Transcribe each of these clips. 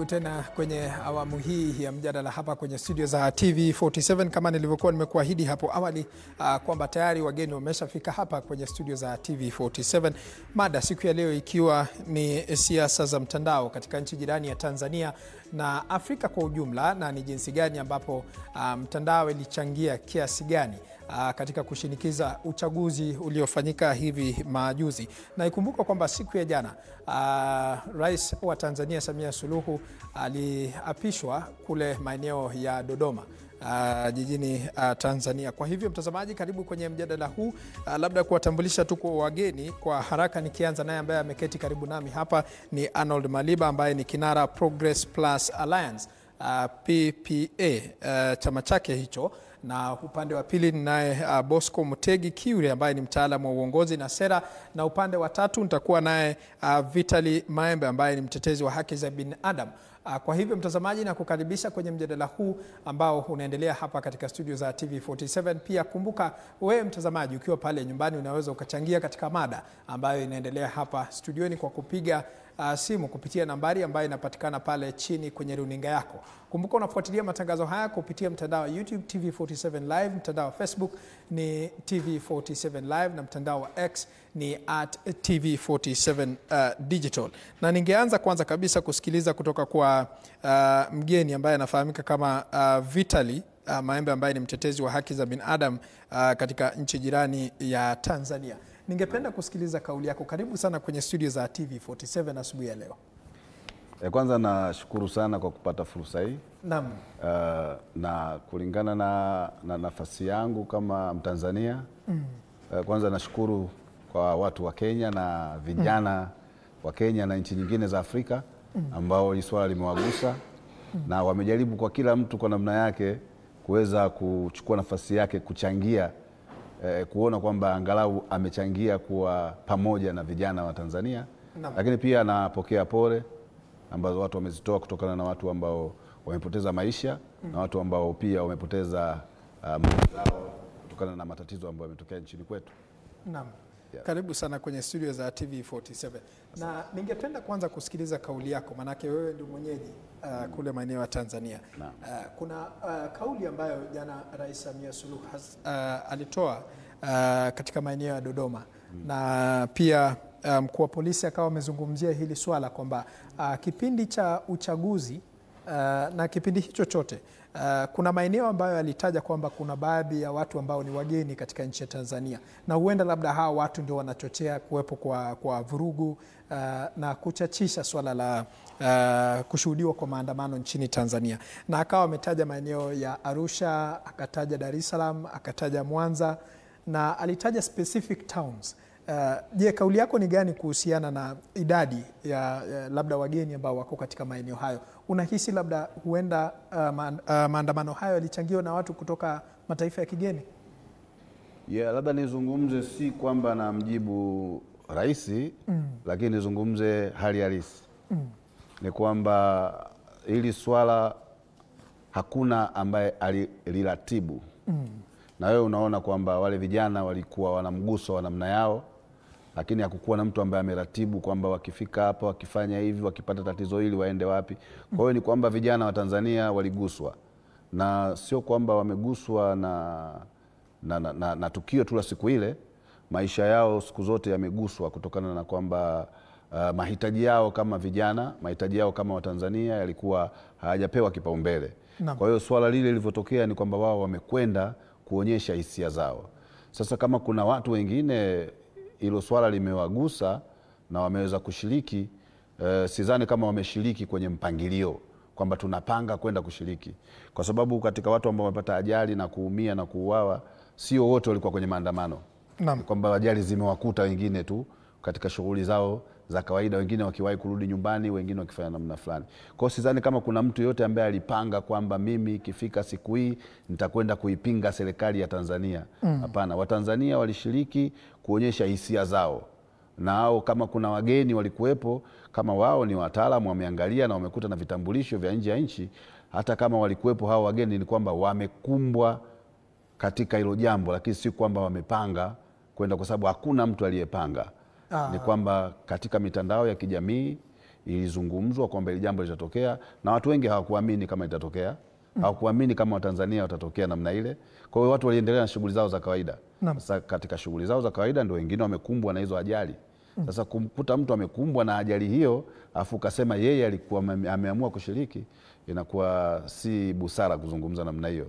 Tena kwenye awamu hii ya mjadala hapa kwenye studio za TV47, kama nilivyokuwa nimekuahidi hapo awali kwamba tayari wageni wameshafika hapa kwenye studio za TV47. Mada siku ya leo ikiwa ni siasa za mtandao katika nchi jirani ya Tanzania na Afrika kwa ujumla, na ni jinsi gani ambapo mtandao ilichangia kiasi gani katika kushinikiza uchaguzi uliofanyika hivi majuzi. Na ikumbuka kwamba siku ya jana Rais wa Tanzania Samia Suluhu aliapishwa kule maeneo ya Dodoma jijini Tanzania. Kwa hivyo mtazamaji, karibu kwenye mjadala huu. Labda kuwatambulisha tu kwa wageni kwa haraka, nikianza naye ambaye ameketi karibu nami hapa ni Arnold Maliba ambaye ni kinara Progress Plus Alliance PPA, chama chake hicho, na upande wa pili ninaye Bosco Mutegi Kiure ambaye ni mtaalamu wa uongozi na sera, na upande wa tatu nitakuwa naye Vitali Maembe ambaye ni mtetezi wa haki za binadamu. Kwa hivyo mtazamaji, na kukaribisha kwenye mjadala huu ambao unaendelea hapa katika studio za TV47. Pia kumbuka wewe mtazamaji ukiwa pale nyumbani unaweza ukachangia katika mada ambayo inaendelea hapa studioni kwa kupiga simu kupitia nambari ambayo inapatikana pale chini kwenye runinga yako. Kumbuka unafuatilia matangazo haya kupitia mtandao wa YouTube TV47 Live, mtandao wa Facebook ni TV47 Live, na mtandao wa X ni @TV47 Digital. Na ningeanza kwanza kabisa kusikiliza kutoka kwa mgeni ambaye anafahamika kama Vitali Maembe ambaye ni mtetezi wa haki za binadamu katika nchi jirani ya Tanzania. Ningependa kusikiliza kauli yako. Karibu sana kwenye studio za TV47 asubuhi ya leo. Kwanza nashukuru sana kwa kupata fursa hii. Naam. Na kulingana na nafasi yangu kama Mtanzania, kwanza nashukuru kwa watu wa Kenya na vijana wa Kenya na nchi nyingine za Afrika ambao hili swala limewagusa na wamejaribu kwa kila mtu kwa namna yake kuweza kuchukua nafasi yake kuchangia, kuona kwamba angalau amechangia kuwa pamoja na vijana wa Tanzania. Lakini pia napokea pole ambazo watu wamezitoa kutokana na watu ambao wamepoteza maisha na watu ambao pia wamepoteza mali zao kutokana na matatizo ambayo yametokea nchini kwetu. Naam. Yeah. Karibu sana kwenye studio za TV47. Na ningependa kwanza kusikiliza kauli yako, manake wewe ndio mwenyeji kule maeneo ya Tanzania. Kuna kauli ambayo jana Rais Samia Suluhu alitoa katika maeneo ya Dodoma, na pia mkuu wa polisi akawa amezungumzia hili swala kwamba kipindi cha uchaguzi na kipindi hicho chote kuna maeneo ambayo alitaja kwamba kuna baadhi ya watu ambao ni wageni katika nchi ya Tanzania, na huenda labda hawa watu ndio wanachochea kuwepo kwa vurugu na kuchachisha swala la kushuhudiwa kwa maandamano nchini Tanzania. Na akawa ametaja maeneo ya Arusha, akataja Dar es Salaam, akataja Mwanza, na alitaja specific towns. Je, kauli yako ni gani kuhusiana na idadi ya labda wageni ambao wako katika maeneo hayo? Unahisi labda huenda maandamano hayo yalichangiwa na watu kutoka mataifa ya kigeni? Labda nizungumze si kwamba na mjibu rais, lakini nizungumze hali halisi. Ni kwamba hili swala hakuna ambaye aliratibu. Na wewe unaona kwamba wale vijana walikuwa wanamguso wa namna yao, lakini hakukuwa na mtu ambaye ameratibu kwamba wakifika hapa, wakifanya hivi, wakipata tatizo hili waende wapi. Kwa hiyo ni kwamba vijana wa Tanzania waliguswa, na sio kwamba wameguswa na tukio tu la siku ile. Maisha yao siku zote yameguswa kutokana na kwamba mahitaji yao kama vijana, mahitaji yao kama Watanzania yalikuwa hayajapewa kipaumbele. Kwa hiyo swala lile lilivyotokea ni kwamba wao wamekwenda kuonyesha hisia zao. Sasa kama kuna watu wengine hilo swala limewagusa na wameweza kushiriki, sidhani kama wameshiriki kwenye mpangilio kwamba tunapanga kwenda kushiriki, kwa sababu katika watu ambao wamepata ajali na kuumia na kuuawa sio wote walikuwa kwenye maandamano. Kwamba ajali zimewakuta wengine tu katika shughuli zao za kawaida, wengine wakiwahi kurudi nyumbani, wengine wakifanya namna fulani. Kwa hiyo sidhani kama kuna mtu yote ambaye alipanga kwamba mimi ikifika siku hii nitakwenda kuipinga serikali ya Tanzania. Hapana, Watanzania walishiriki kuonyesha hisia zao, na hao kama kuna wageni walikuwepo, kama wao ni wataalamu wameangalia na wamekuta na vitambulisho vya nje ya nchi, hata kama walikuwepo hao wageni ni kwamba wamekumbwa katika hilo jambo, lakini si kwamba wamepanga kwenda, kwa sababu hakuna mtu aliyepanga. Ni kwamba katika mitandao ya kijamii ilizungumzwa kwamba ile jambo litatokea, na watu wengi hawakuamini kama litatokea. Hawakuamini kama Watanzania watatokea namna ile. Kwa hiyo watu waliendelea na shughuli zao za kawaida. Sasa katika shughuli zao za kawaida ndio wengine wamekumbwa na hizo ajali. Sasa kumkuta mtu amekumbwa na ajali hiyo afu kasema yeye alikuwa ameamua kushiriki, inakuwa si busara kuzungumza namna hiyo.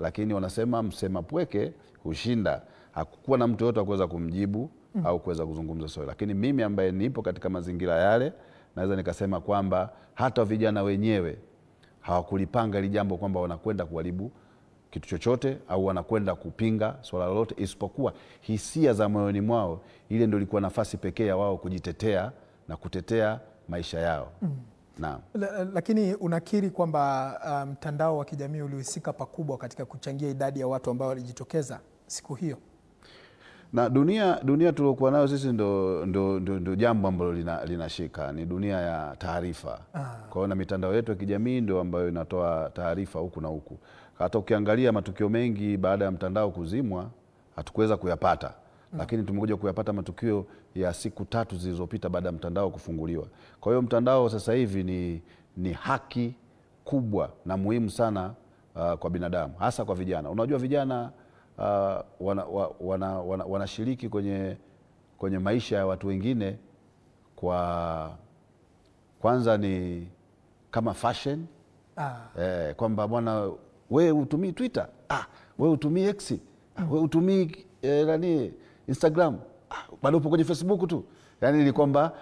Lakini wanasema msema pweke hushinda. Hakukuwa na mtu yote kuweza kumjibu au kuweza kuzungumza swali. Lakini mimi ambaye nipo katika mazingira yale, naweza nikasema kwamba hata vijana wenyewe hawakulipanga ile jambo kwamba wanakwenda kuharibu kitu chochote au wanakwenda kupinga swala lolote, isipokuwa hisia za moyoni mwao. Ile ndio ilikuwa nafasi pekee ya wao kujitetea na kutetea maisha yao. Naam. Lakini unakiri kwamba mtandao wa kijamii ulihusika pakubwa katika kuchangia idadi ya watu ambao walijitokeza siku hiyo? Na dunia tuliokuwa nayo sisi ndo jambo ambalo linashika ni dunia ya taarifa. Kwa hiyo na mitandao yetu ya kijamii ndio ambayo inatoa taarifa huku na huku. Hata ukiangalia matukio mengi baada ya mtandao kuzimwa hatukuweza kuyapata. Lakini tumekuja kuyapata matukio ya siku 3 zilizopita baada ya mtandao kufunguliwa. Kwa hiyo mtandao sasa hivi ni haki kubwa na muhimu sana kwa binadamu, hasa kwa vijana. Unajua vijana wanashiriki kwenye maisha ya watu wengine kwanza ni kama fashion. Kwamba bwana wewe utumii Twitter, wewe utumii X, wewe utumii Instagram, bado upo kwenye Facebook tu. Yani ni kwamba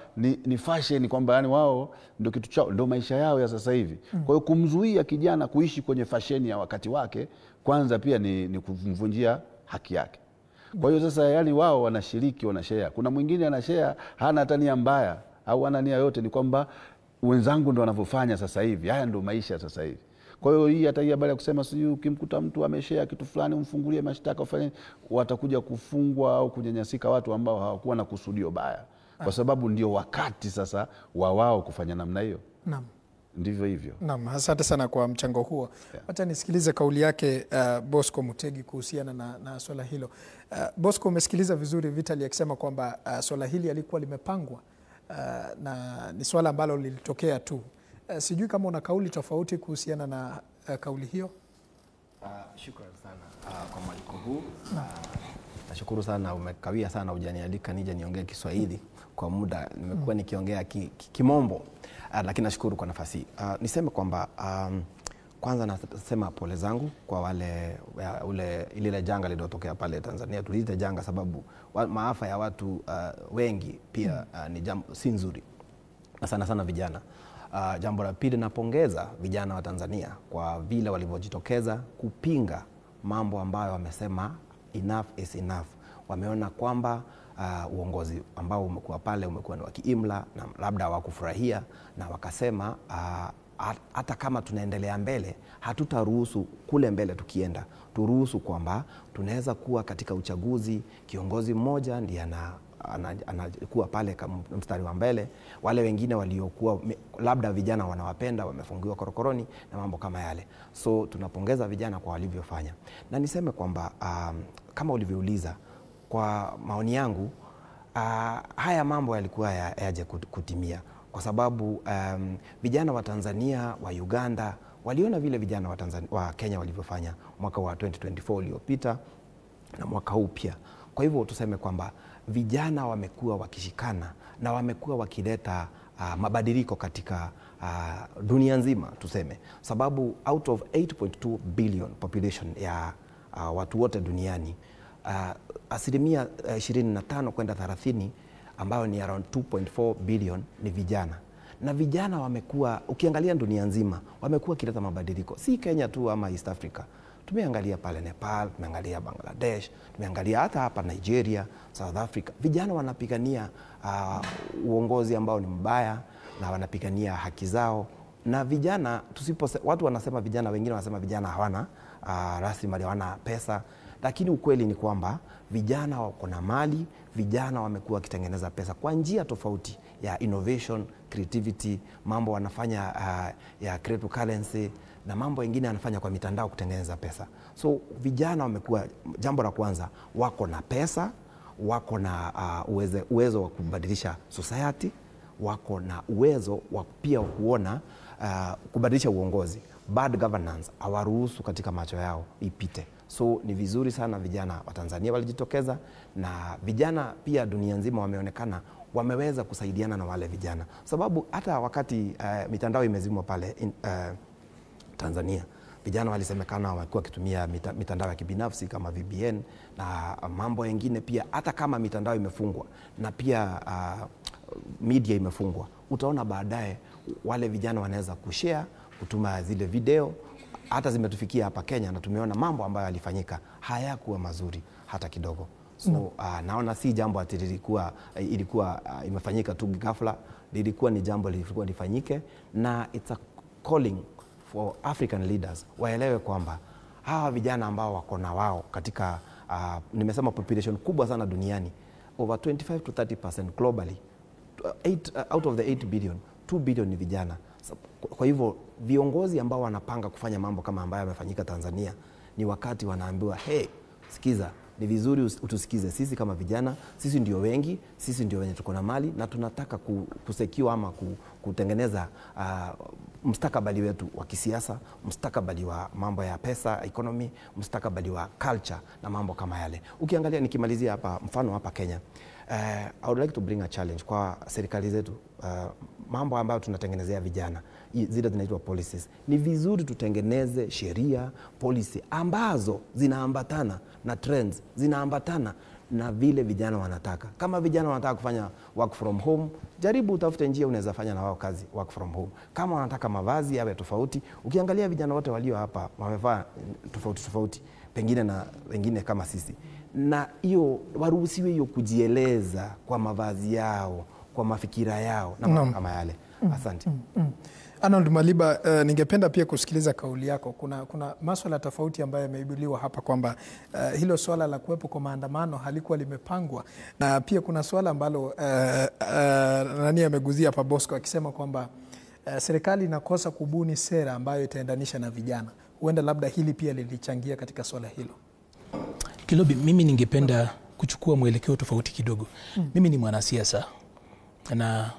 ni fashion, kwamba yani wao ndio kitu chao, ndio maisha yao ya sasa hivi. Kwa hiyo kumzuia kijana kuishi kwenye fashion ya wakati wake, kwanza pia ni kumvunjia haki yake. Kwa hiyo sasa yani wao wanashiriki, wanashare. Kuna mwingine anashare hana hata nia mbaya au hana nia yote, ni kwamba wenzangu ndio wanavyofanya sasa hivi, haya ndio maisha sasa hivi. Kwa hiyo hii hata hii habari ya kusema sio ukimkuta mtu ameshare kitu fulani umfungulie mashtaka ufanye, watakuja kufungwa au kunyanyasika watu ambao hawakuwa na kusudio baya. Kwa sababu ndio wakati sasa wao kufanya namna hiyo. Naam. Ndivyo hivyo. Naam, asante sana kwa mchango huo. Acha nisikilize kauli yake Bosco Mutegi kuhusiana na swala hilo. Bosco, umesikiliza vizuri Vitaly akisema kwamba swala hili alikuwa limepangwa na ni swala ambalo lilitokea tu. Sijui kama una kauli tofauti kuhusiana na kauli hiyo. Shukrani sana kwa mwaliko huu. Nashukuru sana, umekawia sana hujanialika nije niongee Kiswahili kwa muda. Nimekuwa nikiongea Kimombo, lakini nashukuru kwa nafasi. Niseme kwamba kwanza nasema pole zangu kwa wale ile janga lililotokea pale Tanzania. Tuliita janga sababu maafa ya watu wengi pia ni jambo si nzuri, na sana vijana. Jambo la pili, napongeza vijana wa Tanzania kwa vile walivyojitokeza kupinga mambo ambayo wamesema enough is enough. Wameona kwamba uongozi ambao umekuwa pale umekuwa ni wa kiimla na labda hawakufurahia, na wakasema hata kama tunaendelea mbele hatutaruhusu kule mbele tukienda. Turuhusu kwamba tunaweza kuwa katika uchaguzi kiongozi mmoja ndiye anakuwa pale kama mstari wa mbele, wale wengine waliokuwa labda vijana wanawapenda wamefungiwa korokoroni na mambo kama yale. So tunapongeza vijana kwa walivyofanya. Na niseme kwamba kama ulivyouliza, kwa maoni yangu haya mambo yalikuwa yaje kutimia kwa sababu vijana wa Tanzania, wa Uganda waliona vile vijana wa Kenya walivyofanya mwaka wa 2024 uliopita na mwaka huu pia. Kwa hivyo tuseme kwamba vijana wamekuwa wakishikana na wamekuwa wakileta mabadiliko katika dunia nzima tuseme, sababu out of 8.2 billion population ya watu wote duniani, asilimia 25 kwenda 30 ambayo ni around 2.4 billion ni vijana. Na vijana wamekuwa, ukiangalia dunia nzima, wamekuwa kileta mabadiliko. Si Kenya tu ama East Africa. Tumeangalia pale Nepal, tumeangalia Bangladesh, tumeangalia hata hapa Nigeria, South Africa. Vijana wanapigania uongozi ambao ni mbaya na wanapigania haki zao. Na vijana watu wanasema vijana, wengine wanasema vijana hawana rasilimali, hawana pesa. Lakini ukweli ni kwamba vijana wako na mali, vijana wamekuwa wakitengeneza pesa kwa njia tofauti ya innovation, creativity, mambo wanafanya ya cryptocurrency na mambo mengine anafanya kwa mitandao kutengeneza pesa. So vijana wamekuwa, jambo la kwanza, wako na pesa, wako na uwezo wa kubadilisha society, wako na uwezo wa pia kuona kubadilisha uongozi. Bad governance hawaruhusu katika macho yao ipite. So ni vizuri sana vijana wa Tanzania walijitokeza, na vijana pia dunia nzima wameonekana wameweza kusaidiana na wale vijana, sababu hata wakati mitandao imezimwa pale Tanzania, vijana walisemekana walikuwa wakitumia mitandao ya kibinafsi kama VPN na mambo mengine pia. Hata kama mitandao imefungwa na pia media imefungwa, utaona baadaye wale vijana wanaweza kushare, kutuma zile video. Hata zimetufikia hapa Kenya na tumeona mambo ambayo yalifanyika hayakuwa mazuri hata kidogo. So naona si jambo ati ilikuwa imefanyika tu ghafla, lilikuwa ni jambo lilikuwa lifanyike, na it's a calling for African leaders waelewe kwamba hawa vijana ambao wako na wao katika nimesema population kubwa sana duniani, over 25 to 30% globally, out of the 8 billion, 2 billion ni vijana. Kwa hivyo viongozi ambao wanapanga kufanya mambo kama ambayo yamefanyika Tanzania, ni wakati wanaambiwa, hey, sikiza, ni vizuri utusikize sisi kama vijana, sisi ndio wengi, sisi ndio wenye tuko na mali, na tunataka kusekiwa ama kutengeneza mustakabali wetu wa kisiasa, mustakabali wa mambo ya pesa, economy, mustakabali wa culture na mambo kama yale. Ukiangalia, nikimalizia hapa mfano hapa Kenya, I would like to bring a challenge kwa serikali zetu. Mambo ambayo tunatengenezea vijana, zile zinaitwa policies, ni vizuri tutengeneze sheria, policy ambazo zinaambatana na trends, zinaambatana na vile vijana wanataka. Kama vijana wanataka kufanya work from home, jaribu utafute njia unaweza fanya na wao kazi work from home. Kama wanataka mavazi yawe tofauti, ukiangalia vijana wote walio hapa wamevaa tofauti pengine na wengine kama sisi, na hiyo waruhusiwe hiyo kujieleza kwa mavazi yao, kwa mafikira yao na mambo kama yale. Asante. Arnold Maliba, ningependa pia kusikiliza kauli yako. Kuna masuala tofauti ambayo yameibuliwa hapa kwamba hilo swala la kuwepo kwa maandamano halikuwa limepangwa, na pia kuna swala ambalo nani ameguzia hapa, Bosco, akisema kwamba serikali inakosa kubuni sera ambayo itaendanisha na vijana. Huenda labda hili pia lilichangia katika swala hilo. Kilobi, mimi ningependa kuchukua mwelekeo tofauti kidogo. Mimi ni mwanasiasa na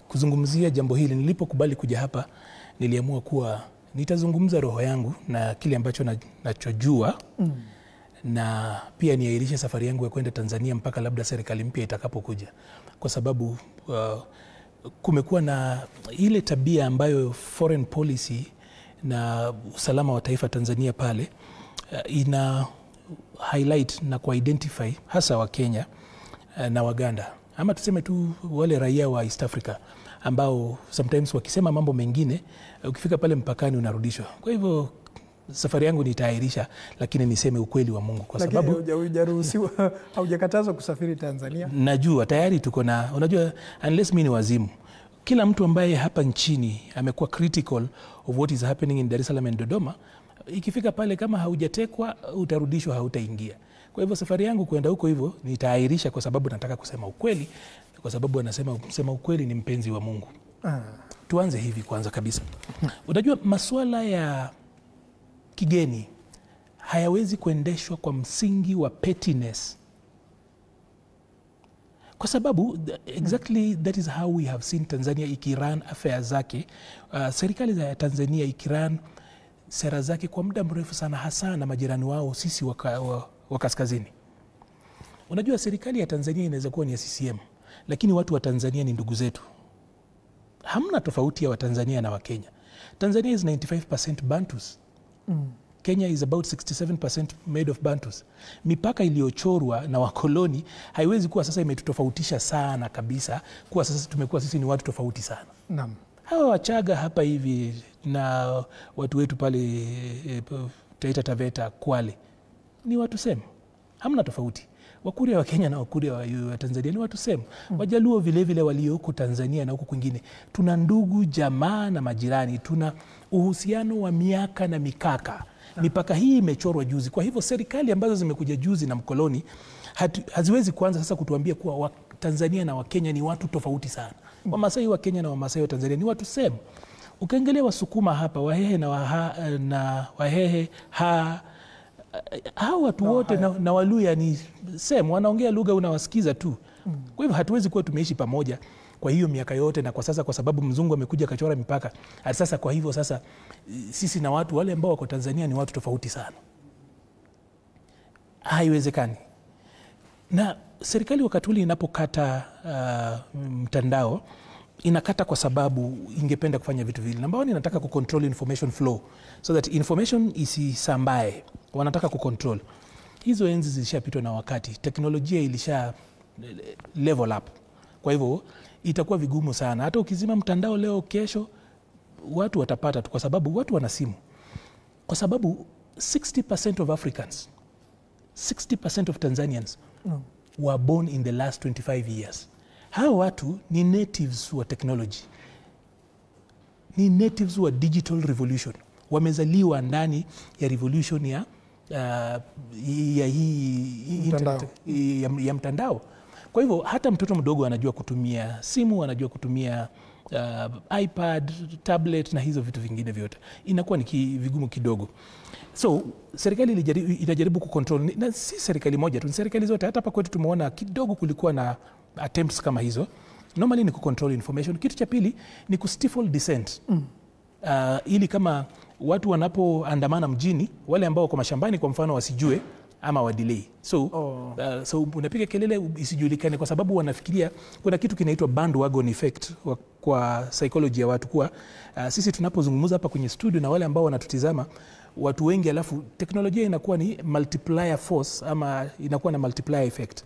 kuzungumzia jambo hili, nilipokubali kuja hapa niliamua kuwa nitazungumza roho yangu na kile ambacho nachojua, na pia niahirishe safari yangu ya kwenda Tanzania mpaka labda serikali mpya itakapokuja, kwa sababu kumekuwa na ile tabia ambayo foreign policy na usalama wa taifa Tanzania pale ina highlight na ku-identify hasa wa Kenya na Waganda, ama tuseme tu wale raia wa East Africa ambao sometimes wakisema mambo mengine, ukifika pale mpakani unarudishwa. Kwa hivyo safari yangu nitaahirisha, lakini niseme ukweli wa Mungu, kwa sababu hujaruhusiwa, haujakatazwa kusafiri Tanzania. Najua tayari tuko na, unajua, unless mimi ni wazimu, kila mtu ambaye hapa nchini amekuwa critical of what is happening in Dar es Salaam and Dodoma, ikifika pale kama haujatekwa utarudishwa, hautaingia. Kwa hivyo safari yangu kwenda huko hivyo nitaahirisha, kwa sababu nataka kusema ukweli, kwa sababu anasema kusema ukweli ni mpenzi wa Mungu. Tuanze hivi kwanza kabisa. Unajua, masuala ya kigeni hayawezi kuendeshwa kwa msingi wa pettiness, kwa sababu exactly that is how we have seen Tanzania ikiran affairs zake. Serikali za Tanzania ikiran sera zake kwa muda mrefu sana, hasa na majirani wao sisi wa kaskazini. Unajua, serikali ya Tanzania inaweza kuwa ni ya CCM, lakini watu wa Tanzania ni ndugu zetu. Hamna tofauti ya Watanzania na Wakenya. Tanzania is 95% Bantus. Kenya is about 67% made of Bantus. Mipaka iliyochorwa na wakoloni haiwezi kuwa sasa imetutofautisha sana kabisa, kuwa sasa tumekuwa sisi ni watu tofauti sana. Naam. Hawa Wachaga hapa hivi na watu wetu pale Taita Taveta, Kwale ni watu same. Hamna tofauti. Wakuria wa Kenya na Wakuria wa Tanzania ni watu same. Wajaluo vile vile walioko Tanzania na huko kwingine. Tuna ndugu, jamaa na majirani. Tuna uhusiano wa miaka na mikaka. Mipaka hii imechorwa juzi. Kwa hivyo serikali ambazo zimekuja juzi na mkoloni haziwezi kuanza sasa kutuambia kuwa Tanzania na Wakenya ni watu tofauti sana. Wamasai wa Kenya na Wamasai wa Tanzania ni watu same. Ukiangalia Wasukuma hapa, Wahehe na Wahehe hao watu wote na Waluya ni same, wanaongea lugha unawasikiza tu. Kwa hivyo hatuwezi kuwa tumeishi pamoja kwa hiyo miaka yote, na kwa sasa kwa sababu mzungu amekuja kachora mipaka, sasa kwa hivyo sasa sisi na watu wale ambao wako Tanzania ni watu tofauti sana. Haiwezekani. Na serikali wakati ule inapokata mtandao inakata kwa sababu ingependa kufanya vitu vile. Namba 1, inataka kucontrol information flow so that information isisambae. Wanataka kucontrol. Hizo enzi zilishapitwa na wakati. Teknolojia ilisha level up. Kwa hivyo itakuwa vigumu sana. Hata ukizima mtandao leo, kesho watu watapata tu, kwa sababu watu wana simu. Kwa sababu 60% of Africans, 60% of Tanzanians were born in the last 25 years. Hawa watu ni natives wa technology, ni natives wa digital revolution. Wamezaliwa ndani ya revolution ya internet, ya mtandao. Kwa hivyo hata mtoto mdogo anajua kutumia simu, anajua kutumia iPad, tablet na hizo vitu vingine vyote. Inakuwa ni vigumu kidogo. So serikali inajaribu kucontrol, na si serikali moja tu, ni serikali zote. Hata hapa kwetu tumeona kidogo kulikuwa na attempts kama hizo. Normally ni kucontrol information. Kitu cha pili ni kustifle dissent. Ili kama watu wanapoandamana mjini, wale ambao wako mashambani kwa mfano wasijue ama wa delay. So unapiga kelele isijulikane, kwa sababu wanafikiria kuna kitu kinaitwa bandwagon effect kwa psychology ya watu, kwa sisi tunapozungumza hapa kwenye studio na wale ambao wanatutizama watu wengi, alafu teknolojia inakuwa ni multiplier force ama inakuwa na multiplier effect.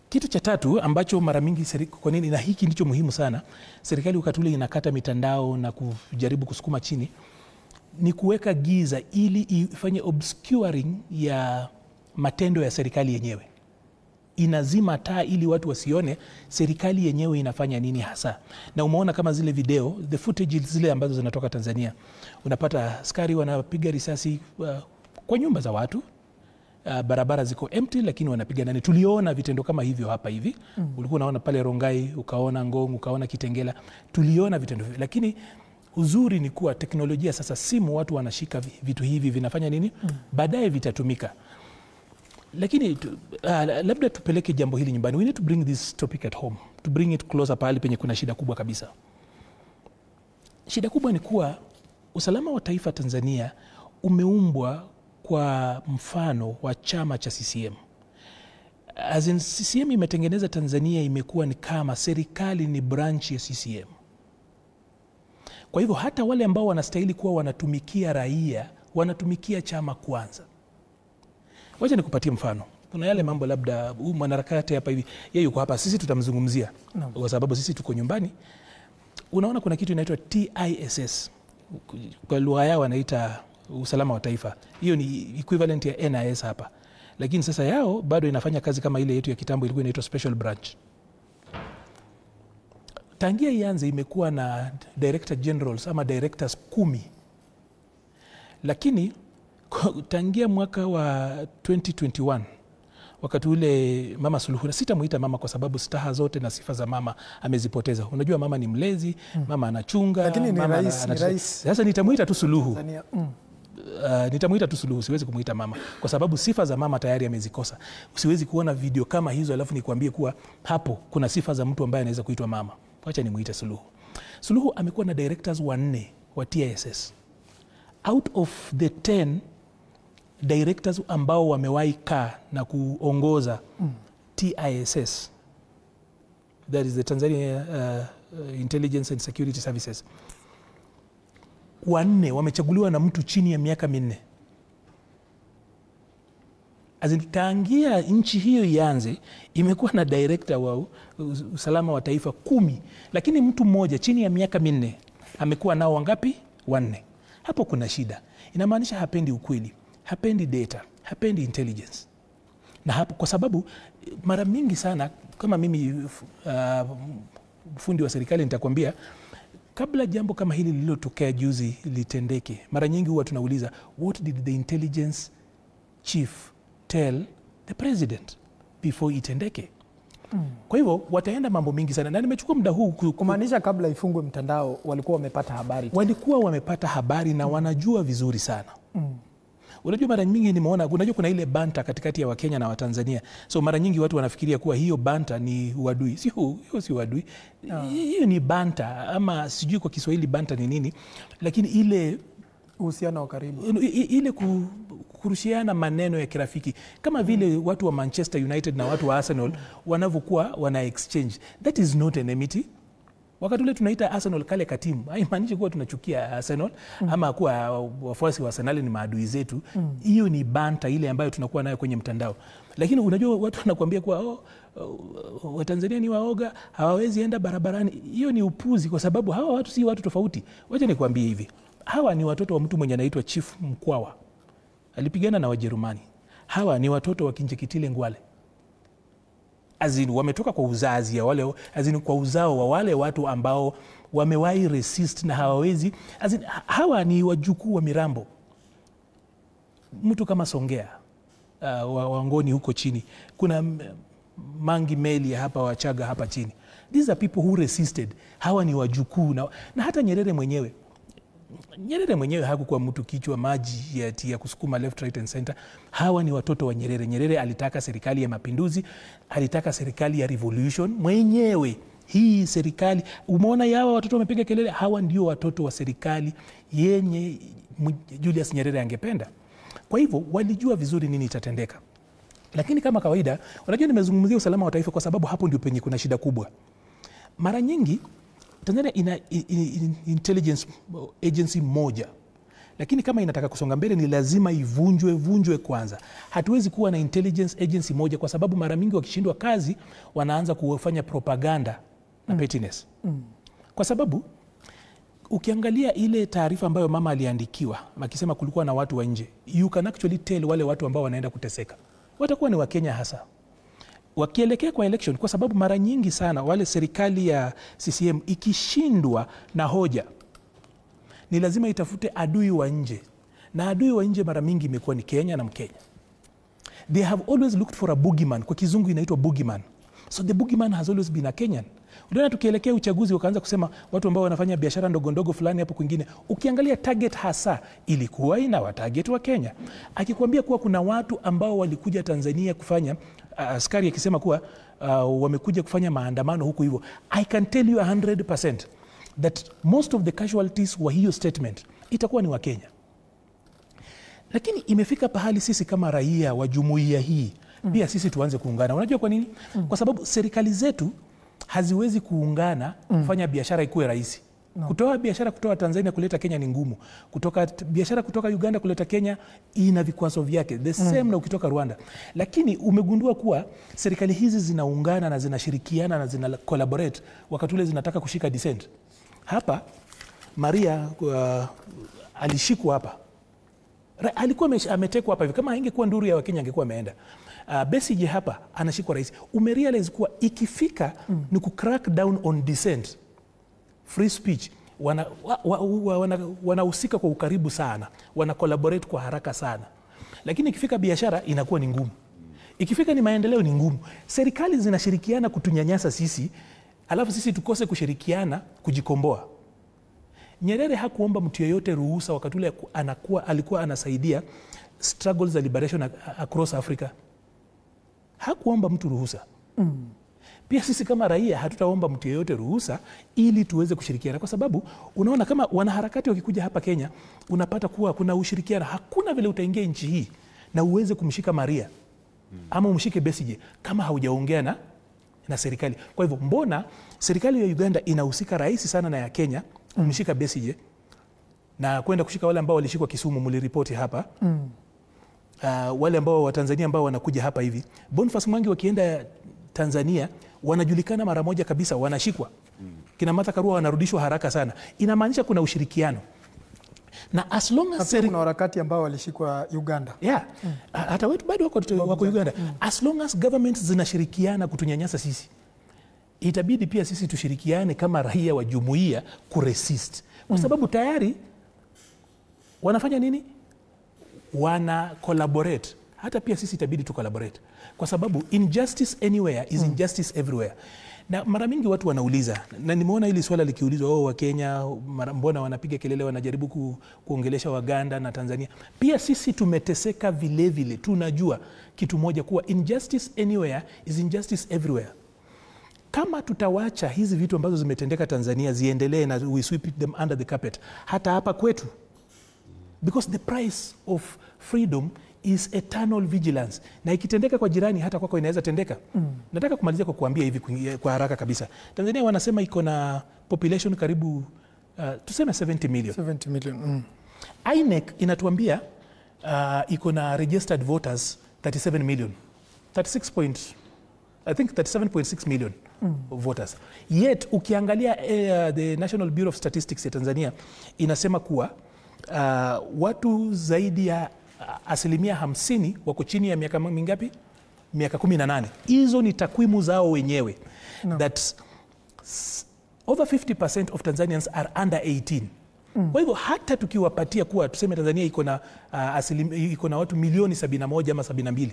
Kitu cha tatu ambacho mara mingi kwa nini, na hiki ndicho muhimu sana, serikali wakati ule inakata mitandao na kujaribu kusukuma chini, ni kuweka giza ili ifanye obscuring ya matendo ya serikali yenyewe. Inazima taa ili watu wasione serikali yenyewe inafanya nini hasa. Na umeona kama zile video, the footage zile ambazo zinatoka Tanzania, unapata askari wanapiga risasi kwa nyumba za watu. Barabara ziko empty lakini wanapiga nani. Tuliona vitendo kama hivyo hapa hivi. Ulikuwa unaona pale Rongai, ukaona Ngong, ukaona Kitengela. Tuliona vitendo hivyo. Lakini uzuri ni kuwa teknolojia sasa, simu watu wanashika vitu hivi vinafanya nini? Baadaye vitatumika. Lakini labda tupeleke jambo hili nyumbani. We need to bring this topic at home. To bring it closer pahali penye kuna shida kubwa kabisa. Shida kubwa ni kuwa usalama wa taifa Tanzania umeumbwa kwa mfano wa chama cha CCM. As in, CCM imetengeneza Tanzania imekuwa ni kama serikali ni branch ya CCM. Kwa hivyo hata wale ambao wanastahili kuwa wanatumikia raia, wanatumikia chama kwanza. Wacha nikupatie mfano. Kuna yale mambo labda mwanaharakati hapa hivi, yeye yuko hapa, sisi tutamzungumzia kwa sababu sisi tuko nyumbani. Unaona kuna kitu inaitwa TISS. Kwa lugha yao wanaita usalama wa taifa. Hiyo ni equivalent ya NIS hapa. Lakini sasa yao bado inafanya kazi kama ile yetu ya kitambo ilikuwa inaitwa special branch. Tangia ianze imekuwa na director generals ama directors 10. Lakini tangia mwaka wa 2021 wakati ule Mama Suluhu, sitamuita mama kwa sababu staha zote na sifa za mama amezipoteza. Unajua mama ni mlezi, mama anachunga, lakini ni mama rais. Sasa nitamuita tu Suluhu. Nitamuita tu Suluhu, siwezi kumuita mama kwa sababu sifa za mama tayari amezikosa. Siwezi kuona video kama hizo alafu nikwambie kuwa hapo kuna sifa za mtu ambaye anaweza kuitwa mama. Acha nimuite Suluhu. Suluhu amekuwa na directors 4 wa TISS. Out of the 10 directors ambao wamewahi kaa na kuongoza TISS, that is the Tanzania Intelligence and Security Services, 4 wamechaguliwa na mtu chini ya miaka 4. Tangia nchi hiyo ianze imekuwa na director wa usalama wa taifa 10, lakini mtu mmoja chini ya miaka 4 amekuwa nao wangapi? 4. Hapo kuna shida. Inamaanisha hapendi ukweli, hapendi data, hapendi intelligence. Na hapo kwa sababu mara mingi sana kama mimi fundi wa serikali nitakwambia, kabla jambo kama hili lililotokea juzi litendeke, mara nyingi huwa tunauliza what did the intelligence chief tell the president before itendeke? Kwa hivyo wataenda mambo mingi sana, na nimechukua muda huu kumaanisha kabla ifungwe mtandao walikuwa wamepata habari. Walikuwa wamepata habari na wanajua vizuri sana. Unajua mara nyingi nimeona, unajua kuna ile banta katikati ya Wakenya na Watanzania. So mara nyingi watu wanafikiria kuwa hiyo banta ni uadui. Hiyo si uadui. Hiyo ni banta, ama sijui kwa Kiswahili banta ni nini. Lakini ile uhusiano wa karibu. Ile kurushiana maneno ya kirafiki. Kama vile watu wa Manchester United na watu wa Arsenal wanavyokuwa wana exchange. That is not enmity. Wakati ule tunaita Arsenal kale katimu, haimaanishi kuwa tunachukia Arsenal ama kuwa wafuasi wa Arsenal ni maadui zetu. Hiyo ni banta ile ambayo tunakuwa nayo kwenye mtandao. Lakini unajua watu wanakuambia kuwa Watanzania ni waoga, hawawezi enda barabarani. Hiyo ni upuzi, kwa sababu hawa watu si watu tofauti. Wacha nikwambie hivi. Hawa ni watoto wa mtu mwenye anaitwa Chief Mkwawa. Alipigana na Wajerumani. Hawa ni watoto wa Kinjekitile Ngwale. Wametoka kwa uzazi ya wale, kwa uzao wa wale watu ambao wamewahi resist na hawawezi. Hawa ni wajukuu wa Mirambo. Mtu kama Songea, Wangoni huko chini. Kuna Mangi Meli hapa, Wachaga hapa chini. These are people who resisted. Hawa ni wajukuu na hata Nyerere mwenyewe hakukuwa mtu kichwa maji ya kusukuma left, right and center. Hawa ni watoto wa Nyerere. Nyerere alitaka serikali ya mapinduzi, alitaka serikali ya revolution mwenyewe. Hii serikali, umeona hawa watoto wamepiga kelele, hawa ndio watoto wa serikali yenye Julius Nyerere angependa. Kwa hivyo walijua vizuri nini itatendeka. Lakini kama kawaida, unajua nimezungumzia usalama wa taifa kwa sababu hapo ndio penye kuna shida kubwa. Mara nyingi Tanzania ina intelligence agency moja, lakini kama inataka kusonga mbele ni lazima ivunjwe kwanza. Hatuwezi kuwa na intelligence agency moja kwa sababu mara mingi wakishindwa kazi wanaanza kufanya propaganda na pettiness. Kwa sababu ukiangalia ile taarifa ambayo mama aliandikiwa akisema kulikuwa na watu wa nje, you can actually tell wale watu ambao wanaenda kuteseka watakuwa ni Wakenya hasa wakielekea kwa election, kwa sababu mara nyingi sana wale serikali ya CCM ikishindwa na hoja ni lazima itafute adui wa nje, na adui wa nje mara mingi imekuwa ni Kenya na Mkenya. They have always looked for a boogeyman. Kwa kizungu inaitwa boogeyman. So the boogeyman has always been a Kenyan. Unaona tukielekea uchaguzi wakaanza kusema watu ambao wanafanya biashara ndogo ndogo fulani hapo kwingine. Ukiangalia target hasa ilikuwa ina target wa Kenya. Akikwambia kuwa kuna watu ambao walikuja Tanzania kufanya askari akisema kuwa wamekuja kufanya maandamano huku hivyo, I can tell you 100% that most of the casualties wa hiyo statement itakuwa ni wa Kenya. Lakini imefika pahali sisi kama raia wa jumuiya hii pia sisi tuanze kuungana. Unajua kwa nini? Kwa sababu serikali zetu haziwezi kuungana kufanya biashara ikuwe rahisi. Kutoa biashara kutoka Tanzania kuleta Kenya ni ngumu. Biashara kutoka Uganda kuleta Kenya ina vikwazo vyake. The same na ukitoka Rwanda. Lakini umegundua kuwa serikali hizi zinaungana na zinashirikiana na zina collaborate wakati ule zinataka kushika dissent. Hapa Maria alishikwa hapa. Alikuwa ametekwa hapa hivi. Kama haingekuwa nduru ya Wakenya angekuwa ameenda. Besigye hapa anashikwa rais. Umerealize kuwa ikifika ni ku crack down on dissent, free speech, wanahusika kwa ukaribu sana, wana collaborate kwa haraka sana. Lakini ikifika biashara inakuwa ni ngumu. Ikifika ni maendeleo ni ngumu. Serikali zinashirikiana kutunyanyasa sisi, alafu sisi tukose kushirikiana kujikomboa. Nyerere hakuomba mtu yeyote ruhusa wakati ule alikuwa anasaidia struggles za liberation across Africa. Hakuomba mtu ruhusa. Pia sisi kama raia hatutaomba mtu yeyote ruhusa ili tuweze kushirikiana, kwa sababu unaona kama wanaharakati wakikuja hapa Kenya unapata kuwa kuna ushirikiano. Hakuna vile utaingia nchi hii na uweze kumshika Maria ama umshike Besigye kama haujaongea na serikali. Kwa hivyo mbona serikali ya Uganda inahusika rahisi sana na ya Kenya kumshika Besigye na kwenda kushika wale ambao walishikwa Kisumu, mliripoti hapa. Wale ambao wa Tanzania ambao wanakuja hapa hivi, Boniface Mwangi wakienda Tanzania wanajulikana mara moja kabisa, wanashikwa. Kina Martha Karua wanarudishwa haraka sana. Inamaanisha kuna ushirikiano. Na as long as kuna harakati ambao walishikwa Uganda. Hata wetu bado wako Uganda. As long as governments zinashirikiana kutunyanyasa sisi, itabidi pia sisi tushirikiane kama raia wa jumuiya kuresist. Kwa sababu tayari wanafanya nini? Wana collaborate. Hata pia sisi itabidi tu collaborate. Kwa sababu injustice anywhere is injustice everywhere. Na mara mingi watu wanauliza, na nimeona hili swala likiulizwa, wa Kenya mbona wanapiga kelele, wanajaribu kuongelesha Waganda na Tanzania. Pia sisi tumeteseka vile vile. Tunajua kitu moja, kuwa injustice anywhere is injustice everywhere. Kama tutawacha hizi vitu ambazo zimetendeka Tanzania ziendelee na we sweep them under the carpet, hata hapa kwetu, because the price of freedom is eternal vigilance, na ikitendeka kwa jirani hata kwako inaweza tendeka. Nataka kumalizia kwa kuambia hivi kwa haraka kabisa. Tanzania wanasema iko na population karibu tuseme 70 million. 70 million. INEC inatuambia iko na registered voters 37 million. 37.6 million voters. Yet ukiangalia the National Bureau of Statistics ya Tanzania inasema kuwa watu zaidi ya 50% wako chini ya miaka mingapi? Miaka 18. Hizo ni takwimu zao wenyewe. That over 50% of Tanzanians are under 18. Kwa hivyo hata tukiwapatia kuwa tuseme Tanzania iko na watu milioni 71 ama 72.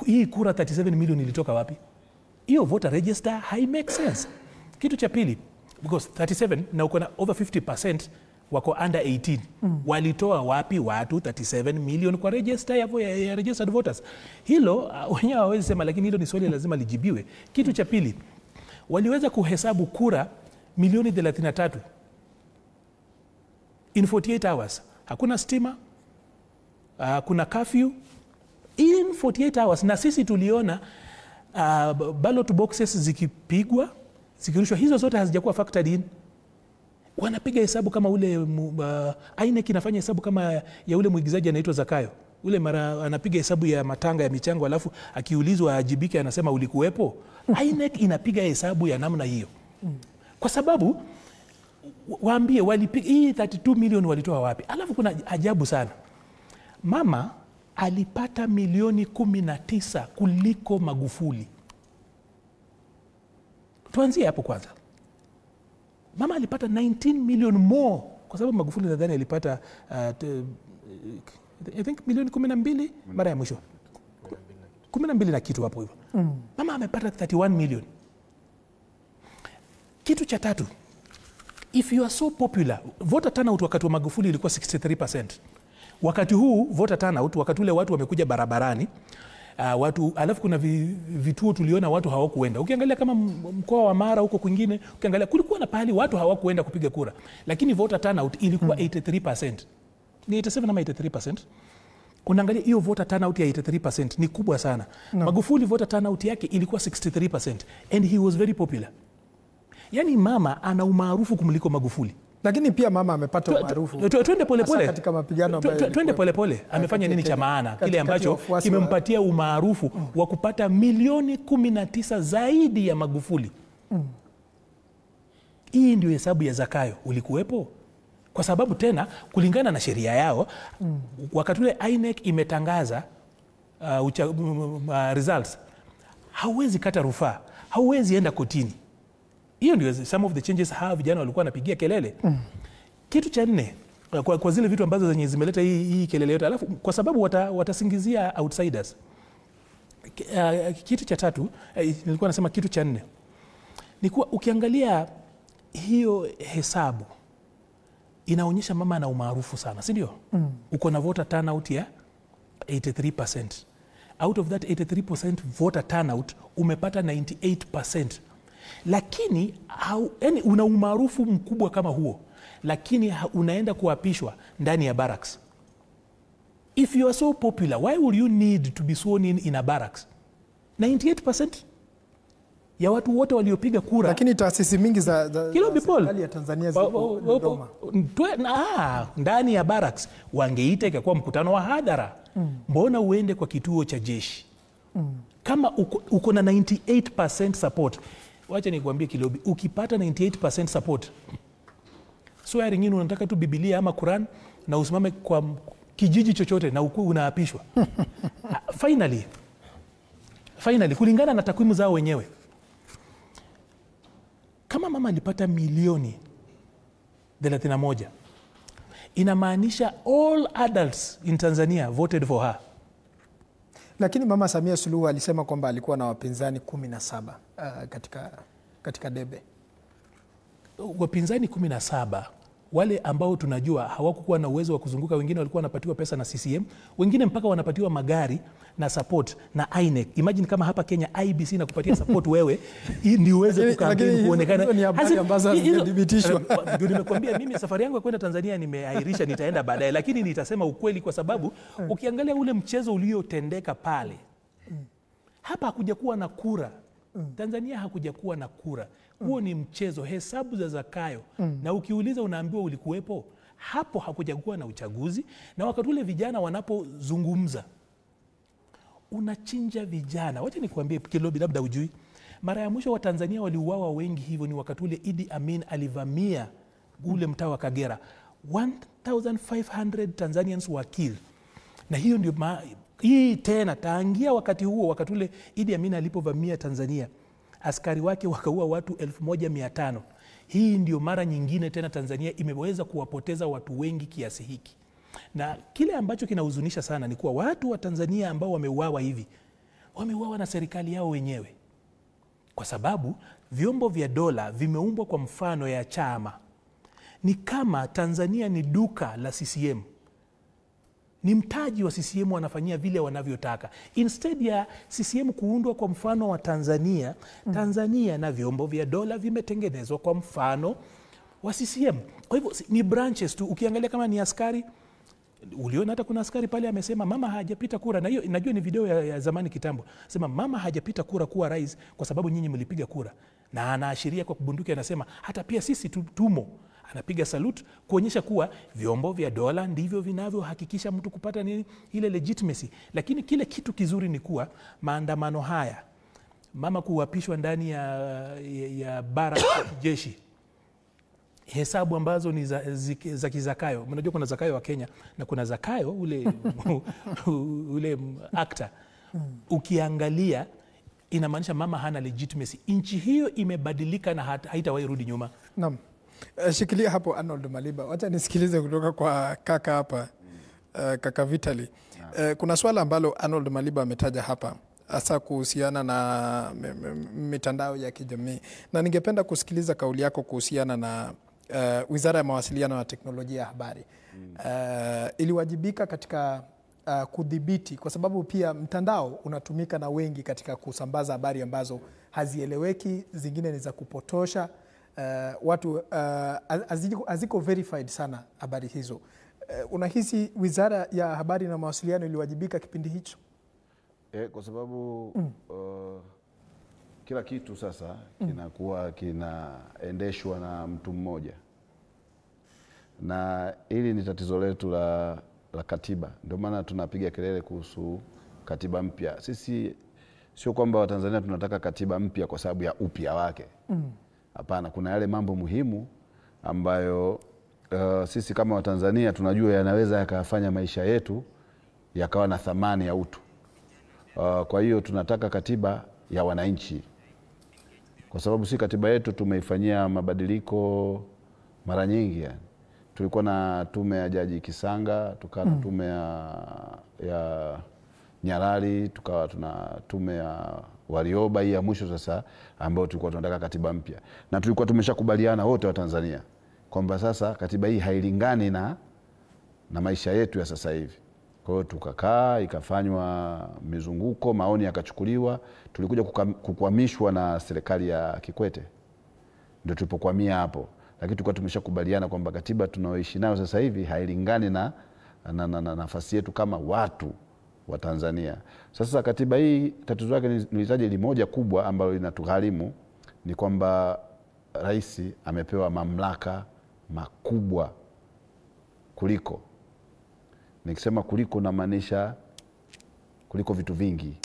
Hii kura 37 million ilitoka wapi? Hiyo voter register hai make sense. Kitu cha pili, because 37 na uko na over 50% wako under 18. Walitoa wapi watu 37 million kwa register ya registered voters? Hilo wenyewe hawezi sema, lakini hilo ni swali lazima lijibiwe. Kitu cha pili, waliweza kuhesabu kura milioni 33 in 48 hours. Hakuna stima, kuna curfew in 48 hours, na sisi tuliona ballot boxes zikipigwa, zikirushwa. Hizo zote hazijakuwa factored in. Wanapiga hesabu kama ule INEC inafanya hesabu kama ya ule mwigizaji anaitwa Zakayo. Ule mara anapiga hesabu ya matanga ya michango, alafu akiulizwa ajibike anasema ulikuwepo. INEC inapiga hesabu ya namna hiyo. Kwa sababu waambie walipiga hii 32 million walitoa wapi? Alafu kuna ajabu sana. Mama alipata milioni 19 kuliko Magufuli. Tuanzie hapo kwanza. Mama alipata 19 million more, kwa sababu Magufuli nadhani alipata I think milioni 12 mara ya mwisho. 12 na kitu hapo hivyo. Mama amepata 31 million. Kitu cha tatu, if you are so popular, voter turnout wakati wa Magufuli ilikuwa 63%. Wakati huu voter turnout, wakati ule watu wamekuja barabarani, alafu kuna vituo tuliona watu hawakuenda. Ukiangalia kama mkoa wa Mara huko kwingine, ukiangalia kulikuwa na pahali watu hawakuenda kupiga kura, lakini voter turnout ilikuwa 83%. Ni 87 ama 83%. Unaangalia hiyo voter turnout ya 83% ni kubwa sana. Magufuli voter turnout yake ilikuwa 63% and he was very popular. Yani mama ana umaarufu kumliko Magufuli. Lakini pia mama amepata umaarufu. Twende polepole. Katika mapigano ambayo twende polepole. Amefanya nini cha maana? Kile ambacho kimempatia umaarufu wa kupata milioni 19 zaidi ya Magufuli. Hii ndio hesabu ya Zakayo. Ulikuwepo? Kwa sababu tena kulingana na sheria yao, wakati ule INEC imetangaza results, hauwezi kata rufaa, hauwezi enda kotini. Hiyo ndio some of the changes hawa vijana walikuwa wanapigia kelele. Kitu cha nne, kwa zile vitu ambazo zenye zimeleta hii kelele yote, alafu kwa sababu watasingizia outsiders. Kitu cha tatu, nilikuwa nasema kitu cha nne, ni kuwa ukiangalia hiyo hesabu inaonyesha mama ana umaarufu sana, si ndio? Uko na voter turnout ya 83%. Out of that 83% voter turnout umepata 98%. Lakini yani una umaarufu mkubwa kama huo, lakini unaenda kuapishwa ndani ya barracks. If you are so popular, why would you need to be sworn in a barracks? 98% ya watu wote waliopiga kura. Lakini taasisi mingi za serikali ya Tanzania ziko Dodoma. Ndani ya barracks wangeita ikakuwa mkutano wa hadhara. Mbona uende kwa kituo cha jeshi? Kama uko na 98% support, wacha nikwambie Kilobi, ukipata 98% support, swearing in unataka tu Biblia ama Quran na usimame kwa kijiji chochote na unaapishwa. Finally, kulingana na takwimu zao wenyewe, kama mama alipata milioni 31, inamaanisha all adults in Tanzania voted for her. Lakini Mama Samia Suluhu alisema kwamba alikuwa na wapinzani 17 katika debe. Wapinzani 17 wale ambao tunajua hawakuwa na uwezo wa kuzunguka, wengine walikuwa wanapatiwa pesa na CCM, wengine mpaka wanapatiwa magari na support na INEC. Imagine kama hapa Kenya IBC na kupatia support wewe ndio uweze kukampeni kuonekana. Ni habari ambazo hazithibitishwa. Ndio nimekuambia mimi safari yangu ya kwenda Tanzania nimeahirisha, nitaenda baadaye, lakini nitasema ukweli kwa sababu ukiangalia ule mchezo uliotendeka pale, hapa hakuja kuwa na kura. Tanzania hakuja kuwa na kura. Huo ni mchezo, hesabu za Zakayo. Na ukiuliza unaambiwa ulikuwepo. Hapo hakuja kuwa na uchaguzi, na wakati ule vijana wanapozungumza unachinja vijana. Wacha nikuambie Kilobi, labda ujui, mara ya mwisho wa Tanzania waliuawa wengi hivyo ni wakati ule Idi Amin alivamia ule mtaa wa Kagera. 1500 Tanzanians were killed. Na hiyo ndio hii tena taangia wakati huo, wakati ule Idi Amin alipovamia Tanzania, askari wake wakaua watu 1500. Hii ndio mara nyingine tena Tanzania imeweza kuwapoteza watu wengi kiasi hiki. Na kile ambacho kinahuzunisha sana ni kuwa watu wa Tanzania ambao wameuawa hivi, wameuawa na serikali yao wenyewe. Kwa sababu vyombo vya dola vimeumbwa kwa mfano ya chama. Ni kama Tanzania ni duka la CCM. Ni mtaji wa CCM wanafanyia vile wanavyotaka. Instead ya CCM kuundwa kwa mfano wa Tanzania, Tanzania na vyombo vya dola vimetengenezwa kwa mfano wa CCM. Kwa hivyo ni branches tu. Ukiangalia kama ni askari, uliona hata kuna askari pale amesema mama hajapita kura, na hiyo najua ni video ya zamani kitambo. Sema mama hajapita kura kuwa rais kwa sababu nyinyi mlipiga kura. Na anaashiria kwa bunduki, anasema hata pia sisi tumo. Anapiga salute kuonyesha kuwa vyombo vya dola ndivyo vinavyohakikisha mtu kupata nini, ile legitimacy. Lakini kile kitu kizuri ni kuwa maandamano haya, mama kuapishwa ndani ya bara ya kijeshi, hesabu ambazo ni za kizakayo. Mnajua kuna Zakayo wa Kenya na kuna Zakayo ule actor. Ukiangalia inamaanisha mama hana legitimacy. Nchi hiyo imebadilika na haitawahi rudi nyuma. Naam. Shikilia hapo Arnold Maliba. Wacha nisikilize kutoka kwa kaka hapa, kaka Vitali. Kuna swala ambalo Arnold Maliba ametaja hapa, hasa kuhusiana na mitandao ya kijamii, na ningependa kusikiliza kauli yako kuhusiana na Wizara ya Mawasiliano na Teknolojia ya Habari. Iliwajibika katika kudhibiti, kwa sababu pia mtandao unatumika na wengi katika kusambaza habari ambazo hazieleweki, zingine ni za kupotosha. Watu haziko verified sana habari hizo. Unahisi Wizara ya Habari na Mawasiliano iliwajibika kipindi hicho? Kwa sababu kila kitu sasa kinakuwa kinaendeshwa na mtu mmoja, na hili ni tatizo letu la katiba. Ndio maana tunapiga kelele kuhusu katiba mpya. Sisi sio kwamba Watanzania tunataka katiba mpya kwa sababu ya upya wake. Hapana, kuna yale mambo muhimu ambayo sisi kama Watanzania tunajua yanaweza yakafanya maisha yetu yakawa na thamani ya utu. Kwa hiyo tunataka katiba ya wananchi, kwa sababu si katiba yetu tumeifanyia mabadiliko mara nyingi. Yani tulikuwa na tume ya Jaji Kisanga, tukawa na tume ya Nyalali, tukawa tuna tume ya Warioba, hii ya mwisho sasa ambao tulikuwa tunataka katiba mpya. Na tulikuwa tumeshakubaliana wote wa Tanzania kwamba sasa katiba hii hailingani na maisha yetu ya sasa hivi. Kwa hiyo tukakaa, ikafanywa mizunguko, maoni yakachukuliwa, tulikuja kukwamishwa na serikali ya Kikwete. Ndio tulipokwamia hapo. Lakini tulikuwa tumeshakubaliana kwamba katiba tunaoishi nayo sasa hivi hailingani na nafasi yetu kama watu wa Tanzania. Sasa katiba hii tatizo lake nilitaja limoja kubwa ambalo linatugharimu, ni kwamba rais amepewa mamlaka makubwa kuliko. Nikisema kuliko namaanisha kuliko vitu vingi.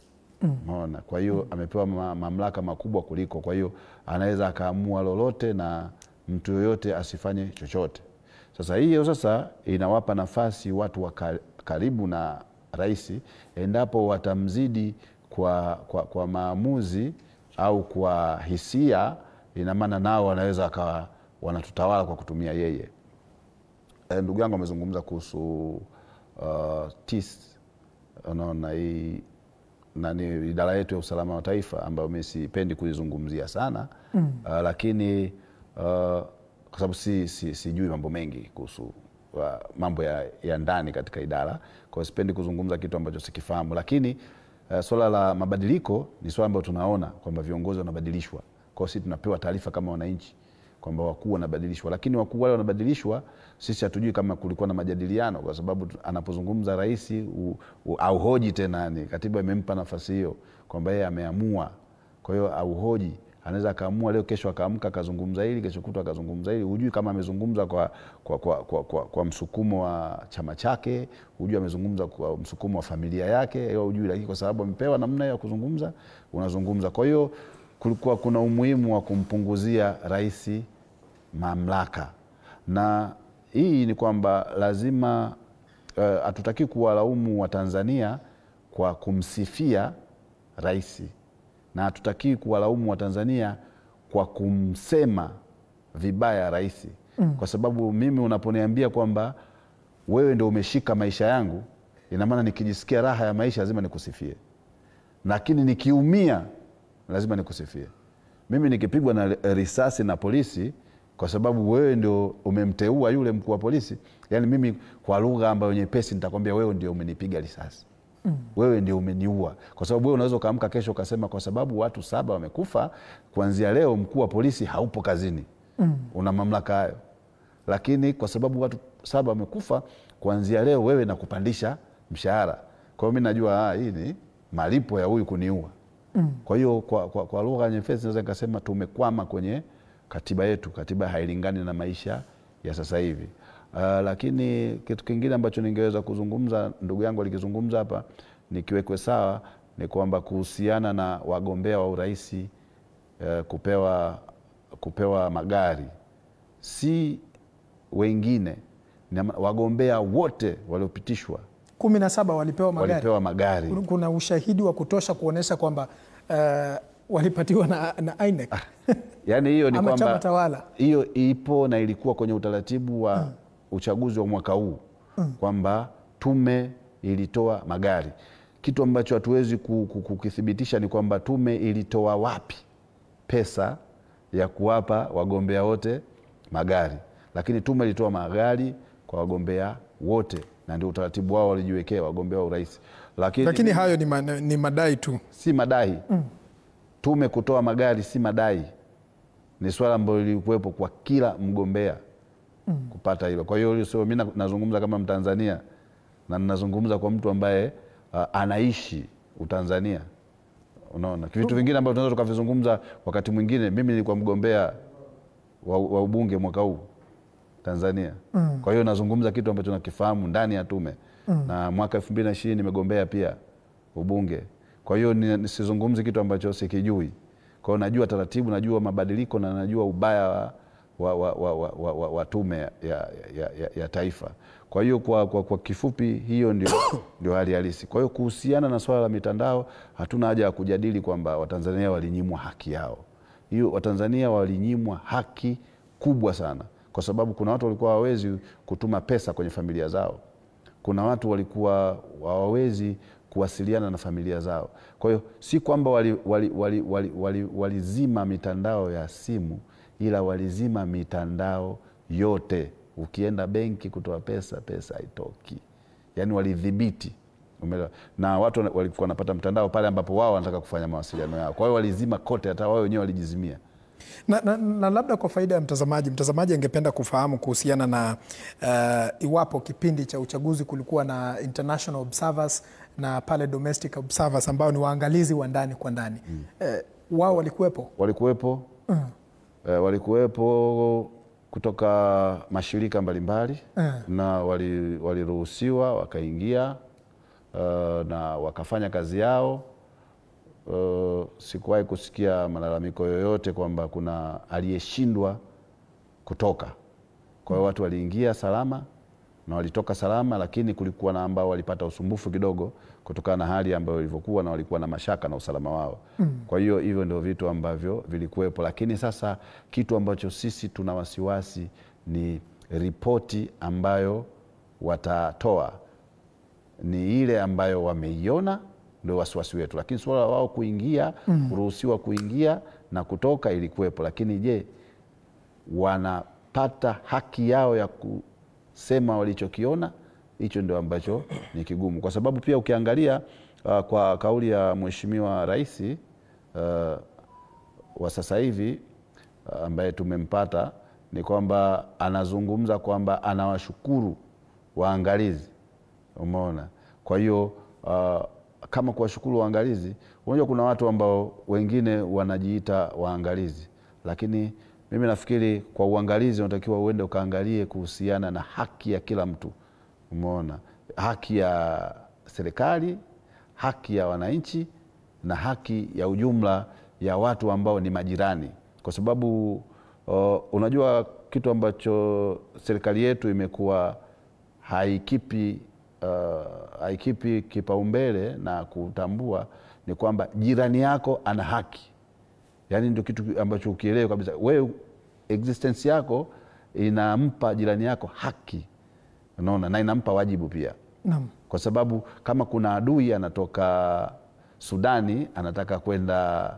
Unaona? Kwa hiyo amepewa mamlaka makubwa kuliko. Kwa hiyo anaweza akaamua lolote na mtu yoyote asifanye chochote. Sasa hiyo sasa inawapa nafasi watu wa karibu na rais, endapo watamzidi kwa maamuzi au kwa hisia, ina maana nao wanaweza akawa wanatutawala kwa kutumia yeye. Ndugu yangu amezungumza kuhusu TIS, unaona hii na ni idara yetu ya usalama wa taifa ambayo mimi sipendi kuizungumzia sana lakini kwa sababu sijui mambo mengi kuhusu mambo ya ndani katika idara, kwa hiyo sipendi kuzungumza kitu ambacho sikifahamu, lakini swala la mabadiliko ni swala ambalo tunaona kwamba viongozi wanabadilishwa. Kwa hiyo sisi tunapewa taarifa kama wananchi kwamba wakuu wanabadilishwa, lakini wakuu wale wanabadilishwa, sisi hatujui kama kulikuwa na majadiliano, kwa sababu anapozungumza rais au hoji tena, ni katiba imempa nafasi hiyo kwamba yeye ameamua. Kwa hiyo au hoji, anaweza akaamua leo, kesho akaamka akazungumza hili, kesho kutwa akazungumza hili. Hujui kama amezungumza kwa msukumo wa chama chake, hujui amezungumza kwa msukumo wa familia yake, hiyo hujui, lakini kwa sababu amepewa namna ya kuzungumza, unazungumza. Kwa hiyo kulikuwa kuna umuhimu wa kumpunguzia rais mamlaka, na hii ni kwamba lazima hatutaki kuwalaumu wa Tanzania kwa kumsifia rais, na hatutaki kuwalaumu wa Tanzania kwa kumsema vibaya rais, kwa sababu mimi unaponiambia kwamba wewe ndio umeshika maisha yangu, ina maana nikijisikia raha ya maisha lazima nikusifie, lakini nikiumia lazima nikusifie. Mimi nikipigwa na risasi na polisi kwa sababu wewe ndio umemteua yule mkuu wa polisi, yani mimi kwa lugha ambayo nyepesi nitakwambia wewe ndio umenipiga risasi. Wewe ndio umeniua, kwa sababu wewe unaweza kaamka kesho ukasema kwa sababu watu 7 wamekufa, kuanzia leo mkuu wa polisi haupo kazini. Una mamlaka hayo. Lakini kwa sababu watu 7 wamekufa, kuanzia leo wewe nakupandisha mshahara. Kwa hiyo mimi najua hii ni malipo ya huyu kuniua. Kwa hiyo kwa lugha nyepesi naweza nikasema tumekwama kwenye katiba yetu. Katiba hailingani na maisha ya sasa hivi. Lakini kitu kingine ambacho ningeweza kuzungumza, ndugu yangu alikizungumza hapa, nikiwekwe sawa, ni kwamba kuhusiana na wagombea wa urais kupewa magari, si wengine, wagombea wote waliopitishwa 17 walipewa magari. Kuna ushahidi wa kutosha kuonesha kwamba walipatiwa na INEC. Yani hiyo ni kwamba chama tawala, hiyo ipo na ilikuwa kwenye utaratibu wa uchaguzi wa mwaka huu kwamba tume ilitoa magari. Kitu ambacho hatuwezi kukithibitisha ni kwamba tume ilitoa wapi pesa ya kuwapa wagombea wote magari, lakini tume ilitoa magari kwa wagombea wote, na ndio utaratibu wao walijiwekea wagombea wa urais. Lakini hayo ni madai tu, si madai. Tume kutoa magari si madai, ni swala ambalo lilikuwepo kwa kila mgombea kupata hilo. Kwa hiyo sio mimi nazungumza kama Mtanzania, na ninazungumza kwa mtu ambaye anaishi Utanzania. Unaona, vitu vingine ambavyo tunaweza tukavizungumza wakati mwingine. Mimi nilikuwa mgombea wa ubunge mwaka huu Tanzania. Kwa hiyo nazungumza kitu ambacho nakifahamu ndani ya tume. Na mwaka 2020 nimegombea pia ubunge. Kwa hiyo nisizungumzi kitu ambacho sikijui. Kwa hiyo najua taratibu, najua mabadiliko, na najua ubaya wa tume ya taifa. Kwa hiyo kwa kifupi hiyo ndio hali halisi. Kwa hiyo kuhusiana na swala la mitandao, hatuna haja ya kujadili kwamba Watanzania walinyimwa haki yao. Hiyo Watanzania walinyimwa haki kubwa sana, kwa sababu kuna watu walikuwa hawawezi kutuma pesa kwenye familia zao. Kuna watu walikuwa hawawezi kuwasiliana na familia zao. Kwa hiyo si kwamba walizima mitandao ya simu, ila walizima mitandao yote. Ukienda benki kutoa pesa haitoki. Yani walidhibiti. Na watu walikuwa wanapata mtandao pale ambapo wao wanataka kufanya mawasiliano yao. Kwa hiyo walizima kote, hata wao wenyewe walijizimia. Na labda kwa faida ya mtazamaji angependa kufahamu kuhusiana na iwapo kipindi cha uchaguzi kulikuwa na international observers na pale domestic observers ambao ni waangalizi wa ndani kwa ndani. Wao walikuwepo? Walikuwepo kutoka mashirika mbalimbali na waliruhusiwa wakaingia na wakafanya kazi yao. Sikuwahi kusikia malalamiko yoyote kwamba kuna aliyeshindwa kutoka. Kwa hiyo watu waliingia salama na walitoka salama, lakini kulikuwa na ambao walipata usumbufu kidogo kutokana na hali ambayo ilivyokuwa, na walikuwa na mashaka na usalama wao. Kwa hiyo hivyo ndio vitu ambavyo vilikuwepo. Lakini sasa kitu ambacho sisi tuna wasiwasi ni ripoti ambayo watatoa ni ile ambayo wameiona ndio wasiwasi wetu, lakini swala wao kuingia, kuruhusiwa kuingia na kutoka ilikuwepo, lakini je, wanapata haki yao ya kusema walichokiona? Hicho ndio ambacho ni kigumu, kwa sababu pia ukiangalia kwa kauli ya Mheshimiwa Rais wa sasa hivi ambaye tumempata, ni kwamba anazungumza kwamba anawashukuru waangalizi. Umeona? Kwa hiyo kama kuwashukuru waangalizi, unajua kuna watu ambao wengine wanajiita waangalizi, lakini mimi nafikiri kwa uangalizi unatakiwa uende ukaangalie kuhusiana na haki ya kila mtu. Umeona? Haki ya serikali, haki ya wananchi na haki ya ujumla ya watu ambao ni majirani, kwa sababu unajua kitu ambacho serikali yetu imekuwa haikipi kipaumbele na kutambua ni kwamba jirani yako ana haki. Yaani ndio kitu ambacho ukielewa kabisa, wewe existence yako inampa jirani yako haki, unaona, na inampa wajibu pia. Naam. Kwa sababu kama kuna adui anatoka Sudani anataka kwenda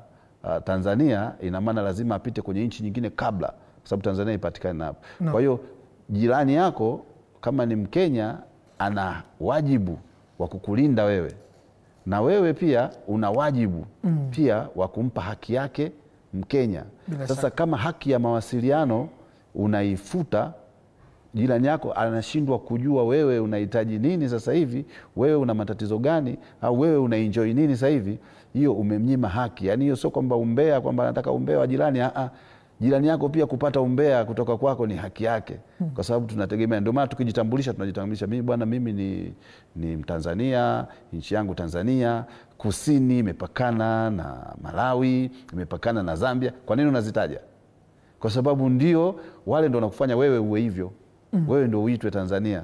Tanzania, ina maana lazima apite kwenye nchi nyingine kabla, kwa sababu Tanzania ipatikane hapo. No. Kwa hiyo jirani yako kama ni Mkenya ana wajibu wa kukulinda wewe, na wewe pia una wajibu pia wa kumpa haki yake Mkenya. Sasa kama haki ya mawasiliano unaifuta, jirani yako anashindwa kujua wewe unahitaji nini sasa hivi, wewe una matatizo gani, au wewe una enjoy nini sasa hivi, hiyo umemnyima haki. Yani hiyo sio kwamba umbea, kwamba anataka umbea wa jirani. Jirani yako pia kupata umbea kutoka kwako ni haki yake, kwa sababu tunategemea. Ndio maana tukijitambulisha tunajitambulisha, mimi bwana, mimi ni Mtanzania, nchi yangu Tanzania, kusini imepakana na Malawi, imepakana na Zambia. Kwa nini unazitaja? Kwa sababu ndio wale ndio wanakufanya wewe uwe hivyo. Wewe ndio uitwe Tanzania.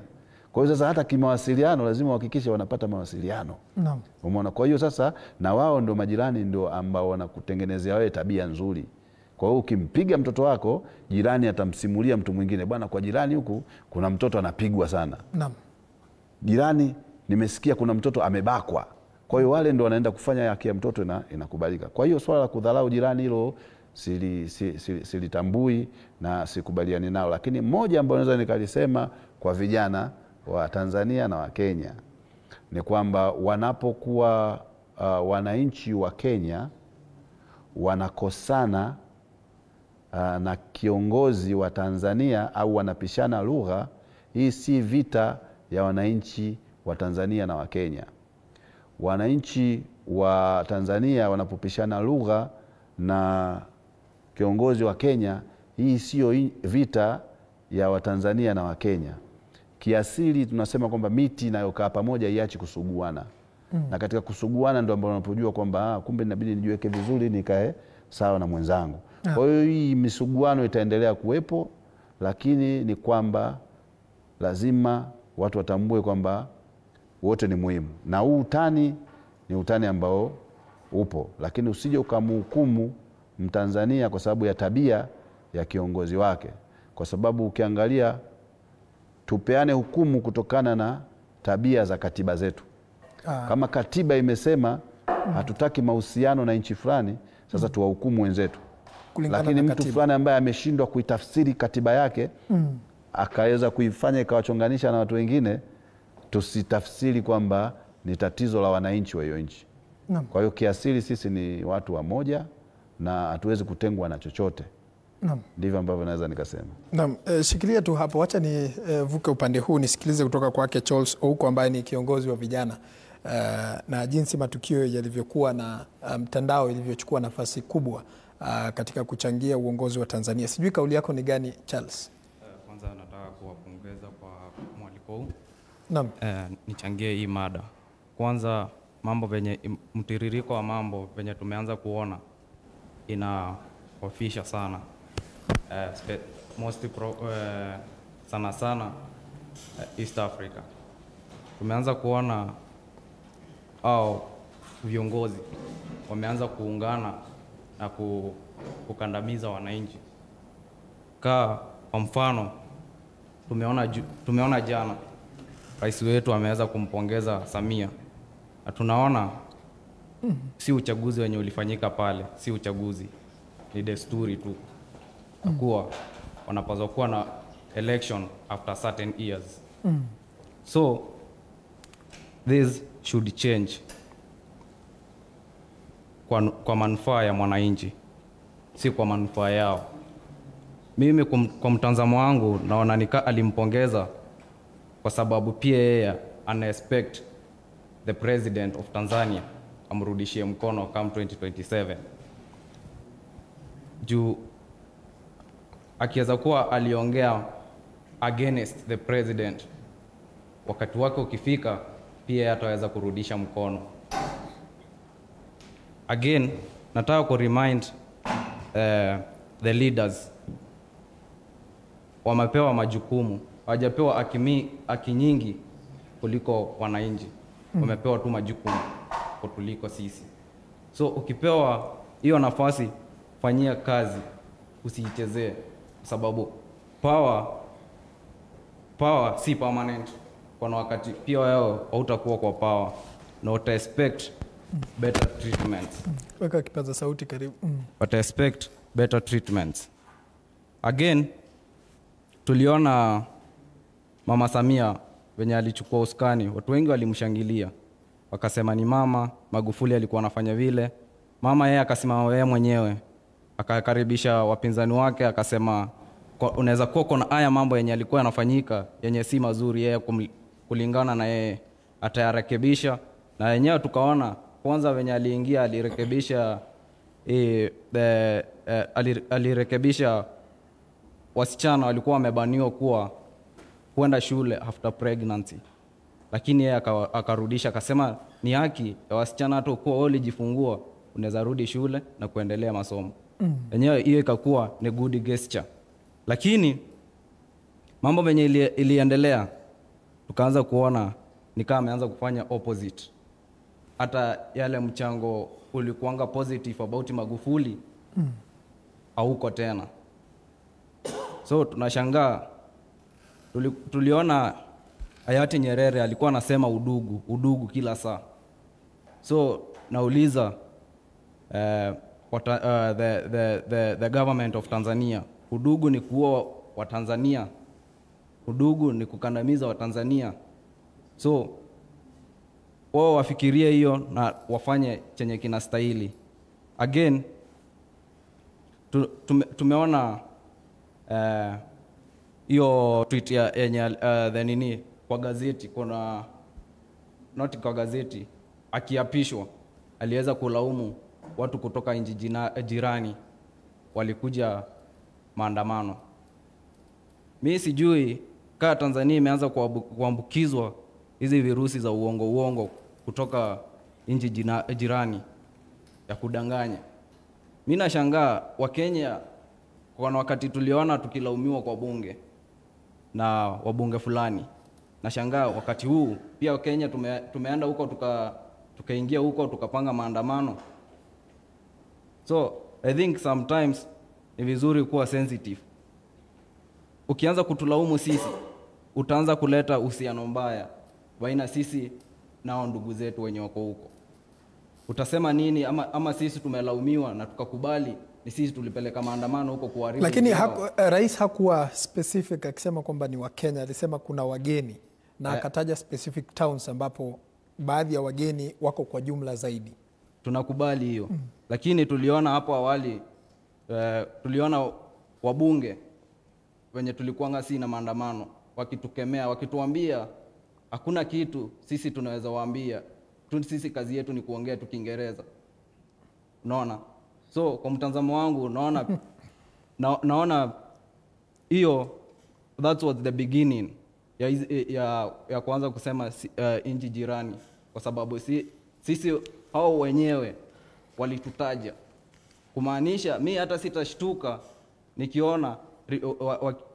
Kwa hiyo sasa hata kimawasiliano lazima uhakikishe wanapata mawasiliano. Naam. Umeona? Kwa hiyo sasa na wao ndio majirani ndio ambao wanakutengenezea wewe tabia nzuri. Kwa hiyo ukimpiga mtoto wako, jirani atamsimulia mtu mwingine, bwana, kwa jirani huku kuna mtoto anapigwa sana. Naam. Jirani nimesikia kuna mtoto amebakwa. Kwa hiyo wale ndio wanaenda kufanya haki ya mtoto inakubalika. Kwa hiyo swala la kudharau jirani hilo silitambui na sikubaliani nao, lakini moja ambayo naweza nikalisema kwa vijana wa Tanzania na wa Kenya ni kwamba wanapokuwa wananchi wa Kenya wanakosana na kiongozi wa Tanzania au wanapishana lugha, hii si vita ya wananchi wa Tanzania na wa Kenya. Wananchi wa Tanzania wanapopishana lugha na kiongozi wa Kenya, hii sio vita ya Watanzania na Wakenya. Kiasili tunasema kwamba miti inayokaa pamoja iachi kusuguana. Na katika kusuguana ndio ambapo unapojua kwamba kumbe inabidi nijiweke vizuri nikae sawa na mwenzangu. Kwa hiyo hii misuguano itaendelea kuwepo, lakini ni kwamba lazima watu watambue kwamba wote ni muhimu. Na huu utani ni utani ambao upo, lakini usije ukamhukumu Mtanzania kwa sababu ya tabia ya kiongozi wake, kwa sababu ukiangalia tupeane hukumu kutokana na tabia za katiba zetu. Kama katiba imesema hatutaki mahusiano na nchi fulani, sasa tuwahukumu wenzetu. Lakini mtu fulani ambaye ameshindwa kuitafsiri katiba yake akaweza kuifanya ikawachonganisha na watu wengine, tusitafsiri kwamba ni tatizo la wananchi wa hiyo nchi. Kwa hiyo kiasili sisi ni watu wa moja na hatuwezi kutengwa na chochote. Naam. Ndivyo ambavyo naweza nikasema. Naam, shikilia tu hapo, acha ni vuke upande huu nisikilize kutoka kwake Charles Ouko ambaye ni kiongozi wa vijana na jinsi matukio yalivyokuwa na mtandao ilivyochukua nafasi kubwa katika kuchangia uongozi wa Tanzania. Sijui kauli yako ni gani Charles? Kwanza nataka kuwapongeza kwa mwaliko huu. Naam. Nichangie hii mada. Kwanza mambo venye mtiririko wa mambo venye tumeanza kuona inaofisha sana. Sana East Africa. Tumeanza kuona au viongozi wameanza kuungana na kukandamiza wananchi. Kwa mfano tumeona jana rais wetu ameweza kumpongeza Samia, na tunaona si uchaguzi wenye ulifanyika pale, si uchaguzi, ni desturi tu kuwa wanapaswa kuwa na election after certain years. So this should change kwa manufaa ya mwananchi, si kwa manufaa yao. Mimi kwa mtazamo wangu naona nika alimpongeza kwa sababu pia yeye ana expect the president of Tanzania amrudishie mkono kama 2027. Juu akiweza kuwa aliongea against the president, wakati wake ukifika pia ataweza kurudisha mkono. Again, nataka ku remind the leaders wamepewa majukumu, hawajapewa haki nyingi kuliko wananchi. Wamepewa tu majukumu kuliko sisi. So ukipewa hiyo nafasi, fanyia kazi, usiichezee, sababu power si permanent. Kwa wakati pia wao hautakuwa kwa power na uta expect better treatments. Weka kipaza sauti karibu. But expect better treatments. Again, tuliona Mama Samia venye alichukua usukani, watu wengi walimshangilia. Wakasema ni Mama Magufuli alikuwa anafanya vile. Mama yeye akasimama yeye mwenyewe, akakaribisha wapinzani wake, akasema unaweza kuwa kuna haya mambo yenye alikuwa yanafanyika yenye si mazuri, yeye kulingana na yeye atayarekebisha. Na yenyewe tukaona kwanza venye aliingia alirekebisha alirekebisha wasichana walikuwa wamebaniwa kuwa kwenda shule after pregnancy, lakini yeye akarudisha, akasema ni haki ya wasichana hata kuwa walijifungua unaweza rudi shule na kuendelea masomo. Yenyewe hiyo ikakuwa ni good gesture. Lakini mambo venye iliendelea tukaanza kuona ni kama ameanza kufanya opposite. Hata yale mchango ulikuanga positive about Magufuli hauko tena. So tunashangaa, tuliona hayati Nyerere alikuwa anasema udugu kila saa. So nauliza the government of Tanzania, udugu ni kuua wa Tanzania? Udugu ni kukandamiza wa Tanzania? So wao wafikirie hiyo na wafanye chenye kinastahili. Again, tumeona hiyo tweet yenye the nini kwa gazeti, kuna not kwa gazeti, akiapishwa aliweza kulaumu watu kutoka nchi jirani walikuja maandamano. Mimi sijui kama Tanzania imeanza kuambukizwa hizi virusi za uongo kutoka nchi jirani ya kudanganya. Mimi nashangaa Wakenya kwa wakati tuliona tukilaumiwa kwa bunge na wabunge fulani. Nashangaa wakati huu pia Kenya tumeenda huko tukaingia huko tukapanga maandamano. So I think sometimes ni vizuri kuwa sensitive. Ukianza kutulaumu sisi, utaanza kuleta uhusiano mbaya baina sisi na ndugu zetu wenye wako huko. Utasema nini ama sisi tumelaumiwa na tukakubali ni sisi tulipeleka maandamano huko kuharibu. Lakini rais hakuwa specific akisema kwamba ni wa Kenya, alisema kuna wageni na akataja specific towns ambapo baadhi ya wageni wako kwa jumla zaidi. Tunakubali hiyo. Lakini tuliona hapo awali tuliona wabunge wenye tulikuanga si na maandamano wakitukemea, wakituambia hakuna kitu sisi tunaweza waambia. Sisi kazi yetu ni kuongea tu Kiingereza. Unaona? So kwa mtazamo wangu naona hiyo that was the beginning ya kuanza kusema nchi jirani, kwa sababu sisi hao wenyewe walitutaja. Kumaanisha mimi hata sitashtuka nikiona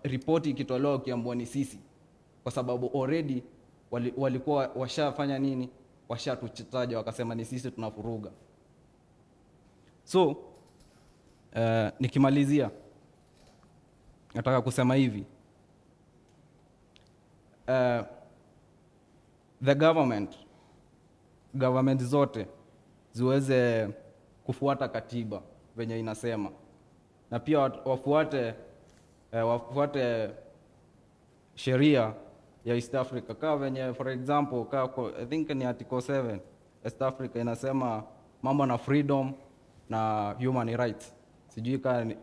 ripoti ikitolewa kiambwa ni sisi, kwa sababu already walikuwa washafanya nini, washatutaja wakasema ni sisi tunafuruga. So nikimalizia nataka kusema hivi, the government zote ziweze kufuata katiba venye inasema, na pia wafuate sheria ya East Africa. Kama venye for example, I think ni article 7 East Africa inasema mambo na freedom na human rights. Sijui kama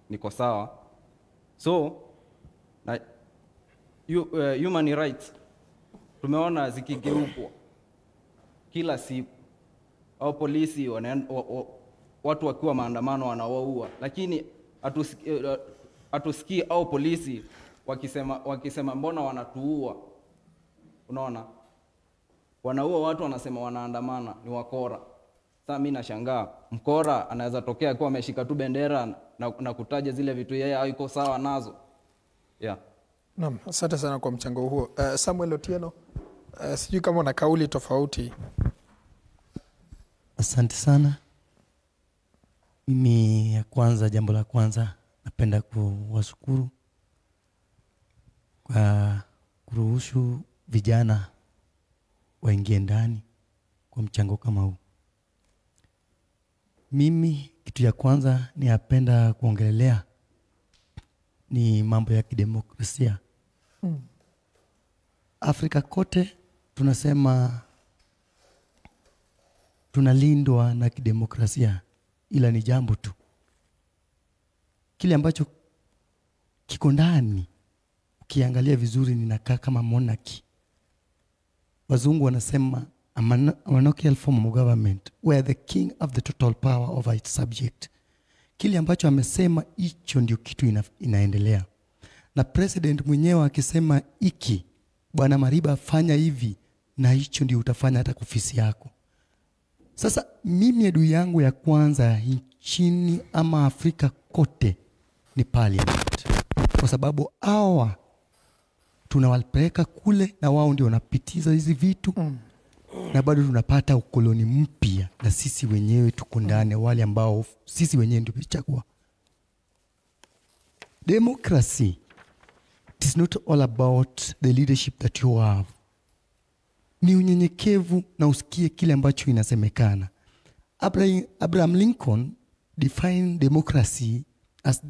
niko sawa. So na human rights tumeona zikigeukwa kila siku, au polisi watu wakiwa maandamano wanawaua, lakini hatusikii au polisi wakisema mbona wanatuua. Unaona, wanaua watu, wanasema wanaandamana, ni wakora. Sasa mimi nashangaa, mkora anaweza tokea kwa ameshika tu bendera na kutaja zile vitu yeye haiko sawa nazo. Yeah. Naam, asante sana kwa mchango huo. Samuel Otieno, sijui kama una kauli tofauti. Asante sana. Mimi jambo la kwanza napenda kuwashukuru kwa kuruhusu vijana waingie ndani kwa mchango kama huu. Mimi kitu ya kwanza napenda kuongelelea ni mambo ya kidemokrasia. Afrika kote tunasema tunalindwa na kidemokrasia, ila ni jambo tu kile ambacho kiko ndani ukiangalia vizuri ninakaa kama monarchy. Wazungu wanasema a monarchical form of government where the king of the total power over its subject. Kile ambacho amesema hicho ndio kitu inaendelea. Na president mwenyewe akisema iki, Bwana Mariba fanya hivi, na hicho ndio utafanya hata ofisi yako. Sasa mimi adui yangu ya kwanza nchini ama Afrika kote ni parliament. Kwa sababu hawa tunawapeleka kule na wao ndio wanapitiza hizi vitu. Na bado tunapata ukoloni mpya, na sisi wenyewe tuko ndani, wale ambao sisi wenyewe ndio tulichagua. Democracy, it is not all about the leadership that you have. Ni unyenyekevu na usikie kile ambacho inasemekana. Abraham Lincoln defined democracy as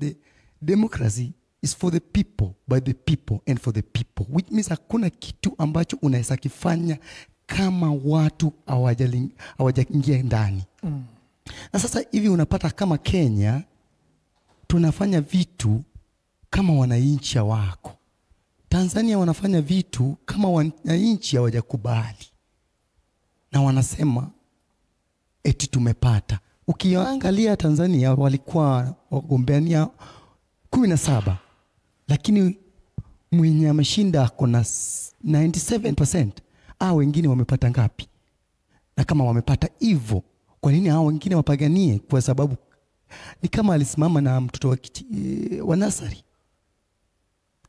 democracy is for the people, by the people and for the people, which means hakuna kitu ambacho unaweza kifanya kama watu hawajaingia ndani. Na sasa hivi unapata kama Kenya tunafanya vitu kama wananchi wako. Tanzania wanafanya vitu kama wananchi hawajakubali. Na wanasema eti tumepata. Ukiangalia Tanzania walikuwa wagombeania 17. Lakini mwenye ameshinda ako na 97%. Wengine wamepata ngapi? Na kama wamepata hivyo, kwa nini hao wengine wapaganie? Kwa sababu ni kama alisimama na mtoto wa nasari.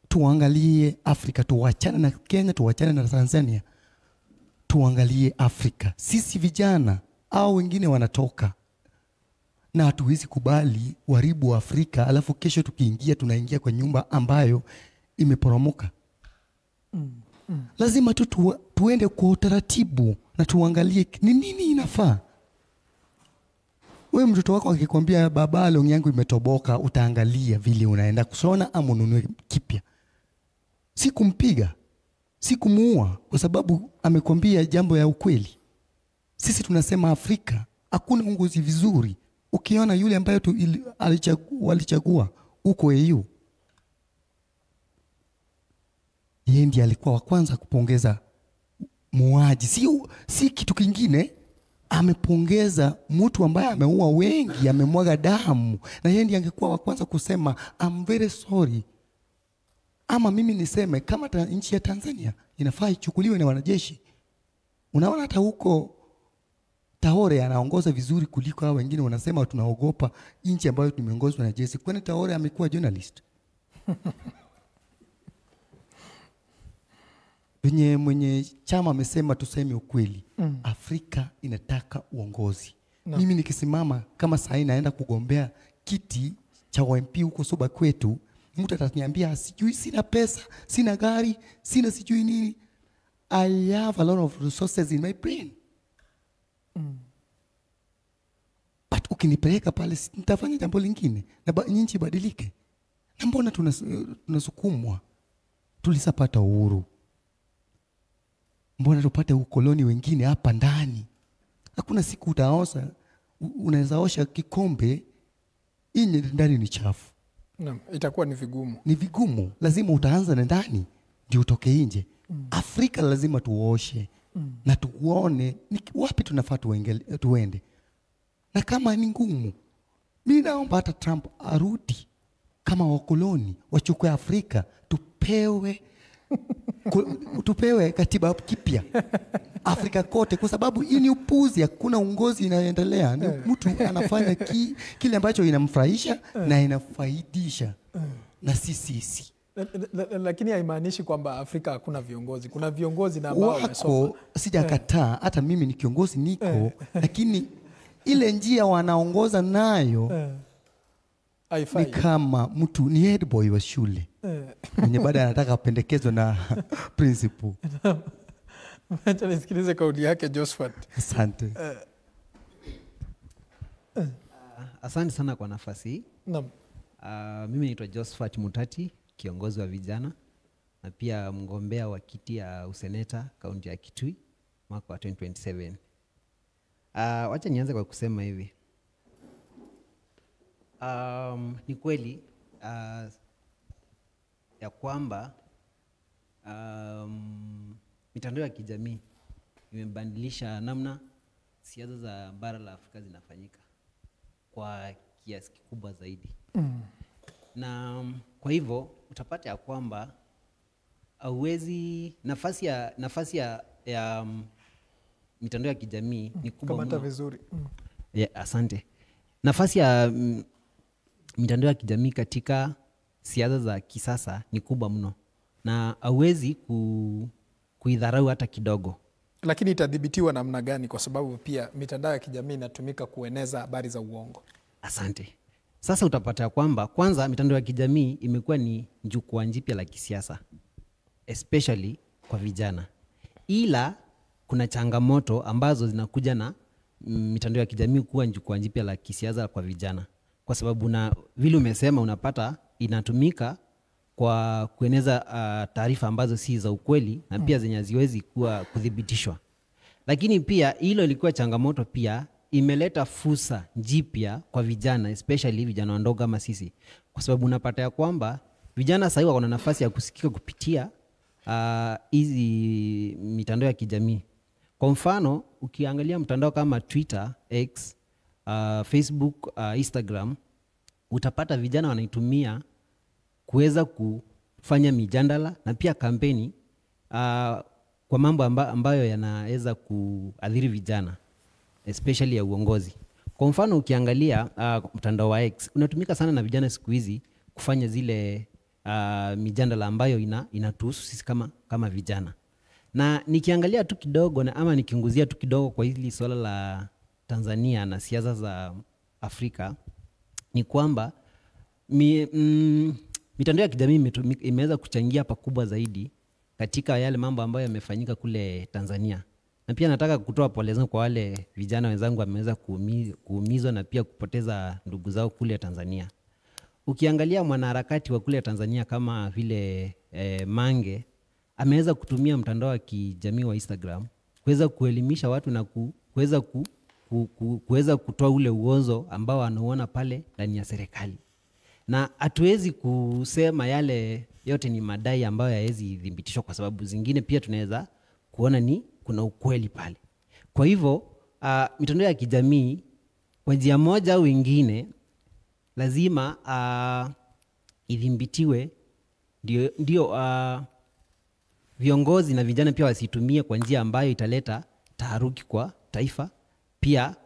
Tuangalie Afrika, tuachane na Kenya, tuachane na Tanzania. Tuangalie Afrika. Sisi vijana au wengine wanatoka. Na hatuwezi kubali waribu wa Afrika, alafu kesho tukiingia tunaingia kwa nyumba ambayo imeporomoka. Lazima tuende kwa utaratibu na tuangalie ni nini inafaa. Wewe mtoto wako akikwambia baba longi yangu imetoboka, utaangalia vile unaenda kusona ama ununue kipya. Si kumpiga, si kumuua kwa sababu amekwambia jambo ya ukweli. Sisi tunasema Afrika hakuna uongozi vizuri. Ukiona yule ambaye walichagua huko EU, yeye ndiye alikuwa wa kwanza kupongeza muuaji. Si kitu kingine, amepongeza mtu ambaye ameua wengi, amemwaga damu, na yeye ndiye angekuwa wa kwanza kusema I'm very sorry. Ama mimi niseme kama nchi ya Tanzania inafaa ichukuliwe na wanajeshi. Unaona hata huko Traore anaongoza vizuri kuliko hao wengine. Wanasema tunaogopa nchi ambayo tumeongozwa na jeshi. Kwani Traore amekuwa journalist? Mwenye chama amesema tuseme ukweli. Afrika inataka uongozi. Mimi nikisimama kama saa hii naenda kugombea kiti cha MP huko Suba kwetu, mtu ataniambia sijui sina pesa, sina gari, sina sijui nini. I have a lot of resources in my brain. ukinipeleka pale nitafanya jambo lingine na nchi ibadilike. Na mbona tunasukumwa? Tulisapata uhuru, mbona tupate ukoloni wengine hapa ndani? Hakuna siku unaweza osha kikombe inye ndani ni chafu. Naam, itakuwa ni vigumu. Ni vigumu, lazima utaanza na ndani ndio utoke nje. Afrika lazima tuoshe na tuone ni wapi tunafaa tuende. Na kama ni ngumu, mimi naomba hata Trump arudi kama wakoloni, wachukue Afrika, tupewe katiba kipya Afrika kote, kwa sababu hii ni upuzi, hakuna uongozi inaendelea. Mtu anafanya kile ambacho inamfurahisha na inafaidisha na sisi. Lakini haimaanishi kwamba Afrika hakuna viongozi. Kuna viongozi na ambao wamesoma. Sijakataa, hata mimi ni kiongozi niko, lakini ile njia wanaongoza nayo ni kama mtu ni head boy wa shule mwenye baada anataka pendekezo na principal. Acha nisikilize kauli yake Josephat. Asante. Asante sana kwa nafasi hii. Naam. Mimi naitwa Josephat Mutati, kiongozi wa vijana na pia mgombea wa kiti ya useneta kaunti ya Kitui mwaka wa 2027. Wacha nianze kwa kusema hivi. Ni kweli ya kwamba mitandao ya kijamii imebadilisha namna siasa za bara la Afrika zinafanyika kwa kiasi kikubwa zaidi. Na kwa hivyo utapata ya kwamba hauwezi nafasi ya mitandao ya kijamii ni kubwa mno. Kamata vizuri. Yeah, asante. Nafasi ya mitandao ya kijamii katika siasa za kisasa ni kubwa mno na hauwezi kuidharau hata kidogo. Lakini itadhibitiwa namna gani, kwa sababu pia mitandao ya kijamii inatumika kueneza habari za uongo? Asante. Sasa utapata ya kwamba kwanza mitandao ya kijamii imekuwa ni jukwaa jipya la kisiasa, especially kwa vijana. Ila kuna changamoto ambazo zinakuja na mitandao ya kijamii kuwa jukwaa jipya la kisiasa kwa vijana, kwa sababu na vile umesema unapata inatumika kwa kueneza taarifa ambazo si za ukweli na pia zenye haziwezi kuwa kuthibitishwa. Lakini pia hilo ilikuwa changamoto, pia imeleta fursa jipya kwa vijana, especially vijana wadogo kama sisi, kwa sababu unapata ya kwamba vijana sasa wako na nafasi ya kusikika kupitia hizi mitandao ya kijamii. Kwa mfano, ukiangalia mtandao kama Twitter, X, Facebook, Instagram, utapata vijana wanaitumia kuweza kufanya mijadala na pia kampeni kwa mambo ambayo yanaweza kuadhiri vijana, especially ya uongozi. Kwa mfano, ukiangalia mtandao wa X unatumika sana na vijana siku hizi kufanya zile mijadala ambayo inatuhusu sisi kama vijana. Na nikiangalia tu kidogo ama nikiunguzia tu kidogo kwa hili swala la Tanzania na siasa za Afrika, ni kwamba mitandao ya kijamii imeweza kuchangia pakubwa zaidi katika yale mambo ambayo yamefanyika kule Tanzania. Na pia nataka kutoa pole zangu kwa wale vijana wenzangu wameweza kuumizwa na pia kupoteza ndugu zao kule Tanzania. Ukiangalia mwanaharakati wa kule Tanzania kama vile Mange, ameweza kutumia mtandao wa kijamii wa Instagram kuweza kuelimisha watu na kuweza kutoa ule uozo ambao anaona pale ndani ya serikali. Na hatuwezi kusema yale yote ni madai ambayo hayawezi dhibitishwa, kwa sababu zingine pia tunaweza kuona ni kuna ukweli pale. Kwa hivyo mitandao ya kijamii kwa njia moja au nyingine lazima idhibitiwe, ndio viongozi na vijana pia wasitumie kwa njia ambayo italeta taharuki kwa taifa pia.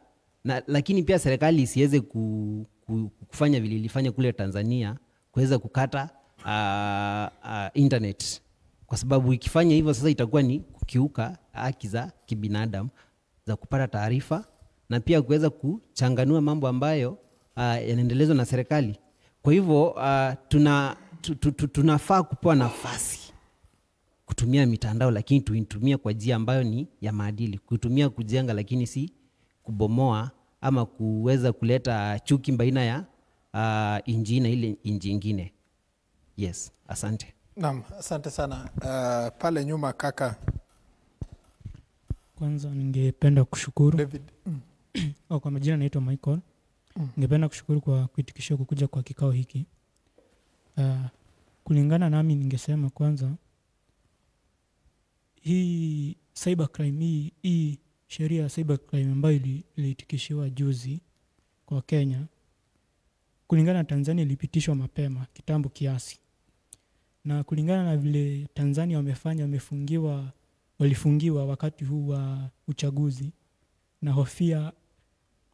Lakini pia serikali isiweze kufanya vile ilifanya kule Tanzania, kuweza kukata internet, kwa sababu ikifanya hivyo sasa itakuwa ni kukiuka haki za kibinadamu za kupata taarifa na pia kuweza kuchanganua mambo ambayo yanaendelezwa na serikali. Kwa hivyo tunafaa kupewa nafasi kutumia mitandao, lakini tuitumie kwa njia ambayo ni ya maadili, kutumia kujenga lakini si kubomoa ama kuweza kuleta chuki baina ya inji na ile inji ingine. Yes, asante. Naam, asante sana. Pale nyuma kaka. Kwanza ningependa kushukuru David. Kwa majina naitwa Michael. Ningependa kushukuru kwa kuitikisha kukuja kwa kikao hiki. Kulingana nami ningesema kwanza hii cybercrime, hii sheria ya cybercrime ambayo iliitikishiwa juzi kwa Kenya, kulingana na Tanzania ilipitishwa mapema kitambo kiasi, na kulingana na vile Tanzania walifungiwa wakati huu wa uchaguzi, na hofia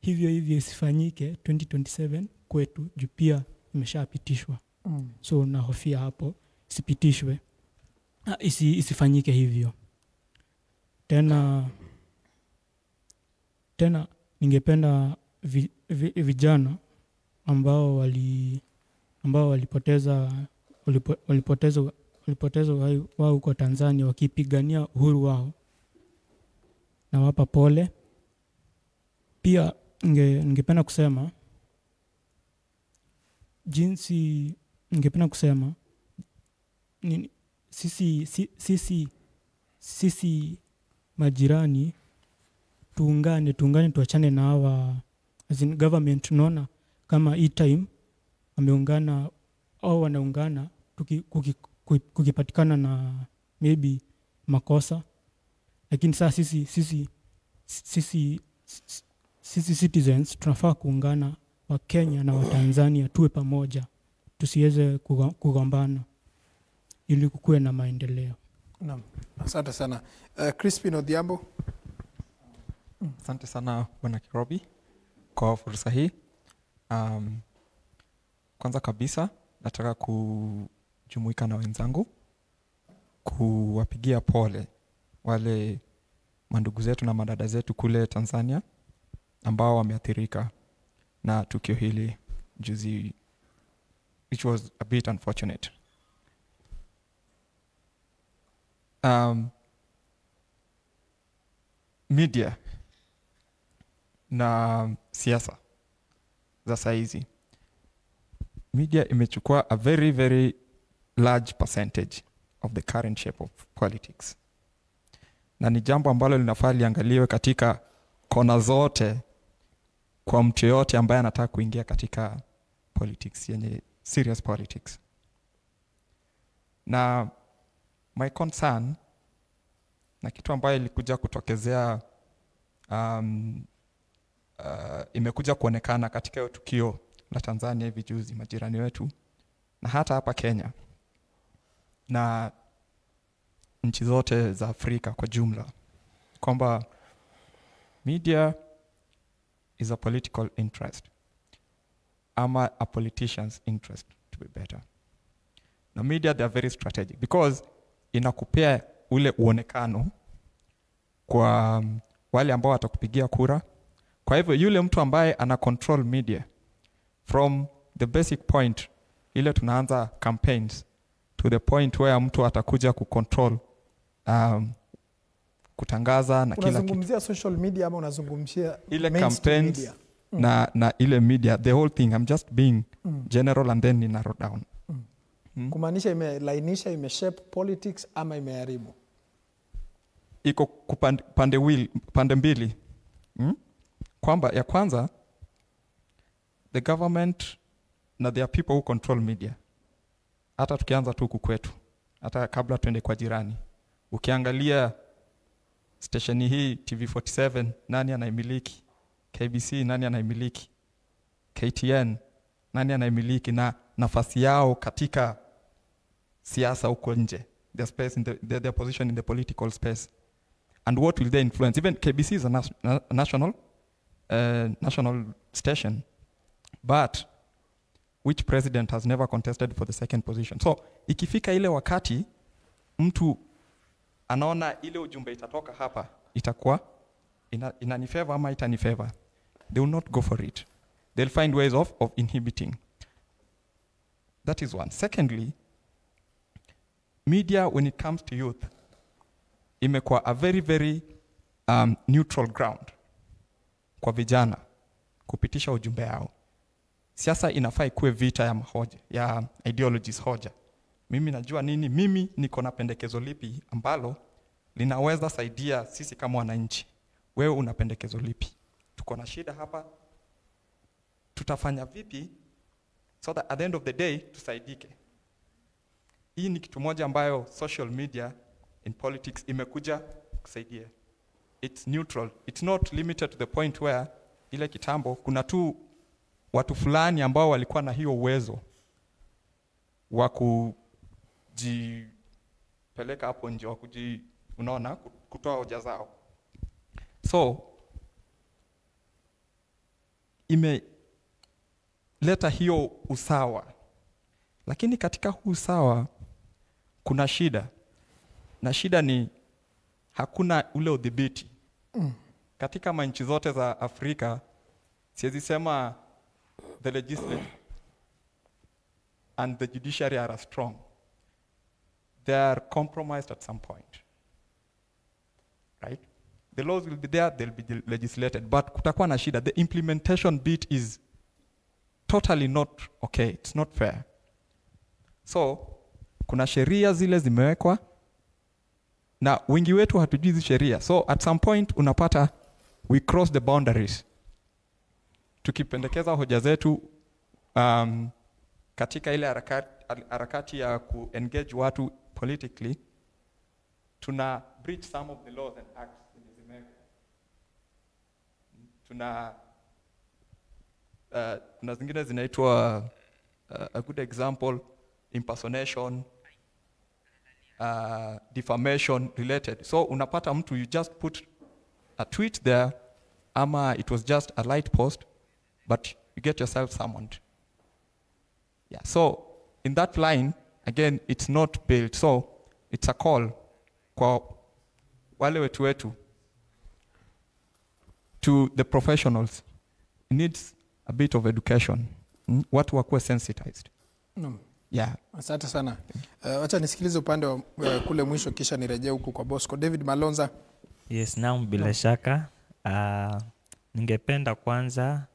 hivyo isifanyike 2027 kwetu juu pia imeshapitishwa. So na hofia hapo isipitishwe, isifanyike hivyo tena. Ningependa vijana ambao walipoteza wao huko Tanzania wakipigania uhuru wao, na wapa pole. Pia ningependa kusema sisi majirani tuungane tuachane na hawa as in government. Tunaona kama hii time wameungana au wanaungana kukipatikana na maybe makosa, lakini sasa sisi citizens tunafaa kuungana, wa Kenya na wa Tanzania tuwe pamoja, tusiweze kugombana ili kukue na maendeleo. Naam, asante sana. Crispin Odhiambo. Asante sana Bwana Kirobi kwa fursa hii. Kwanza kabisa nataka kujumuika na wenzangu kuwapigia pole wale mandugu zetu na madada zetu kule Tanzania ambao wameathirika na tukio hili juzi, which was a bit unfortunate. Media na siasa za saizi, media imechukua a very very large percentage of the current shape of politics, na ni jambo ambalo linafaa liangaliwe katika kona zote kwa mtu yote ambaye anataka kuingia katika politics, yenye serious politics. Na my concern na kitu ambayo ilikuja kutokezea imekuja kuonekana katika hiyo tukio la Tanzania hivi juzi, majirani wetu, na hata hapa Kenya na nchi zote za Afrika kwa jumla, kwamba media is a political interest ama a politician's interest to be better. Na media, they are very strategic because inakupea ule uonekano kwa wale ambao watakupigia kura. Kwa hivyo yule mtu ambaye ana control media from the basic point ile tunaanza campaigns to the point where mtu atakuja kucontrol kutangaza na kila kitu. Unazungumzia social media ama unazungumzia ile campaigns media? Na ile media, the whole thing. I'm just being general and then ni narrow down. Kumaanisha imelainisha, imeshape politics ama imeharibu? Iko pande mbili. Kwamba ya kwanza, the government na there are people who control media. Hata tukianza tu kwetu, hata kabla tuende kwa jirani, ukiangalia station hii TV47 nani anaimiliki, KBC nani anaimiliki, KTN nani anaimiliki, na nafasi yao katika siasa huko nje, their space in their position in the political space, and what will they influence. Even KBC is a national station, but which president has never contested for the second position? So ikifika ile wakati mtu anaona ile ujumbe itatoka hapa itakuwa inanifavor ama itanifavor, they will not go for it. They'll find ways of inhibiting. That is one. Secondly, media when it comes to youth imekuwa a very very neutral ground kwa vijana, kupitisha ujumbe yao. Siasa inafaa ikuwe vita ya mahoja, ya ideologies hoja. Mimi najua nini, mimi niko na pendekezo lipi ambalo linaweza saidia sisi kama wananchi. Wewe una pendekezo lipi? Tuko na shida hapa, tutafanya vipi so that at the end of the day tusaidike. Hii ni kitu moja ambayo social media in politics imekuja kusaidia. It's neutral. It's not limited to the point where ile kitambo kuna tu watu fulani ambao walikuwa na hiyo uwezo wa kujipeleka hapo nje, wa unaona, kutoa hoja zao. So imeleta hiyo usawa, lakini katika huu usawa kuna shida, na shida ni hakuna ule udhibiti. Katika manchi zote za Afrika, siwezi sema the legislature and the judiciary are strong. They are compromised at some point, right? The laws will be there, they'll be legislated, but kutakuwa na shida. The implementation bit is totally not okay, it's not fair. So kuna sheria zile zimewekwa na wengi wetu hatujui hizi sheria. So at some point unapata we cross the boundaries. Tukipendekeza hoja zetu katika ile harakati ya ku-engage watu politically, tuna breach some of the laws and acts zenye zimewekwa. Tuna zingine zinaitwa a good example, impersonation, defamation related. So unapata mtu, you just put a tweet there, ama it was just a light post, but you get yourself summoned. Yeah. So in that line, again, it's not built. So it's a call kwa wale wetu to the professionals. It needs a bit of education. Watu wakuwe sensitized. Yeah. Asante sana. Wacha nisikilize upande wa kule mwisho kisha nirejee huku kwa Bosco. David Malonza. Yes, naam, bila shaka. Ningependa kwanza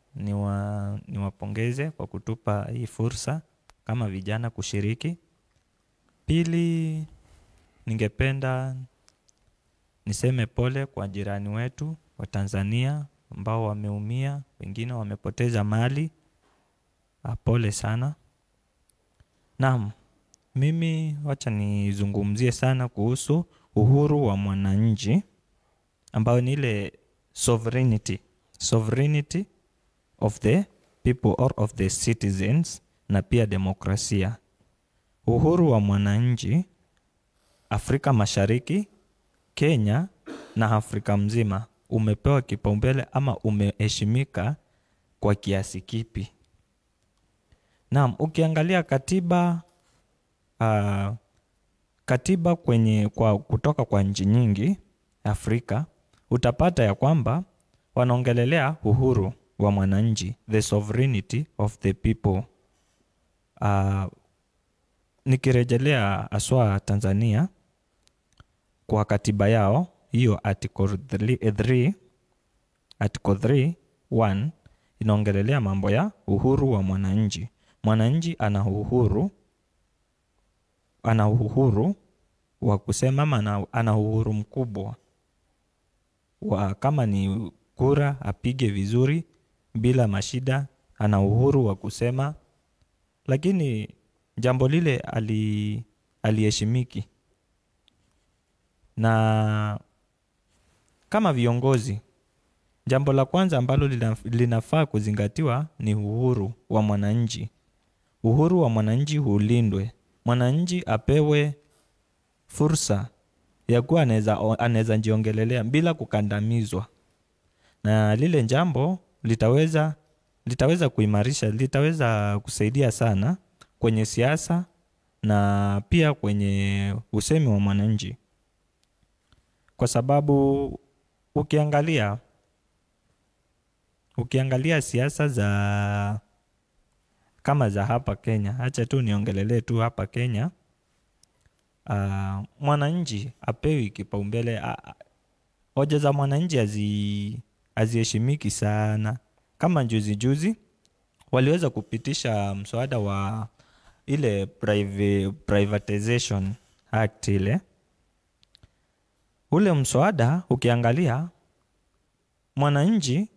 niwapongeze kwa kutupa hii fursa kama vijana kushiriki. Pili, ningependa niseme pole kwa jirani wetu wa Tanzania ambao wameumia, wengine wamepoteza mali. Pole sana. Naam, mimi wacha nizungumzie sana kuhusu uhuru wa mwananchi ambao ni ile sovereignty of the people or of the citizens, na pia demokrasia. Uhuru wa mwananchi Afrika Mashariki, Kenya na Afrika mzima umepewa kipaumbele ama umeheshimika kwa kiasi kipi? Naam, ukiangalia katiba kutoka kwa nchi nyingi Afrika, utapata ya kwamba wanaongelelea uhuru wa mwananchi, the sovereignty of the people. Nikirejelea aswa Tanzania kwa katiba yao, hiyo article 3:1 inaongelelea mambo ya uhuru wa mwananchi. Mwananchi ana uhuru wa kusema, ana uhuru mkubwa kama ni kura apige vizuri bila mashida, ana uhuru wa kusema, lakini jambo lile aliheshimiki. Na kama viongozi, jambo la kwanza ambalo linafaa kuzingatiwa ni uhuru wa mwananchi. Uhuru wa mwananchi hulindwe. Mwananchi apewe fursa ya kuwa anaweza jiongelelea bila kukandamizwa. Na lile jambo litaweza kuimarisha, litaweza kusaidia sana kwenye siasa na pia kwenye usemi wa mwananchi. Kwa sababu ukiangalia siasa kama za hapa Kenya, acha tu niongelelee tu hapa Kenya, mwananchi apewi kipaumbele. Hoja za mwananchi haziheshimiki sana, kama juzi waliweza kupitisha mswada wa ile privatization act ile. Ule mswada ukiangalia mwananchi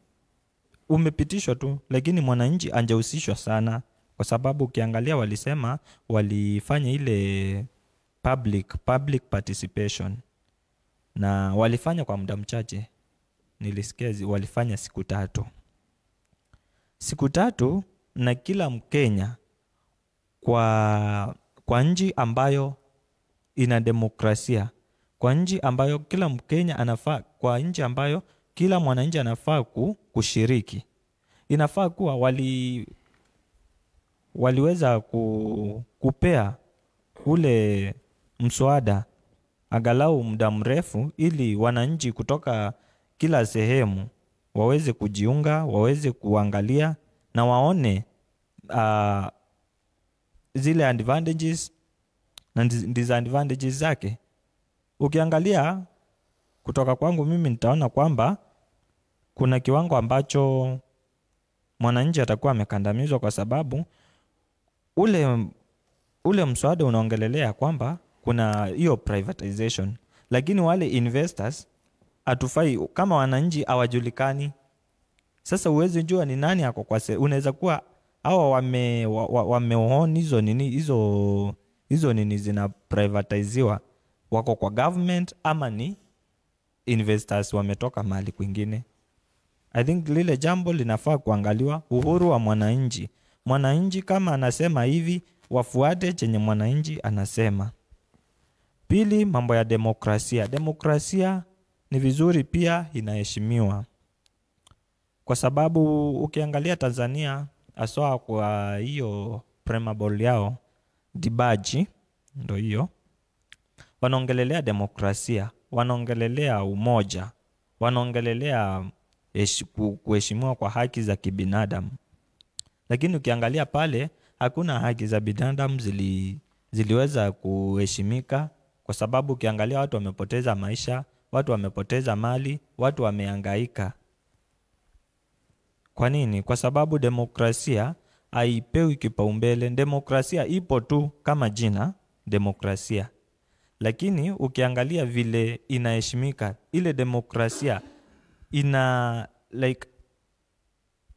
umepitishwa tu, lakini mwananchi anjahusishwa sana, kwa sababu ukiangalia walisema walifanya ile public participation na walifanya kwa muda mchache. Nilisikia walifanya siku 3 na kila Mkenya kwa nchi ambayo ina demokrasia, kwa nchi ambayo kila Mkenya anafaa, kwa nchi ambayo kila mwananchi anafaa kushiriki, inafaa kuwa waliweza kupea ule mswada angalau muda mrefu, ili wananchi kutoka kila sehemu waweze kujiunga, waweze kuangalia na waone zile advantages na disadvantages zake. Ukiangalia kutoka kwangu mimi nitaona kwamba kuna kiwango ambacho mwananchi atakuwa amekandamizwa, kwa sababu ule mswada unaongelelea kwamba kuna hiyo privatization, lakini wale investors atufai kama wananchi hawajulikani. Sasa uwezi jua ni nani ako kwa unaweza kuwa hawa wameown hizo nini zina privatiziwa wako kwa government, ama ni investors wametoka mahali kwingine. I think lile jambo linafaa kuangaliwa, uhuru wa mwananchi. Mwananchi kama anasema hivi, wafuate chenye mwananchi anasema. Pili, mambo ya demokrasia. Demokrasia ni vizuri pia inaheshimiwa, kwa sababu ukiangalia Tanzania aswa kwa hiyo preamble yao Dibaji, ndo hiyo wanaongelelea demokrasia, wanaongelelea umoja, wanaongelelea kuheshimiwa kwa haki za kibinadamu. Lakini ukiangalia pale hakuna haki za binadamu ziliweza kuheshimika, kwa sababu ukiangalia watu wamepoteza maisha, watu wamepoteza mali, watu wamehangaika. Kwa nini? Kwa sababu demokrasia haipewi kipaumbele. Demokrasia ipo tu kama jina demokrasia, lakini ukiangalia vile inaheshimika ile demokrasia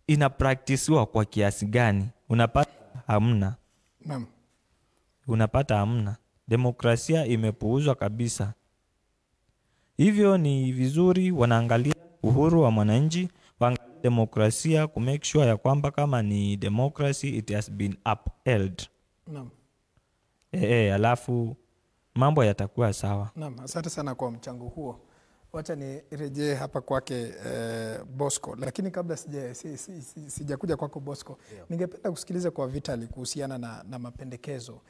ina practicewa kwa kiasi gani, unapata hamna. Naam. Unapata hamna. Demokrasia imepuuzwa kabisa. Hivyo ni vizuri wanaangalia uhuru wa mwananchi, waangalia demokrasia ku make sure ya kwamba kama ni democracy it has been upheld. Naam. Alafu mambo yatakuwa sawa. Naam, asante sana kwa mchango huo. Wacha nirejee hapa kwake Bosco, lakini kabla sijakuja kwako Bosco, ningependa kusikiliza kwa Vitali kuhusiana na mapendekezo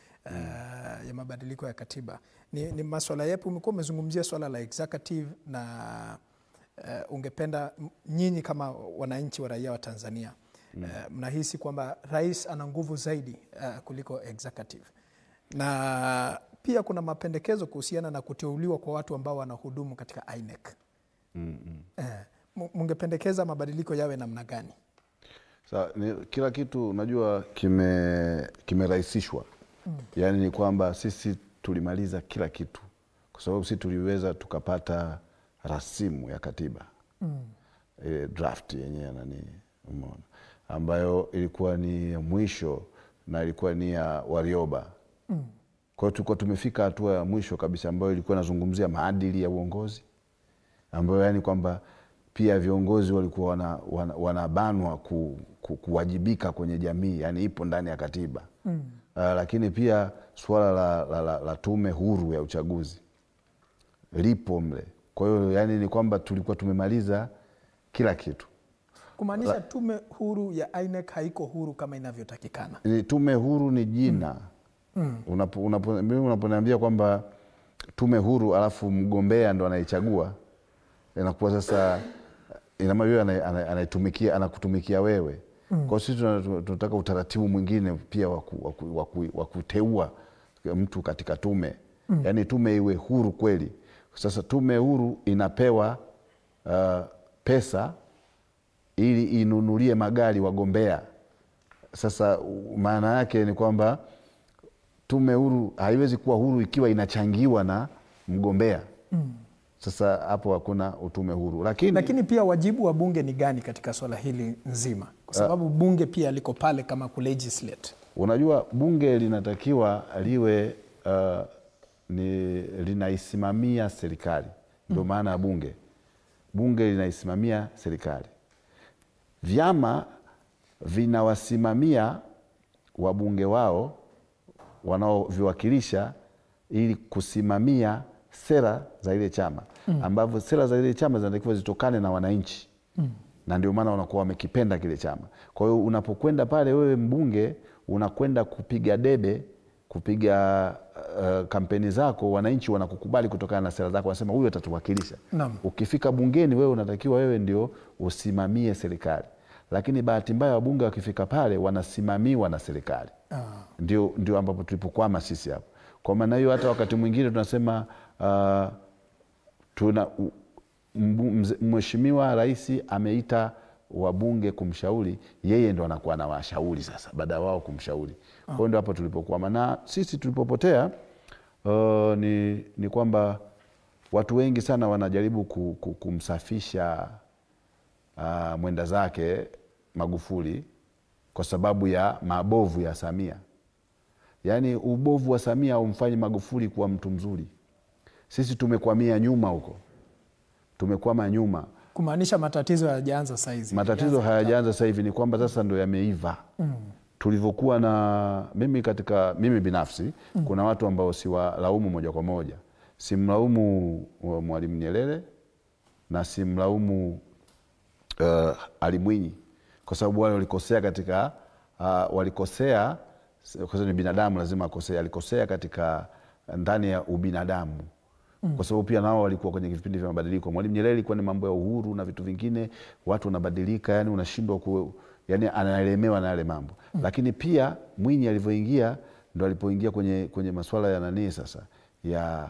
ya mabadiliko ya katiba. Ni masuala yapi umekuwa umezungumzia swala la executive, na ungependa nyinyi kama wananchi wa raia wa Tanzania mnahisi kwamba rais ana nguvu zaidi kuliko executive, na pia kuna mapendekezo kuhusiana na kuteuliwa kwa watu ambao wanahudumu katika INEC. Mungependekeza mabadiliko yawe namna gani? Kila kitu unajua kimerahisishwa. Yaani ni kwamba sisi tulimaliza kila kitu, kwa sababu sisi tuliweza tukapata rasimu ya katiba, draft yenyewe umeona, ambayo ilikuwa ni ya mwisho na ilikuwa ni ya Warioba. Kwa hiyo tulikuwa tumefika hatua ya mwisho kabisa, ambayo ilikuwa inazungumzia maadili ya uongozi, ambayo yani kwamba pia viongozi walikuwa wanabanwa kuwajibika kwenye jamii, yani ipo ndani ya katiba. Lakini pia suala la tume huru ya uchaguzi lipo mle. Kwa hiyo yani ni kwamba tulikuwa tumemaliza kila kitu. Kumaanisha tume huru ya INEC haiko huru kama inavyotakikana. Tume huru ni jina. Unaponiambia kwamba tume huru alafu mgombea ndo anaichagua, inakuwa sasa inamaana yeye anakutumikia wewe. Kwa sisi tunataka utaratibu mwingine pia wa kuteua mtu katika tume. Yaani tume iwe huru kweli. Sasa tume huru inapewa pesa ili inunulie magari wagombea. Sasa maana yake ni kwamba tume huru haiwezi kuwa huru ikiwa inachangiwa na mgombea. Sasa hapo hakuna utume huru. Lakini pia wajibu wa bunge ni gani katika swala hili nzima? Kwa sababu bunge pia liko pale kama kulegislate. Unajua bunge linatakiwa liwe linaisimamia serikali. Ndio maana ya bunge. Bunge linaisimamia serikali. Vyama vinawasimamia wabunge wao wanaoviwakilisha ili kusimamia sera za ile chama, ambavyo sera za ile chama zinatakiwa zitokane na wananchi. Na ndio maana wanakuwa wamekipenda kile chama. Kwa hiyo unapokwenda pale wewe mbunge, unakwenda kupiga debe, kupiga kampeni zako, wananchi wanakukubali kutokana na sera zako, wanasema huyu atatuwakilisha. Ukifika bungeni wewe unatakiwa wewe ndio usimamie serikali. Lakini bahati mbaya wabunge wakifika pale wanasimamiwa na serikali. Ndio ambapo tulipokwama sisi hapo. Kwa maana hiyo hata wakati mwingine tunasema mheshimiwa rais ameita wabunge kumshauri, yeye ndo anakuwa na washauri sasa baada ya wao kumshauri. Kwa hiyo ndio hapo tulipokwama. Na sisi tulipopotea ni kwamba watu wengi sana wanajaribu kumsafisha mwenda zake Magufuli kwa sababu ya mabovu ya Samia. Yaani ubovu wa Samia haumfanyi Magufuli kuwa mtu mzuri. Sisi tumekwamia nyuma huko. Tumekwama nyuma. Kumaanisha matatizo hayajaanza sasa hivi. Matatizo hayajaanza sasa hivi, ni kwamba sasa ndio yameiva. Tulivyokuwa na mimi binafsi kuna watu ambao siwalaumu moja kwa moja. Simlaumu Mwalimu Nyerere na simlaumu Ali Mwinyi, kwa sababu wale walikosea katika walikosea kwa sababu ni binadamu, lazima akosea. Alikosea katika ndani ya ubinadamu. Kwa sababu pia nao walikuwa kwenye vipindi vya mabadiliko. Mwalimu Nyerere ilikuwa ni mambo ya uhuru na vitu vingine, watu wanabadilika, yani unashindwa yani anaelemewa na yale mambo. Lakini pia Mwinyi alivyoingia ndo alipoingia kwenye masuala ya nani sasa ya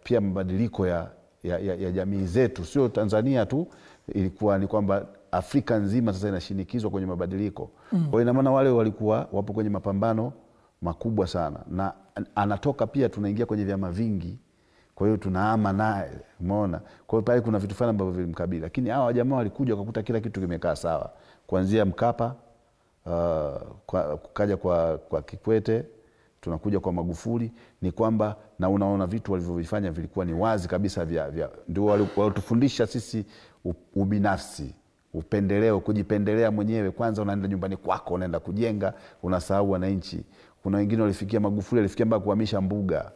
pia mabadiliko ya jamii zetu, sio Tanzania tu, ilikuwa ni kwamba Afrika nzima sasa inashinikizwa kwenye mabadiliko. Kwa hiyo ina maana wale walikuwa wapo kwenye mapambano makubwa sana, na anatoka pia tunaingia kwenye vyama vingi, kwa hiyo tunaama naye, umeona. Kwa hiyo pale kuna vitu fulani ambavyo vilimkabili, lakini hawa jamaa walikuja wakakuta kila kitu kimekaa sawa, kuanzia Mkapa kukaja kwa Kikwete, tunakuja kwa Magufuli. Ni kwamba na unaona vitu walivyovifanya vilikuwa ni wazi kabisa ndio walitufundisha sisi ubinafsi, upendeleo, kujipendelea mwenyewe. Kwanza unaenda nyumbani kwako, unaenda kujenga, unasahau wananchi. Kuna wengine walifikia, Magufuli alifikia mpaka kuhamisha mbuga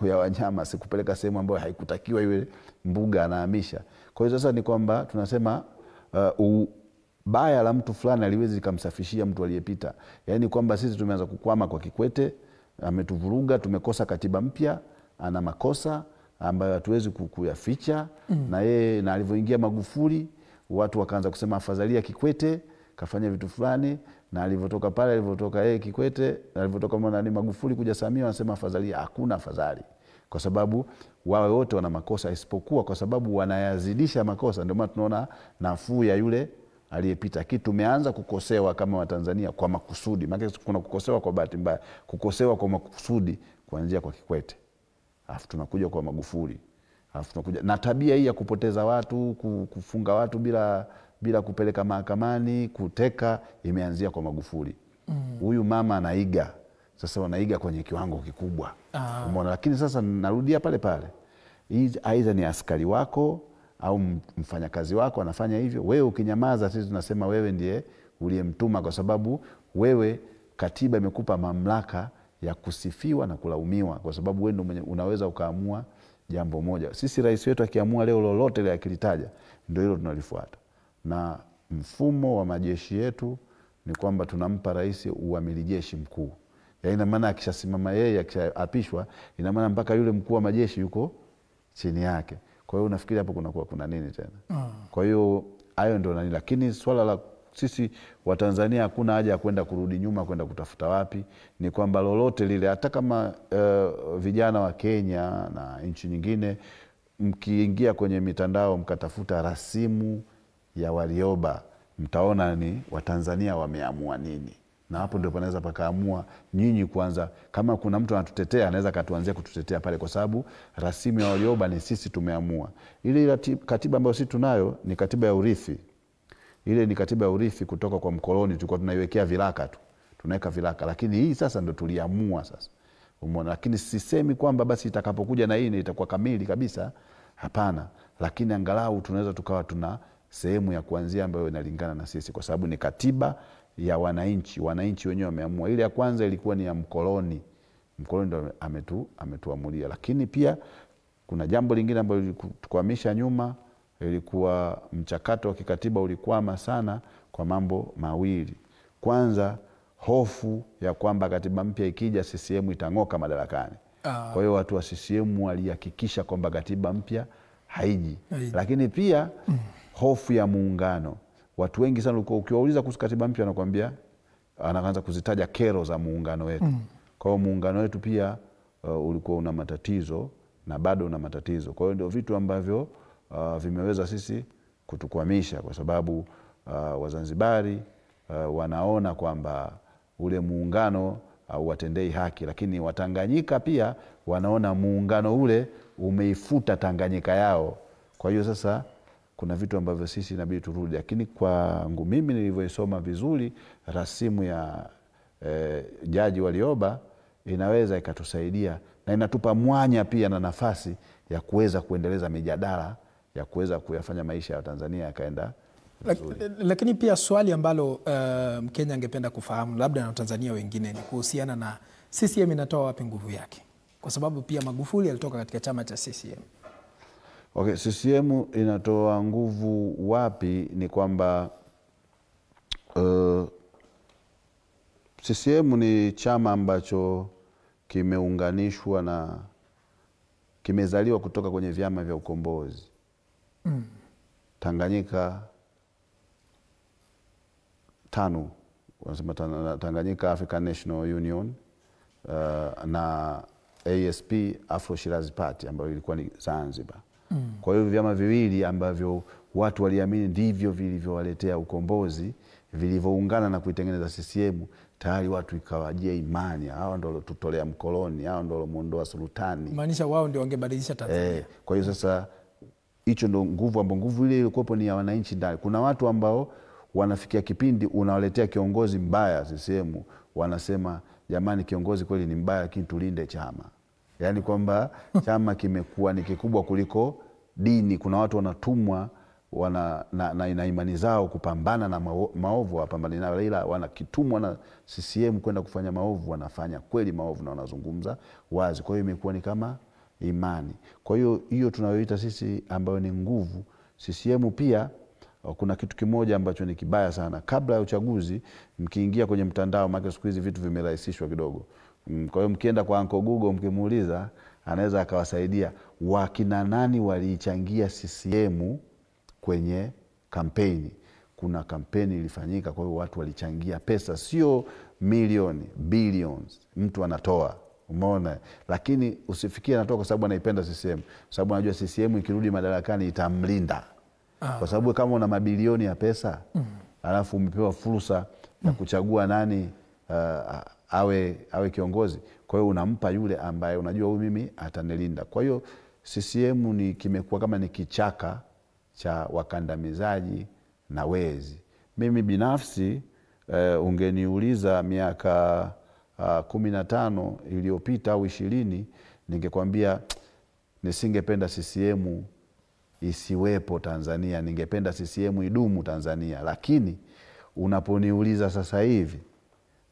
ya wanyama, sikupeleka sehemu ambayo haikutakiwa iwe mbuga, anahamisha. Kwa hiyo sasa ni kwamba tunasema baya la mtu fulani aliwezi kumsafishia mtu aliyepita. Yaani kwamba sisi tumeanza kukwama kwa Kikwete, ametuvuruga, tumekosa katiba mpya, ana makosa ambayo hatuwezi kuyaficha. Na yeye na alivyoingia Magufuli, watu wakaanza kusema afadhalia Kikwete kafanya vitu fulani, na alivyotoka pale, alivyotoka yeye Kikwete, alivyotoka Magufuli kuja Samia, wanasema afadhalia. Hakuna afadhali, kwa sababu wao wote wana makosa, isipokuwa kwa sababu wanayazidisha makosa ndio maana tunaona nafuu ya yule aliyepita. Kitu tumeanza kukosewa kama Watanzania kwa makusudi. Maana kuna kukosewa kwa bahati mbaya, kukosewa kwa makusudi kuanzia kwa Kikwete, alafu tunakuja kwa Magufuli, alafu tunakuja na tabia hii ya kupoteza watu, kufunga watu bila kupeleka mahakamani, kuteka, imeanzia kwa Magufuli. Huyu mama anaiga. Sasa wanaiga kwenye kiwango kikubwa. Umeona. Lakini sasa narudia pale pale, aidha ni askari wako au mfanyakazi wako anafanya hivyo, wewe ukinyamaza, sisi tunasema wewe ndiye uliyemtuma, kwa sababu wewe katiba imekupa mamlaka ya kusifiwa na kulaumiwa, kwa sababu wewe ndio unaweza ukaamua jambo moja. Sisi rais wetu akiamua leo lolote ile akilitaja, ndio hilo tunalifuata. Na mfumo wa majeshi yetu ni kwamba tunampa rais uamiri jeshi mkuu. Yaani ina maana akishasimama yeye, akishaapishwa, ina maana mpaka yule mkuu wa majeshi yuko chini yake. Kwa hiyo unafikiri hapo kuna nini tena? Kwa hiyo hayo ndio nani. Lakini swala la sisi wa Tanzania hakuna haja ya kwenda kurudi nyuma kwenda kutafuta wapi. Ni kwamba lolote lile, hata kama vijana wa Kenya na nchi nyingine mkiingia kwenye mitandao mkatafuta rasimu ya Warioba, mtaona ni Watanzania wameamua nini. Na hapo ndio panaweza pakaamua nyinyi kwanza, kama kuna mtu anatutetea anaweza katuanzia kututetea pale, kwa sababu rasimu ya Warioba ni sisi tumeamua. Ile katiba ambayo sisi tunayo ni katiba ya urithi. Ile ni katiba ya urithi kutoka kwa mkoloni, tulikuwa tunaiwekea viraka tu. Tunaweka viraka, lakini hii sasa ndio tuliamua sasa. Umeona, lakini sisemi kwamba basi itakapokuja na hii itakuwa kamili kabisa, hapana, lakini angalau tunaweza tukawa tuna sehemu ya kuanzia ambayo inalingana na sisi, kwa sababu ni katiba ya wananchi. Wananchi wenyewe wameamua. Ile ya kwanza ilikuwa ni ya mkoloni. Mkoloni ndio ametuamulia. Lakini pia kuna jambo lingine ambalo lilitukwamisha nyuma, ilikuwa mchakato wa kikatiba ulikwama sana kwa mambo mawili. Kwanza, hofu ya kwamba katiba mpya ikija CCM itang'oka madarakani. Kwa hiyo watu wa CCM walihakikisha kwamba katiba mpya haiji. Lakini pia hofu ya muungano. Watu wengi sana ukiwauliza kuhusu katiba mpya wanakuambia, anaanza kuzitaja kero za muungano wetu. Kwa hiyo muungano wetu pia ulikuwa una matatizo na bado una matatizo. Kwa hiyo ndio vitu ambavyo vimeweza sisi kutukwamisha, kwa sababu Wazanzibari wanaona kwamba ule muungano watendei haki, lakini Watanganyika pia wanaona muungano ule umeifuta Tanganyika yao. Kwa hiyo sasa kuna vitu ambavyo sisi inabidi turudi, lakini kwangu mimi nilivyoisoma vizuri rasimu ya Jaji Warioba inaweza ikatusaidia na inatupa mwanya pia na nafasi ya kuweza kuendeleza mijadala ya kuweza kuyafanya maisha ya Tanzania yakaenda vizuri. Lakini pia swali ambalo Mkenya angependa kufahamu labda na Tanzania wengine ni kuhusiana na CCM inatoa wapi nguvu yake, kwa sababu pia Magufuli alitoka katika chama cha CCM. Okay, CCM inatoa nguvu wapi ni kwamba CCM ni chama ambacho kimeunganishwa na kimezaliwa kutoka kwenye vyama vya ukombozi. Tanganyika 5, wanasema Tanganyika African National Union, na ASP, Afro Shirazi Party, ambayo ilikuwa ni Zanzibar. Kwa hiyo vyama viwili ambavyo watu waliamini ndivyo vilivyowaletea ukombozi, vilivyoungana na kuitengeneza CCM, tayari watu ikawajia imani, hao ndio tutolea mkoloni, hao ndio muondoa sultani. Maanisha wao ndio wangebadilisha Tanzania. Kwa hiyo sasa hicho ndio nguvu, ambapo nguvu ile ilikuwa ni ya wananchi ndani. Kuna watu ambao wanafikia kipindi unawaletea kiongozi mbaya CCM, wanasema jamani, kiongozi kweli ni mbaya lakini tulinde chama. Yaani kwamba chama kimekuwa ni kikubwa kuliko dini. Kuna watu wanatumwa na imani zao kupambana na maovu, wapambane nayo, ila wanakitumwa na CCM kwenda kufanya maovu, wanafanya kweli maovu na wanazungumza wazi. Kwa hiyo imekuwa ni kama imani. Kwa hiyo hiyo tunayoita sisi ambayo ni nguvu. CCM pia kuna kitu kimoja ambacho ni kibaya sana. Kabla ya uchaguzi mkiingia kwenye mtandao, maana siku hizi vitu vimerahisishwa kidogo. Kwa hiyo mkienda kwa Uncle Google mkimuuliza, anaweza akawasaidia wakina nani waliichangia CCM kwenye kampeni. Kuna kampeni ilifanyika, kwa hiyo watu walichangia pesa, sio milioni, billions. Mtu anatoa, umeona, lakini usifikie anatoa kwa sababu anaipenda CCM, kwa sababu anajua CCM ikirudi madarakani itamlinda. Kwa sababu kama una mabilioni ya pesa, alafu umepewa fursa ya kuchagua nani awe kiongozi, kwa hiyo unampa yule ambaye unajua huyu mimi atanilinda. Kwa hiyo CCM kimekuwa kama ni kichaka cha wakandamizaji na wezi. Mimi binafsi ungeniuliza miaka 15 iliyopita au 20, ningekwambia nisingependa CCM isiwepo Tanzania, ningependa CCM idumu Tanzania. Lakini unaponiuliza sasa hivi,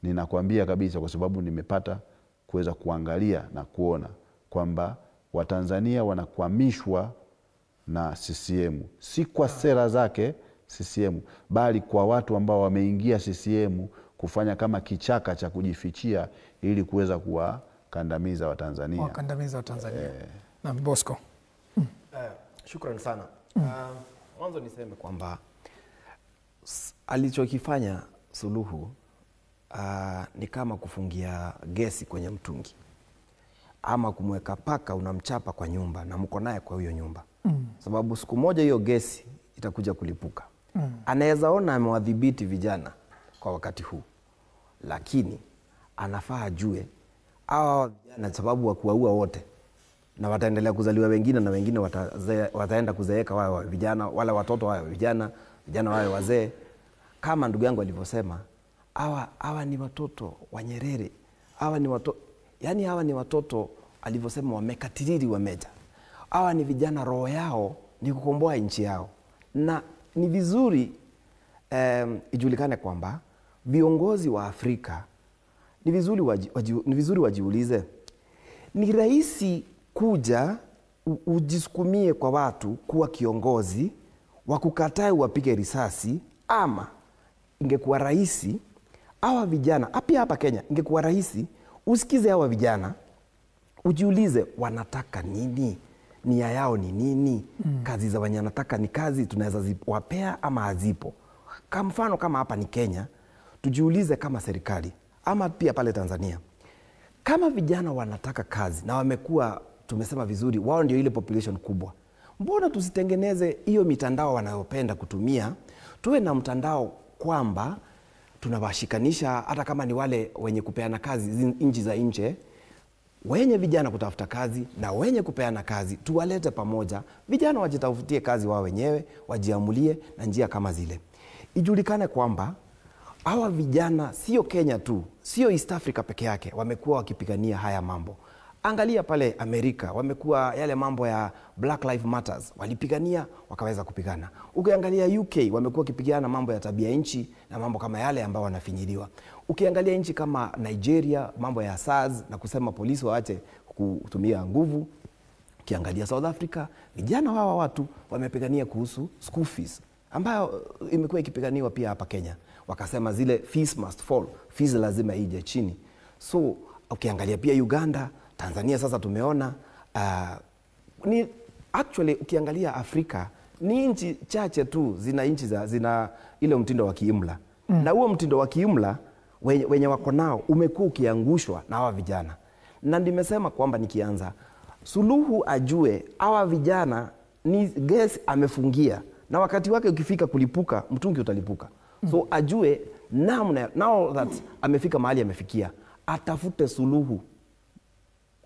ninakwambia kabisa, kwa sababu nimepata kuweza kuangalia na kuona kwamba Watanzania wanakwamishwa na CCM, si kwa sera zake CCM, bali kwa watu ambao wameingia CCM kufanya kama kichaka cha kujifichia ili kuweza kuwakandamiza Watanzania. Wakandamiza Watanzania. Na Bosco. Shukrani sana. Mwanzo niseme kwamba alichokifanya Suluhu ni kama kufungia gesi kwenye mtungi, ama kumweka paka unamchapa kwa nyumba na mko naye kwa hiyo nyumba. Sababu siku moja hiyo gesi itakuja kulipuka. Anaweza ona amewadhibiti vijana kwa wakati huu, lakini anafaa ajue hawa vijana sababu wa kuwaua wote, na wataendelea kuzaliwa wengine, na wengine wataenda kuzeeka wao vijana, wala watoto wao vijana wao wazee. Kama ndugu yangu alivyosema, hawa ni watoto wa Nyerere, hawa ni watoto alivyosema wamekatiriri wameja. Hawa ni vijana, roho yao ni kukomboa nchi yao, na ni vizuri ijulikane kwamba viongozi wa Afrika ni vizuri wajiulize, ni rahisi kuja ujisukumie kwa watu kuwa kiongozi wakukataa wapige risasi, ama ingekuwa rahisi hawa vijana hapa Kenya, ingekuwa rahisi usikize hawa vijana, ujiulize wanataka nini, nia yao ni nini, kazi za wenye wanataka ni kazi tunaweza wapea ama hazipo. Kwa mfano kama hapa ni Kenya, tujiulize kama serikali ama pia pale Tanzania, kama vijana wanataka kazi na wamekuwa tumesema vizuri, wao ndio ile population kubwa, mbona tusitengeneze hiyo mitandao wanayopenda kutumia, tuwe na mtandao kwamba tunawashikanisha, hata kama ni wale wenye kupeana kazi nchi za nje, wenye vijana kutafuta kazi na wenye kupeana kazi, tuwalete pamoja, vijana wajitafutie kazi wao wenyewe, wajiamulie na njia kama zile. Ijulikane kwamba hawa vijana sio Kenya tu, sio East Africa peke yake wamekuwa wakipigania haya mambo. Angalia pale Amerika, wamekuwa yale mambo ya Black Lives Matters, walipigania wakaweza kupigana. Ukiangalia UK, wamekuwa wakipigana mambo ya tabia nchi na mambo kama yale ambao wanafinyiliwa. Ukiangalia nchi kama Nigeria, mambo ya SARS na kusema polisi waache kutumia nguvu. Ukiangalia South Africa, vijana hawa watu wamepigania kuhusu school fees, ambayo imekuwa ikipiganiwa pia hapa Kenya. Wakasema zile fees must fall, fees lazima ije chini. So ukiangalia pia Uganda, Tanzania sasa tumeona ni actually ukiangalia Afrika ni nchi chache tu zina ile mtindo wa kiimla. Na huo mtindo wa kiimla wenye wako nao umekuwa ukiangushwa na hawa vijana. Na nimesema kwamba nikianza, Suluhu ajue hawa vijana ni gesi amefungia, na wakati wake ukifika kulipuka, mtungi utalipuka. So ajue now that amefika mahali amefikia, atafute suluhu.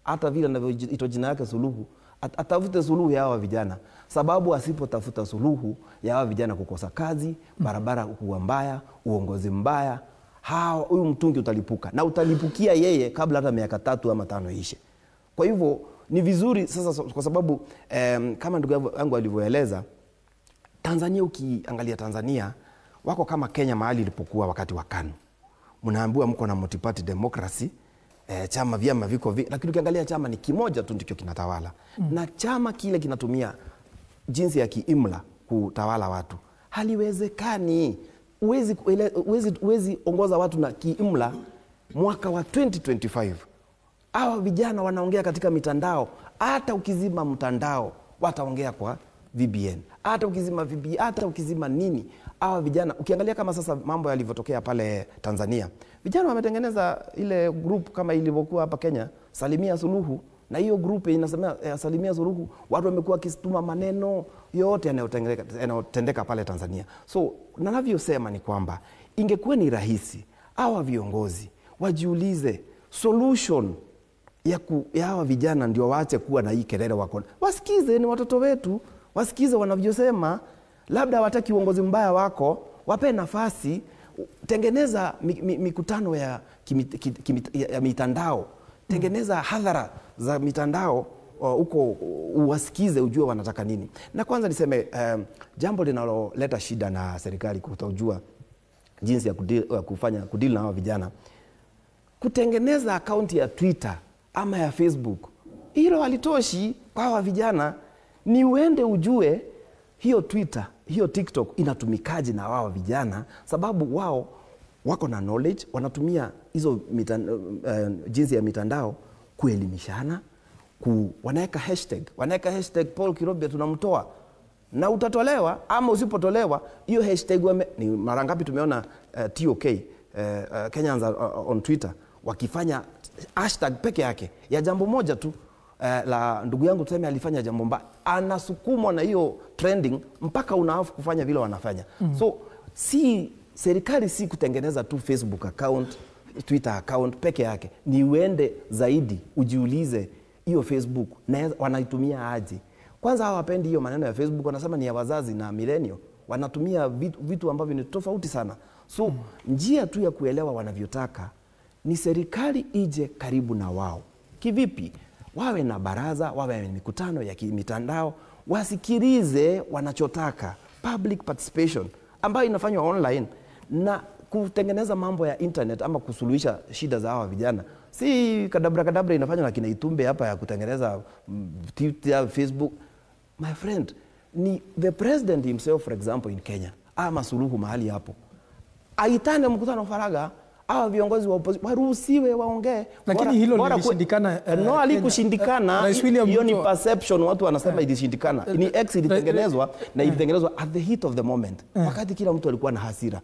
Hata vile anavyoitwa jina yake Suluhu, atafute suluhu ya hawa vijana, sababu asipotafuta suluhu ya hawa vijana kukosa kazi, barabara kuwa mbaya, uongozi mbaya, huyu mtungi utalipuka, na utalipukia yeye kabla hata miaka 3 ama 5 ishe. Kwa hivyo ni vizuri sasa, kwa sababu kama ndugu yangu alivyoeleza, Tanzania, ukiangalia Tanzania wako kama Kenya mahali ilipokuwa wakati wa KANU. Mnaambiwa mko na multi-party democracy, chama vyama viko lakini ukiangalia chama ni kimoja tu ndicho kinatawala. Na chama kile kinatumia jinsi ya kiimla kutawala watu. Haliwezekani. Uwezi ongoza watu na kiimla mwaka wa 2025. Hawa vijana wanaongea katika mitandao, hata ukizima mtandao wataongea kwa VBN. Hata ukizima VBN, hata ukizima nini, hawa vijana ukiangalia kama sasa mambo yalivyotokea pale Tanzania, vijana wametengeneza ile group kama ilivyokuwa hapa Kenya, Salimia Suluhu, na hiyo group inasema Salimia Suluhu, watu wamekuwa wakituma maneno yote yanayotendeka pale Tanzania. So ninavyosema ni kwamba ingekuwa ni rahisi hawa viongozi wajiulize solution ya hawa vijana, ndio waache kuwa na hii kelele wako. Wasikize, ni watoto wetu, wasikize wanavyosema. Labda wataki uongozi mbaya wako, wape nafasi, tengeneza mikutano ya mitandao, tengeneza hadhara za mitandao huko, uwasikize, ujue wanataka nini. Na kwanza niseme jambo linaloleta shida na serikali kutojua jinsi ya kudili na hawa vijana, kutengeneza akaunti ya Twitter ama ya Facebook, hilo halitoshi kwa hawa vijana. Ni uende ujue hiyo Twitter, hiyo TikTok inatumikaje na wao vijana, sababu wao wako na knowledge, wanatumia hizo jinsi ya mitandao kuelimishana, wanaweka hashtag Paul Kirobia tunamtoa, na utatolewa ama usipotolewa hiyo hashtag. Ni mara ngapi tumeona TOK Kenyans on Twitter wakifanya hashtag peke yake ya jambo moja tu, la ndugu yangu tuseme alifanya jambo mbaya, anasukumwa na hiyo trending mpaka unaafu kufanya vile wanafanya. So serikali si kutengeneza tu Facebook account, Twitter account peke yake, ni uende zaidi ujiulize hiyo Facebook na wanaitumia aje. Kwanza hawapendi hiyo maneno ya Facebook, wanasema ni ya wazazi na millennial, wanatumia vitu ambavyo ni tofauti sana. So njia tu ya kuelewa wanavyotaka ni serikali ije karibu na wao. Kivipi? Wawe na baraza, wawe na mikutano ya mitandao, wasikilize wanachotaka, public participation ambayo inafanywa online, na kutengeneza mambo ya internet ama kusuluhisha shida za hawa vijana. Si kadabra inafanywa na kina Itumbe hapa ya kutengeneza Twitter, Facebook. My friend, ni the president himself, for example, in Kenya, ama Suluhu mahali hapo, aitane mkutano faraga, hawa viongozi wa opposition waruhusiwe waongee. Lakini hilo lilishindikana. No, alikushindikana. Hiyo ni perception, watu wanasema ilishindikana. Ni X ilitengenezwa na ilitengenezwa at the heat of the moment, wakati kila mtu alikuwa na hasira.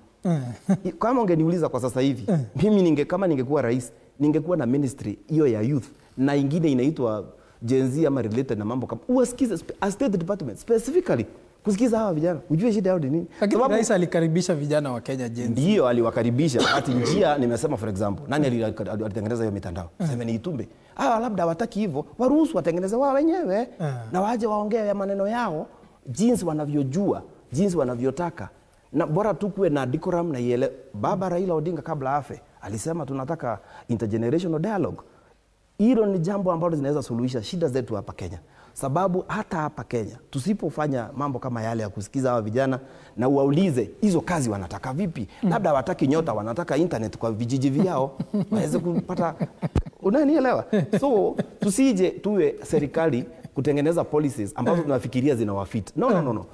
Kama ungeniuliza kwa sasa hivi, mimi kama ningekuwa rais, ningekuwa na ministry hiyo ya youth na ingine inaitwa Gen Z ama related na mambo kama usikize a state department specifically kusikiza hawa vijana, ujue shida yao ni nini. Lakini rais alikaribisha vijana wa Kenya Gen Z. Ndio aliwakaribisha. Hata njia nimesema, for example, nani alitengeneza hiyo mitandao? Sema ni Itumbe. Labda hawataki hivyo, waruhusu watengeneze wao wenyewe na waje waongee ya maneno yao jinsi wanavyojua, jinsi wanavyotaka. Na bora tu kuwe na decorum na yele. Baba Raila Odinga kabla afe alisema tunataka intergenerational dialogue. Hilo ni jambo ambalo linaweza suluhisha shida zetu hapa Kenya. Sababu hata hapa Kenya tusipofanya mambo kama yale ya kusikiza hawa vijana na uwaulize hizo kazi wanataka vipi, labda hawataki nyota, wanataka internet kwa vijiji vyao waweze kupata, unanielewa? So tusije tuwe serikali kutengeneza policies ambazo tunafikiria zinawafit. No.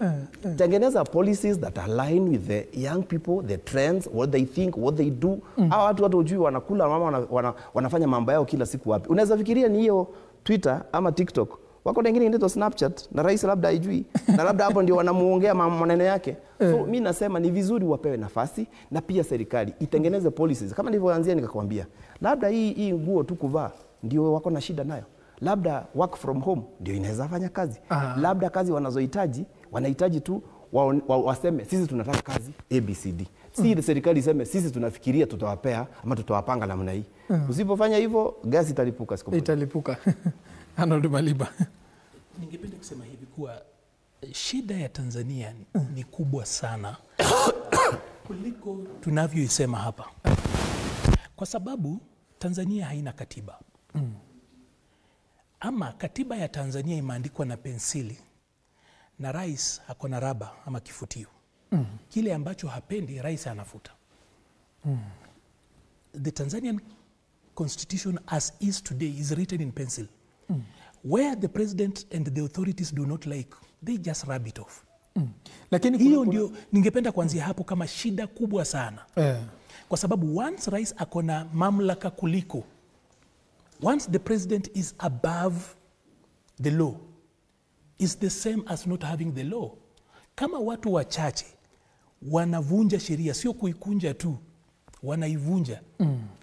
Tengeneza policies that align with the young people, the trends, what they think, what they do. Hawa watu ujui wanakula mama wanafanya mambo yao kila siku wapi. Unaweza fikiria ni hiyo Twitter ama TikTok. Wako wengine inaitwa Snapchat na rais labda haijui na labda hapo ndio wanamuongea maneno yake. So mimi nasema ni vizuri wapewe nafasi, na pia serikali itengeneze policies. Kama nilivyoanzia nikakwambia, labda hii nguo tu kuvaa ndio wako na shida nayo. Labda work from home ndio inaweza fanya kazi. Labda kazi wanahitaji tu waseme sisi tunataka kazi ABCD. Si serikali iseme sisi tunafikiria tutawapea ama tutawapanga namna hii. Usipofanya hivyo gasi italipuka siku moja. Italipuka. Arnold Maliba. Ningependa kusema hivi kuwa shida ya Tanzania ni kubwa sana kuliko tunavyoisema hapa, kwa sababu Tanzania haina katiba. Ama katiba ya Tanzania imeandikwa na pensili na rais ako na raba ama kifutio. Kile ambacho hapendi rais anafuta. The Tanzanian constitution as is today is written in pencil. Where the president and the authorities do not like, they just rub it off. Lakini hiyo ndio ningependa kuanzia hapo kama shida kubwa sana. Kwa sababu once rais akona mamlaka kuliko, once the president is above the law, is the same as not having the law. Kama watu wachache wanavunja sheria, sio kuikunja tu, wanaivunja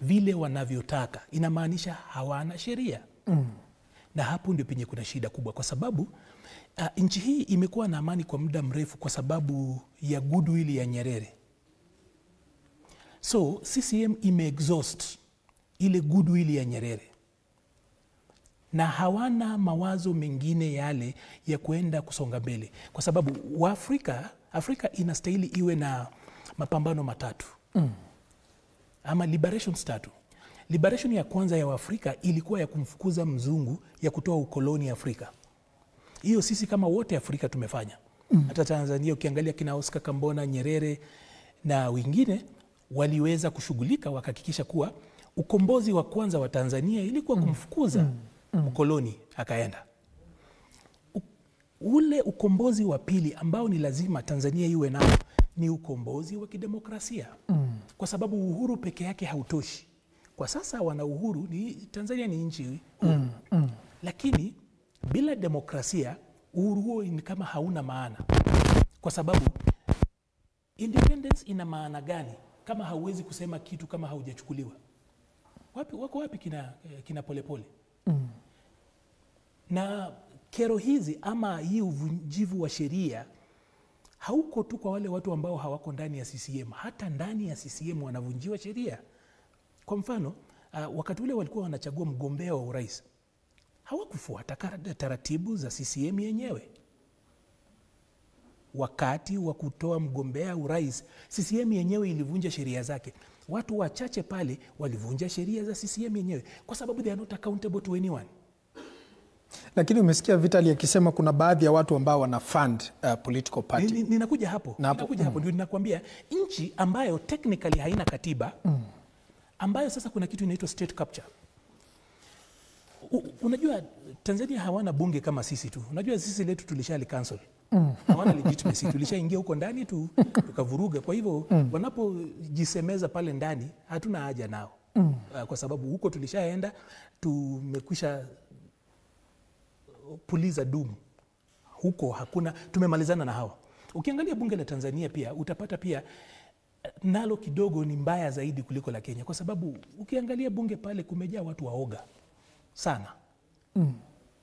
vile wanavyotaka, inamaanisha hawana sheria. Na hapo ndio penye kuna shida kubwa, kwa sababu nchi hii imekuwa na amani kwa muda mrefu kwa sababu ya goodwill ya Nyerere. So CCM imeexhaust ile goodwill ya Nyerere, na hawana mawazo mengine yale ya kuenda kusonga mbele, kwa sababu Afrika inastahili iwe na mapambano matatu ama liberations tatu. Liberation ya kwanza ya Afrika ilikuwa ya kumfukuza mzungu, ya kutoa ukoloni Afrika. Hiyo sisi kama wote Afrika tumefanya. Hata Tanzania ukiangalia kina Oscar Kambona, Nyerere na wengine waliweza kushughulika wakahakikisha kuwa ukombozi wa kwanza wa Tanzania ilikuwa kumfukuza ukoloni akaenda. Ule ukombozi wa pili ambao ni lazima Tanzania iwe nao ni ukombozi wa kidemokrasia. Kwa sababu uhuru peke yake hautoshi. Kwa sasa wana uhuru, Tanzania ni nchi lakini bila demokrasia uhuru huo ni kama hauna maana. Kwa sababu independence ina maana gani kama hauwezi kusema kitu kama haujachukuliwa? Wako wapi kina Polepole? Na kero hizi ama hii uvunjivu wa sheria hauko tu kwa wale watu ambao hawako ndani ya CCM, hata ndani ya CCM wanavunjiwa sheria. Kwa mfano, wakati ule walikuwa wanachagua mgombea wa urais, hawakufuata taratibu za CCM yenyewe. Wakati wa kutoa mgombea urais, CCM yenyewe ilivunja sheria zake. Watu wachache pale walivunja sheria za CCM yenyewe kwa sababu they are not accountable to anyone. Lakini umesikia Vitaly akisema kuna baadhi ya watu ambao wana fund political party. Ninakuja hapo. Ndio ninakwambia nchi ambayo technically haina katiba, ambayo sasa kuna kitu inaitwa state capture. Unajua Tanzania hawana bunge kama sisi tu. Unajua sisi letu tulishali cancel. Hawana legitimacy, tulishaingia huko ndani tukavuruga. Kwa hivyo wanapojisemeza pale ndani hatuna haja nao. Kwa sababu huko tulishaenda, tumekwisha puliza dumu. Huko hakuna, tumemalizana na hawa. Ukiangalia bunge la Tanzania pia utapata pia nalo kidogo ni mbaya zaidi kuliko la Kenya, kwa sababu ukiangalia bunge pale kumejaa watu waoga sana.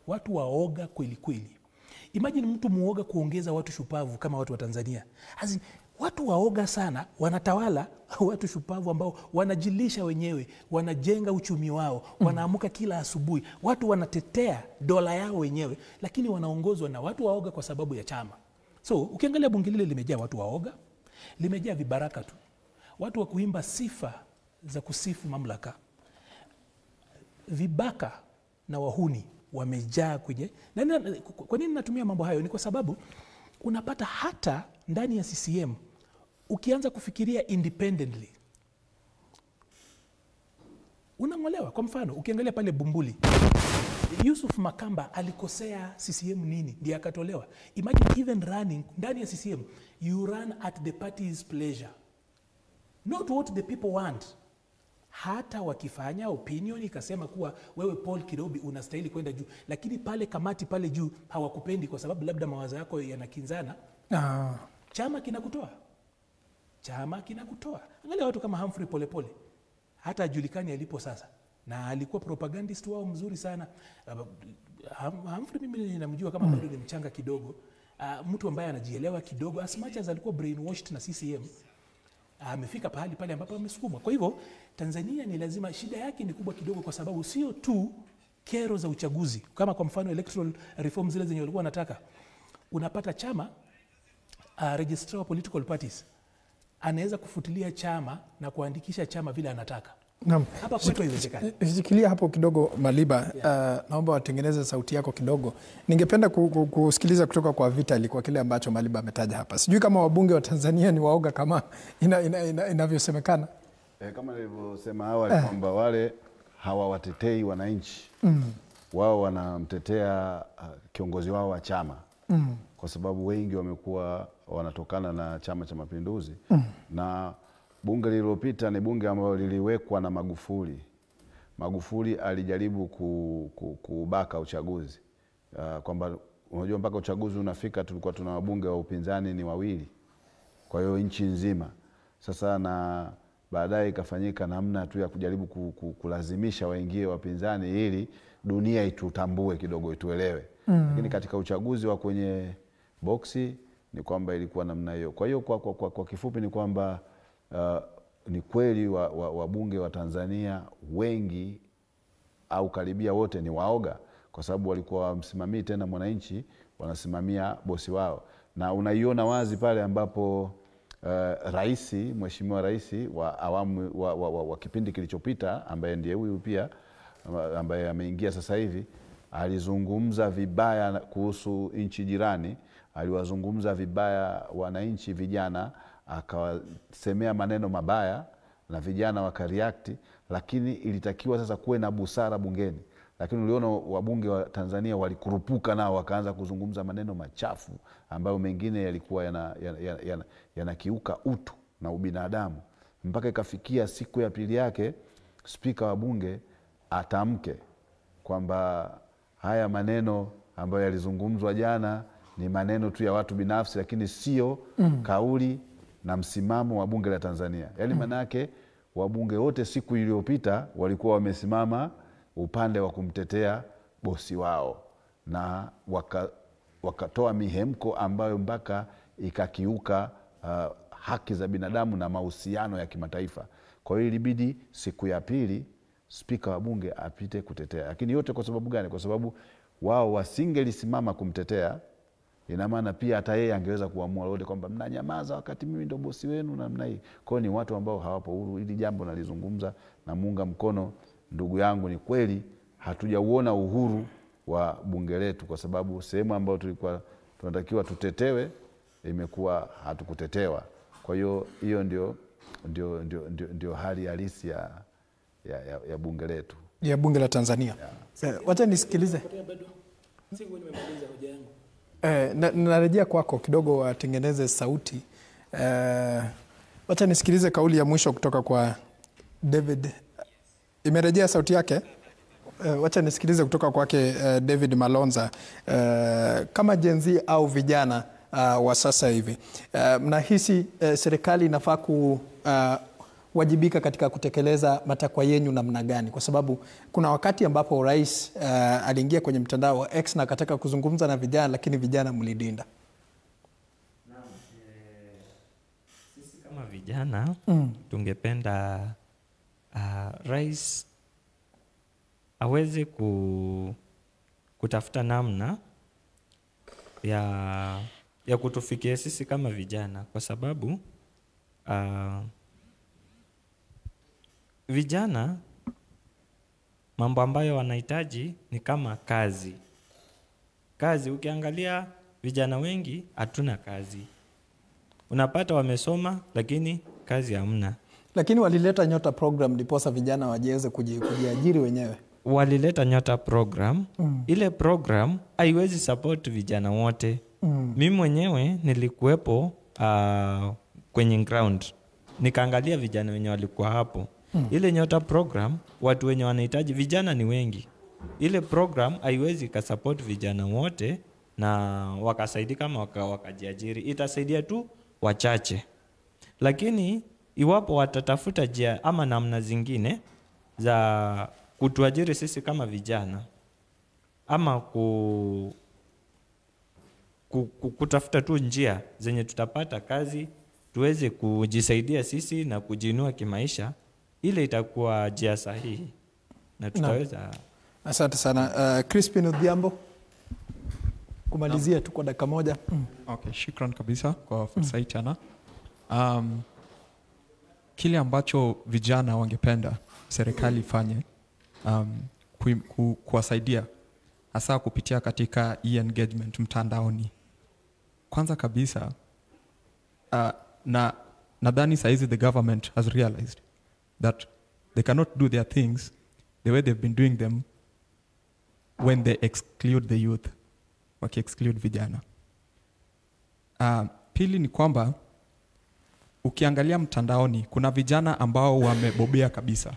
Watu waoga kweli kweli. Imagine mtu muoga kuongeza watu shupavu kama watu wa Tanzania. Watu waoga sana wanatawala watu shupavu ambao wanajilisha wenyewe, wanajenga uchumi wao, wanaamuka kila asubuhi, watu wanatetea dola yao wenyewe, lakini wanaongozwa na watu waoga kwa sababu ya chama. So ukiangalia bunge lile limejaa watu waoga, limejaa vibaraka tu, watu wa kuimba sifa za kusifu mamlaka. Vibaka na wahuni wamejaa kwenye. Kwa nini natumia mambo hayo? Ni kwa sababu unapata hata ndani ya CCM ukianza kufikiria independently unang'olewa. Kwa mfano ukiangalia pale Bumbuli, Yusuf Makamba alikosea CCM nini ndiye akatolewa? Imagine even running ndani ya CCM, you run at the party's pleasure, not what the people want. Hata wakifanya opinion ikasema kuwa wewe Paul Kirobi unastahili kwenda juu, lakini pale kamati pale juu hawakupendi kwa sababu labda mawazo yako yanakinzana, chama kinakutoa. Angalia watu kama Humphrey Polepole, hata ajulikani alipo sasa, na alikuwa propagandist wao mzuri sana. Humphrey mimi ninamjua kama bado ni mchanga kidogo, mtu ambaye anajielewa kidogo, as much as alikuwa brainwashed na CCM, amefika pahali pale ambapo amesukumwa. Kwa hivyo Tanzania ni lazima, shida yake ni kubwa kidogo, kwa sababu sio tu kero za uchaguzi, kama kwa mfano electoral reform zile zenye walikuwa wanataka. Unapata chama registrar wa political parties anaweza kufutilia chama na kuandikisha chama vile anataka. Naam. Hapa kwetu haiwezekani. Shikilia hapo kidogo Maliba. Naomba watengeneze sauti yako kidogo. Ningependa kusikiliza kutoka kwa Vitaly kwa kile ambacho Maliba ametaja hapa. Sijui kama wabunge wa Tanzania ni waoga kama inavyosemekana. Kama nilivyosema awali kwamba wale hawawatetei wananchi. Wao wanamtetea kiongozi wao wa chama. Kwa sababu wengi wamekuwa wanatokana na Chama cha Mapinduzi. Na bunge lililopita ni bunge ambalo liliwekwa na Magufuli. Magufuli alijaribu kubaka uchaguzi. Kwamba unajua mpaka uchaguzi unafika tulikuwa tuna wabunge wa upinzani ni wawili. Kwa hiyo nchi nzima. Sasa na baadaye ikafanyika namna tu ya kujaribu kulazimisha waingie wapinzani ili dunia itutambue kidogo, ituelewe. Lakini katika uchaguzi wa kwenye boksi ni kwamba ilikuwa namna hiyo. Kwa hiyo kwa kifupi ni kwamba ni kweli wabunge wa Tanzania wengi au karibia wote ni waoga, kwa sababu walikuwa wamsimamii tena mwananchi, wanasimamia bosi wao. Na unaiona wazi pale ambapo Mheshimiwa Rais wa awamu wa kipindi kilichopita, ambaye ndiye huyu pia ambaye ameingia sasa hivi, alizungumza vibaya kuhusu nchi jirani, aliwazungumza vibaya wananchi vijana, akawasemea maneno mabaya na vijana wakareact, lakini ilitakiwa sasa kuwe na busara bungeni. Lakini uliona wabunge wa Tanzania walikurupuka nao wakaanza kuzungumza maneno machafu ambayo mengine yalikuwa yanakiuka utu na ubinadamu, mpaka ikafikia siku ya pili yake spika wa bunge atamke kwamba haya maneno ambayo yalizungumzwa jana ni maneno tu ya watu binafsi, lakini sio kauli na msimamo wa bunge la Tanzania. Yaani manake wabunge wote siku iliyopita walikuwa wamesimama upande wa kumtetea bosi wao. na wakatoa mihemko ambayo mpaka ikakiuka haki za binadamu na mahusiano ya kimataifa. Kwa hiyo ilibidi siku ya pili spika wa bunge apite kutetea. Lakini yote kwa sababu gani? Kwa sababu wao wasingelisimama kumtetea, ina maana pia hata yeye angeweza kuamua lote kwamba mnanyamaza wakati mimi ndo bosi wenu na mna hii. Kwa hiyo ni watu ambao hawapo huru. Hili jambo nalizungumza na muunga mkono ndugu yangu, ni kweli hatujauona uhuru wa bunge letu, kwa sababu sehemu ambayo tulikuwa tunatakiwa tutetewe imekuwa hatukutetewa. Kwa hiyo hiyo ndio hali halisi ya bunge letu, ya bunge la Tanzania. Wacha nisikilize. Narejea kwako kidogo, watengeneze sauti. Wacha nisikilize kauli ya mwisho kutoka kwa David. Imerejea sauti yake? Wacha nisikilize kutoka kwake David Malonza. Kama Gen Z au vijana wa sasa hivi, mnahisi serikali inafaa kuwajibika katika kutekeleza matakwa yenu namna gani? Kwa sababu kuna wakati ambapo rais aliingia kwenye mtandao wa X na akataka kuzungumza na vijana, lakini vijana mlidinda. Sisi kama vijana tungependa rais aweze kutafuta namna ya kutufikia sisi kama vijana, kwa sababu vijana mambo ambayo wanahitaji ni kama kazi. Ukiangalia vijana wengi hatuna kazi, unapata wamesoma lakini kazi hamna. Lakini walileta Nyota program ndiposa vijana wajeze kujiajiri wenyewe. Walileta Nyota program. Ile program haiwezi support vijana wote. Mimi mwenyewe nilikuwepo kwenye ground, nikaangalia vijana wenye walikuwa hapo. Ile Nyota program, watu wenye wanahitaji vijana ni wengi. Ile program haiwezi kasupport vijana wote na wakasaidika kama wakajiajiri. Itasaidia tu wachache. Lakini iwapo watatafuta njia ama namna zingine za kutuajiri sisi kama vijana, ama kutafuta tu njia zenye tutapata kazi tuweze kujisaidia sisi na kujiinua kimaisha, ile itakuwa njia sahihi na tutaweza. Asante sana. Crispin Odhiambo, kumalizia tu kwa dakika moja. Okay, shukran kabisa kwa fursa hii tena. Kile ambacho vijana wangependa serikali ifanye kuwasaidia hasa kupitia katika e-engagement mtandaoni. Kwanza kabisa, nadhani saizi the government has realized that they cannot do their things the way they've been doing them when they exclude the youth, waki-exclude vijana. Pili ni kwamba ukiangalia mtandaoni kuna vijana ambao wamebobea kabisa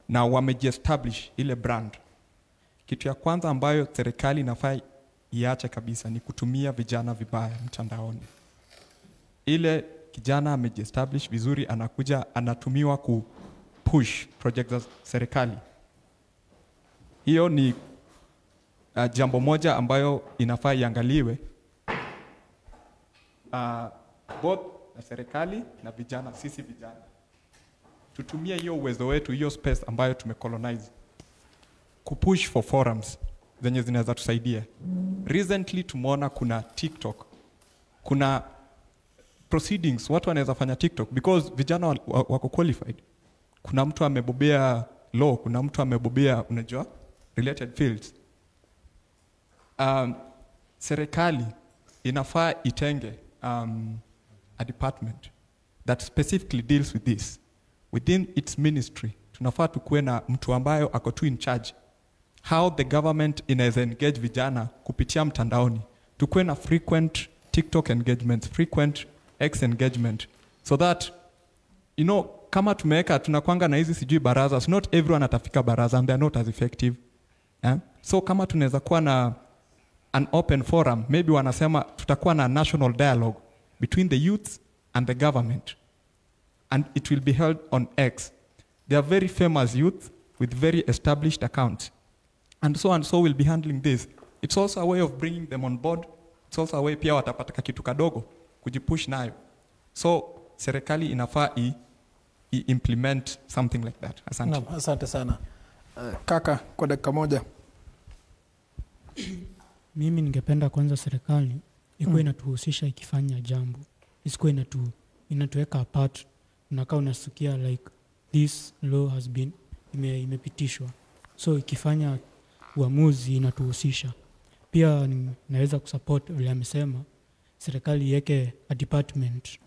na wamejiestablish ile brand. Kitu ya kwanza ambayo serikali inafaa iache kabisa ni kutumia vijana vibaya mtandaoni. Ile kijana amejiestablish vizuri, anakuja anatumiwa kupush project za serikali. Hiyo ni jambo moja ambayo inafaa iangaliwe both na serikali na vijana. Sisi vijana tutumie hiyo uwezo wetu, hiyo space ambayo tumecolonize, kupush for forums zenye zinaweza tusaidia. Recently tumeona kuna TikTok, kuna proceedings watu wanaweza fanya TikTok because vijana wako qualified. Kuna mtu amebobea law, kuna mtu amebobea unajua related fields. Serikali inafaa itenge a department that specifically deals with this within its ministry. Tunafaa tukuwe na mtu ambayo ako tu in charge how the government inaweza engage vijana kupitia mtandaoni. Tukuwe na frequent TikTok engagements, frequent X engagement, so that kama tumeweka tunakwanga na hizi sijui baraza, so not everyone atafika baraza and they are not as effective. So kama tunaweza kuwa na an open forum, maybe wanasema tutakuwa na national dialogue between the youths and the government, and it will be held on X. They are very famous youth with very established accounts, and so will be handling this. it's also a way of bringing them on board. It's also a way pia watapata kitu kadogo kujipush nayo. So serikali inafaa implement something like that. Asante. Naam, asante sana. Kaka, kwa dakika moja. Mimi ningependa kwanza serikali ikuwe inatuhusisha ikifanya jambo, isikuwe inatuweka apart, unakaa unasikia like this law has been imepitishwa, so ikifanya uamuzi inatuhusisha. Pia naweza kusupport vile amesema serikali iweke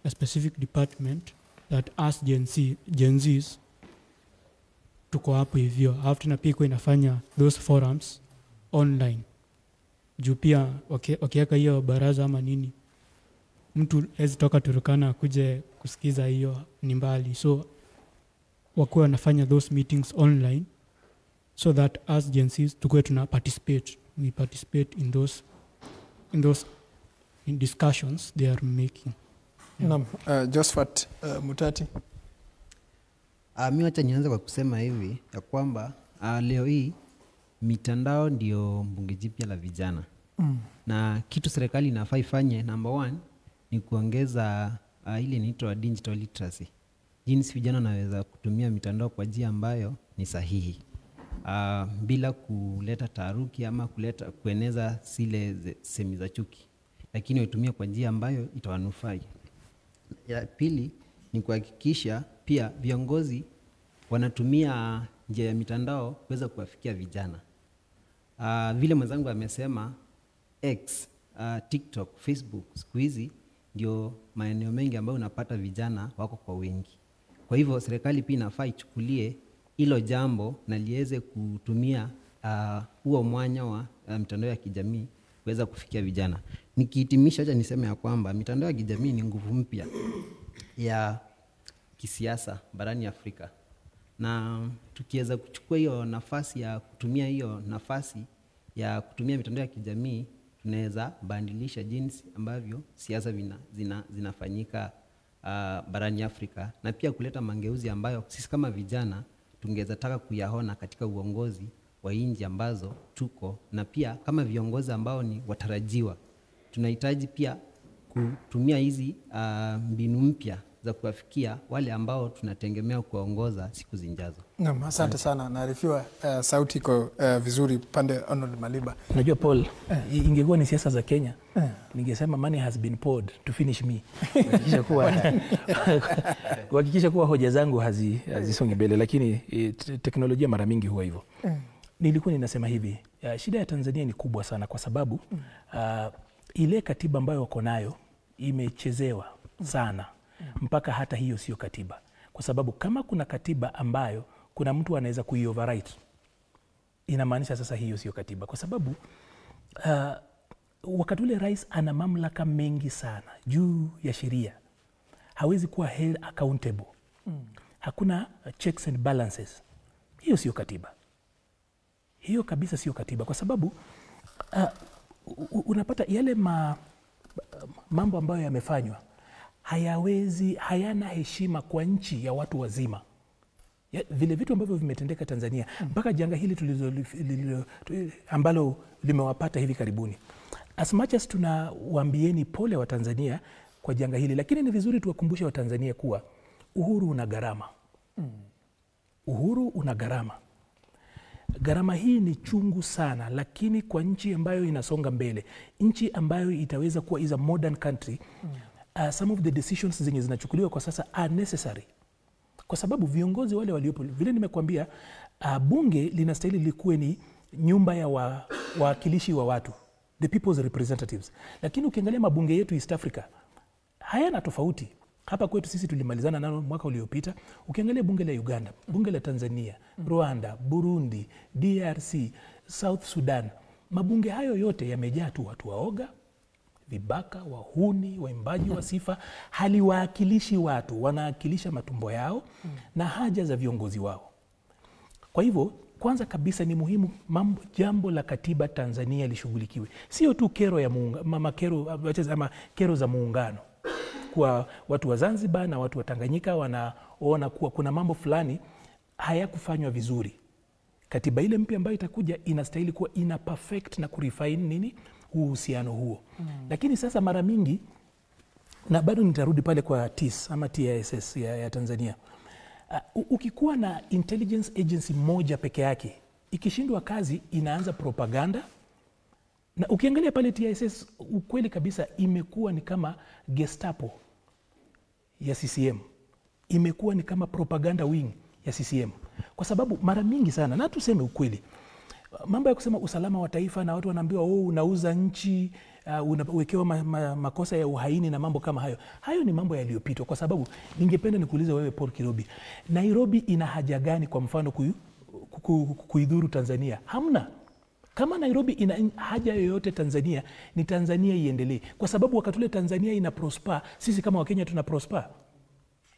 a specific department that us Gen Zs tuko hapo hivyo, alafu na pia inafanya those forums online. Juu pia wakiweka hiyo baraza ama nini, mtu hawezi toka Turkana kuje kusikiza hiyo, ni mbali, so wakuwa wanafanya those meetings online so that as Gen Zs tukuwe tuna participate in those discussions they are making. Naam, Josephat Mutati. Mimi acha nianze kwa kusema hivi ya kwamba leo hii mitandao ndio mbunge jipya la vijana. Na kitu serikali inafaa ifanye, number 1 ni kuongeza ile inaitwa digital literacy. Jinsi vijana wanaweza kutumia mitandao kwa njia ambayo ni sahihi. Bila kuleta taharuki ama kueneza zile semi za chuki, lakini waitumia kwa njia ambayo itawanufai. Ya pili ni kuhakikisha pia viongozi wanatumia njia ya mitandao kuweza kuwafikia vijana. Vile mwenzangu amesema X, TikTok, Facebook, siku hizi ndio maeneo mengi ambayo unapata vijana wako kwa wengi. Kwa hivyo serikali pia inafaa ichukulie hilo jambo na liweze kutumia huo mwanya wa mitandao ya kijamii kuweza kufikia vijana. Nikihitimisha, acha niseme ya kwamba mitandao ya kijamii ni nguvu mpya ya kisiasa barani Afrika, na tukiweza kuchukua hiyo nafasi ya kutumia mitandao ya kijamii, tunaweza badilisha jinsi ambavyo siasa zinafanyika barani Afrika, na pia kuleta mangeuzi ambayo sisi kama vijana tungeweza taka kuyaona katika uongozi wa nchi ambazo tuko, na pia kama viongozi ambao ni watarajiwa tunahitaji pia kutumia hizi mbinu mpya za kuwafikia wale ambao tunategemea kuwaongoza siku zijazo. Naam, asante sana. Naarifiwa sauti iko vizuri pande Arnold Maliba. Unajua Paul, ingekuwa ni siasa za Kenya, ningesema money has been poured to finish me. Kuhakikisha kuwa hoja zangu hazisongi mbele, lakini teknolojia mara mingi huwa hivyo. Nilikuwa ninasema hivi, shida ya Tanzania ni kubwa sana kwa sababu ile katiba ambayo wako nayo imechezewa sana mpaka hata hiyo sio katiba. Kwa sababu kama kuna katiba ambayo kuna mtu anaweza kuioverwrite, inamaanisha sasa hiyo sio katiba. Kwa sababu wakati ule rais ana mamlaka mengi sana juu ya sheria, hawezi kuwa held accountable. Hakuna checks and balances. Hiyo sio katiba. Hiyo kabisa sio katiba, kwa sababu unapata yale mambo ambayo yamefanywa hayana heshima kwa nchi ya watu wazima. Vile vitu ambavyo vimetendeka Tanzania mpaka janga hili ambalo limewapata hivi karibuni. As much as tunawaambieni pole wa Tanzania kwa janga hili, lakini ni vizuri tuwakumbushe wa Tanzania kuwa uhuru una gharama. Uhuru una gharama. Gharama hii ni chungu sana, lakini kwa nchi ambayo inasonga mbele, nchi ambayo itaweza kuwa is a modern country, some of the decisions zenye zinachukuliwa kwa sasa are necessary. Kwa sababu viongozi wale waliopo, vile nimekuambia, bunge linastahili likuwe ni nyumba ya wawakilishi wa watu, the people's representatives. Lakini ukiangalia mabunge yetu East Africa hayana tofauti. Hapa kwetu sisi tulimalizana nalo mwaka uliopita. Ukiangalia bunge la Uganda, bunge la Tanzania, Rwanda, Burundi, DRC, South Sudan, mabunge hayo yote yamejaa tu watu waoga, vibaka, wahuni, waimbaji wa sifa. Haliwaakilishi watu, wanawakilisha matumbo yao na haja za viongozi wao. Kwa hivyo, kwanza kabisa ni muhimu jambo la katiba Tanzania lishughulikiwe. Sio tu kero ya kero za muungano. Kwa watu wa Zanzibar na watu wa Tanganyika wanaona kuwa kuna mambo fulani hayakufanywa vizuri. katiba ile mpya ambayo itakuja inastahili kuwa ina perfect na kurefine nini uhusiano huo. Lakini sasa mara mingi, na bado nitarudi pale kwa TIS ama TISS ya Tanzania, ukikuwa na intelligence agency moja peke yake ikishindwa kazi, inaanza propaganda. Na ukiangalia pale TISS, ukweli kabisa imekuwa ni kama Gestapo ya CCM, imekuwa ni kama propaganda wing ya CCM, kwa sababu mara mingi sana, na tuseme ukweli, mambo ya kusema usalama wa taifa na watu wanaambiwa unauza nchi, unawekewa makosa ya uhaini na mambo kama hayo ni mambo yaliyopitwa. Kwa sababu ningependa nikuulize wewe Paul Kirobi, Nairobi ina haja gani kwa mfano kuidhuru Tanzania? Hamna. Kama Nairobi ina haja yoyote Tanzania, ni Tanzania iendelee, kwa sababu wakati ule Tanzania ina prosper, sisi kama Wakenya tuna prosper.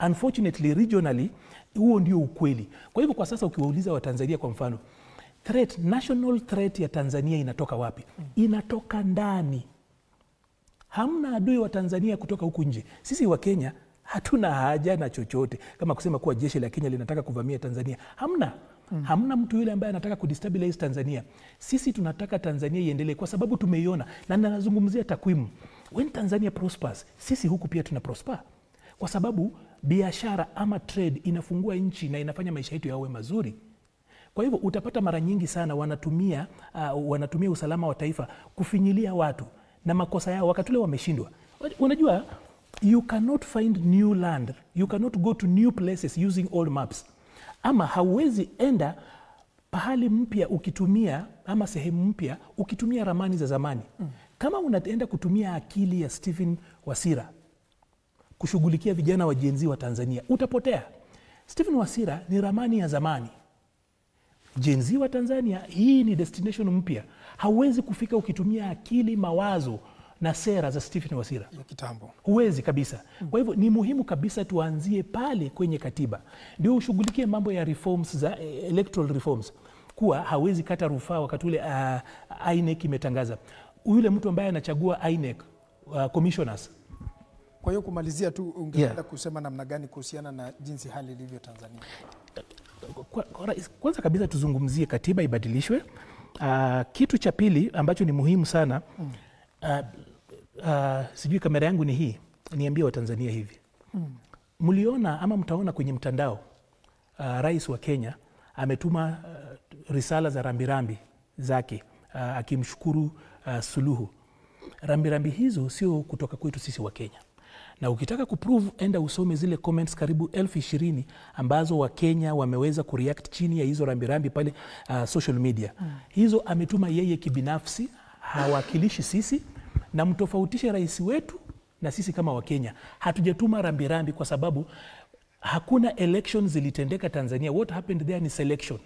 Unfortunately regionally, huo ndio ukweli. Kwa hivyo kwa sasa ukiwauliza Watanzania kwa mfano, national threat ya Tanzania inatoka wapi? Inatoka ndani. Hamna adui wa Tanzania kutoka huku nje. Sisi wa Kenya hatuna haja na chochote kama kusema kuwa jeshi la Kenya linataka kuvamia Tanzania. Hamna. Hamna mtu yule ambaye anataka kudestabilize Tanzania. Sisi tunataka Tanzania iendelee, kwa sababu tumeiona, na nazungumzia takwimu. When Tanzania prospers, sisi huku pia tuna prosper, kwa sababu biashara ama trade inafungua nchi na inafanya maisha yetu yawe mazuri. Kwa hivyo utapata mara nyingi sana wanatumia usalama wa taifa kufinyilia watu na makosa yao wakati ule wameshindwa. Unajua, you cannot find new land, you cannot go to new places using old maps. Ama hauwezi enda pahali mpya ukitumia, ama sehemu mpya ukitumia ramani za zamani. Kama unaenda kutumia akili ya Stephen Wasira kushughulikia vijana wa Gen Z wa Tanzania, utapotea. Stephen Wasira ni ramani ya zamani. Gen Z wa Tanzania, hii ni destination mpya. Hauwezi kufika ukitumia akili, mawazo na sera za Stephen Wasira ya kitambo. Huwezi kabisa. Kwa hivyo ni muhimu kabisa tuanzie pale kwenye katiba, ndio ushughulikie mambo ya reforms za electoral reforms, kuwa hawezi kata rufaa wakati ule INEC imetangaza yule mtu ambaye anachagua INEC commissioners. Kwa hiyo kumalizia tu, ungependa kusema namna gani kuhusiana na jinsi hali ilivyo Tanzania? Kwanza kabisa tuzungumzie katiba ibadilishwe. Kitu cha pili ambacho ni muhimu sana, sijui kamera yangu ni hii, niambie Watanzania hivi. Mliona ama mtaona kwenye mtandao, rais wa Kenya ametuma risala za rambirambi zake akimshukuru Suluhu. Rambirambi hizo sio kutoka kwetu sisi wa Kenya. Na ukitaka kuprove, enda usome zile comments karibu 20,000 ambazo Wakenya wameweza kureact chini ya hizo rambirambi pale social media. Hizo ametuma yeye kibinafsi, hawakilishi sisi, na mtofautishe rais wetu na sisi kama Wakenya. Hatujatuma rambirambi kwa sababu hakuna elections zilitendeka Tanzania. What happened there ni selection.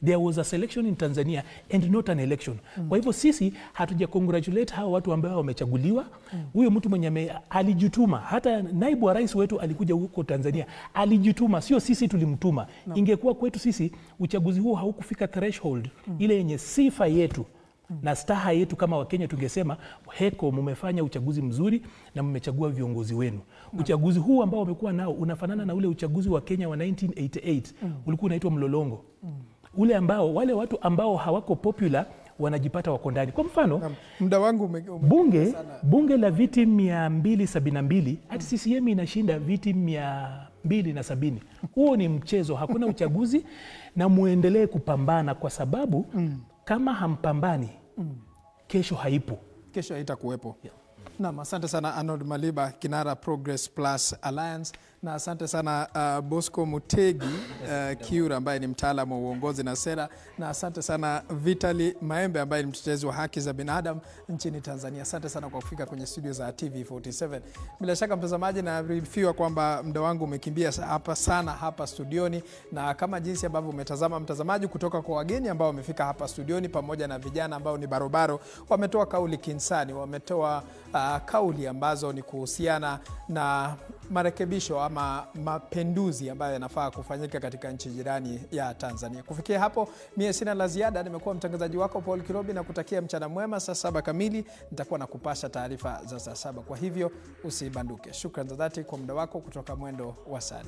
There was a selection in Tanzania and not an election. Kwa hivyo sisi hatuja congratulate hawa watu ambao wamechaguliwa. Huyo mtu mwenye alijituma, hata naibu wa rais wetu alikuja huko Tanzania, alijituma, sio sisi tulimtuma. Ingekuwa kwetu sisi, uchaguzi huo haukufika threshold ile yenye sifa yetu na staha yetu kama Wakenya, tungesema heko, mmefanya uchaguzi mzuri na mmechagua viongozi wenu. Uchaguzi huu ambao wamekuwa nao unafanana na ule uchaguzi wa Kenya wa 1988. Ulikuwa unaitwa mlolongo. Ule ambao wale watu ambao hawako popular wanajipata wako ndani. Kwa mfano, muda wangu bunge la viti 272, hadi CCM inashinda viti 270. Huo ni mchezo, hakuna uchaguzi, na muendelee kupambana, kwa sababu kama hampambani, kesho haipo. Kesho haitakuwepo. Naam, asante sana Arnold Maliba, kinara Progress Plus Alliance, na asante sana Bosco Mutegi Kiura ambaye ni mtaalamu wa uongozi na sera, na asante sana Vitali Maembe ambaye ni mtetezi wa haki za binadamu nchini Tanzania. Asante sana kwa kufika kwenye studio za TV47. Bila shaka mtazamaji, na rifia kwamba muda wangu umekimbia hapa studioni, na kama jinsi ambavyo umetazama mtazamaji, kutoka kwa wageni ambao wamefika hapa studioni pamoja na vijana ambao ni barobaro, wametoa kauli kinsani, wametoa kauli ambazo ni kuhusiana na marekebisho ama mapenduzi ambayo yanafaa kufanyika katika nchi jirani ya Tanzania. Kufikia hapo, mimi sina la ziada. Nimekuwa mtangazaji wako Paul Kirobi, na kutakia mchana mwema. Saa 7 kamili nitakuwa na kupasha taarifa za saa 7. Kwa hivyo usibanduke. Shukrani za dhati kwa muda wako kutoka mwendo wa saa 4.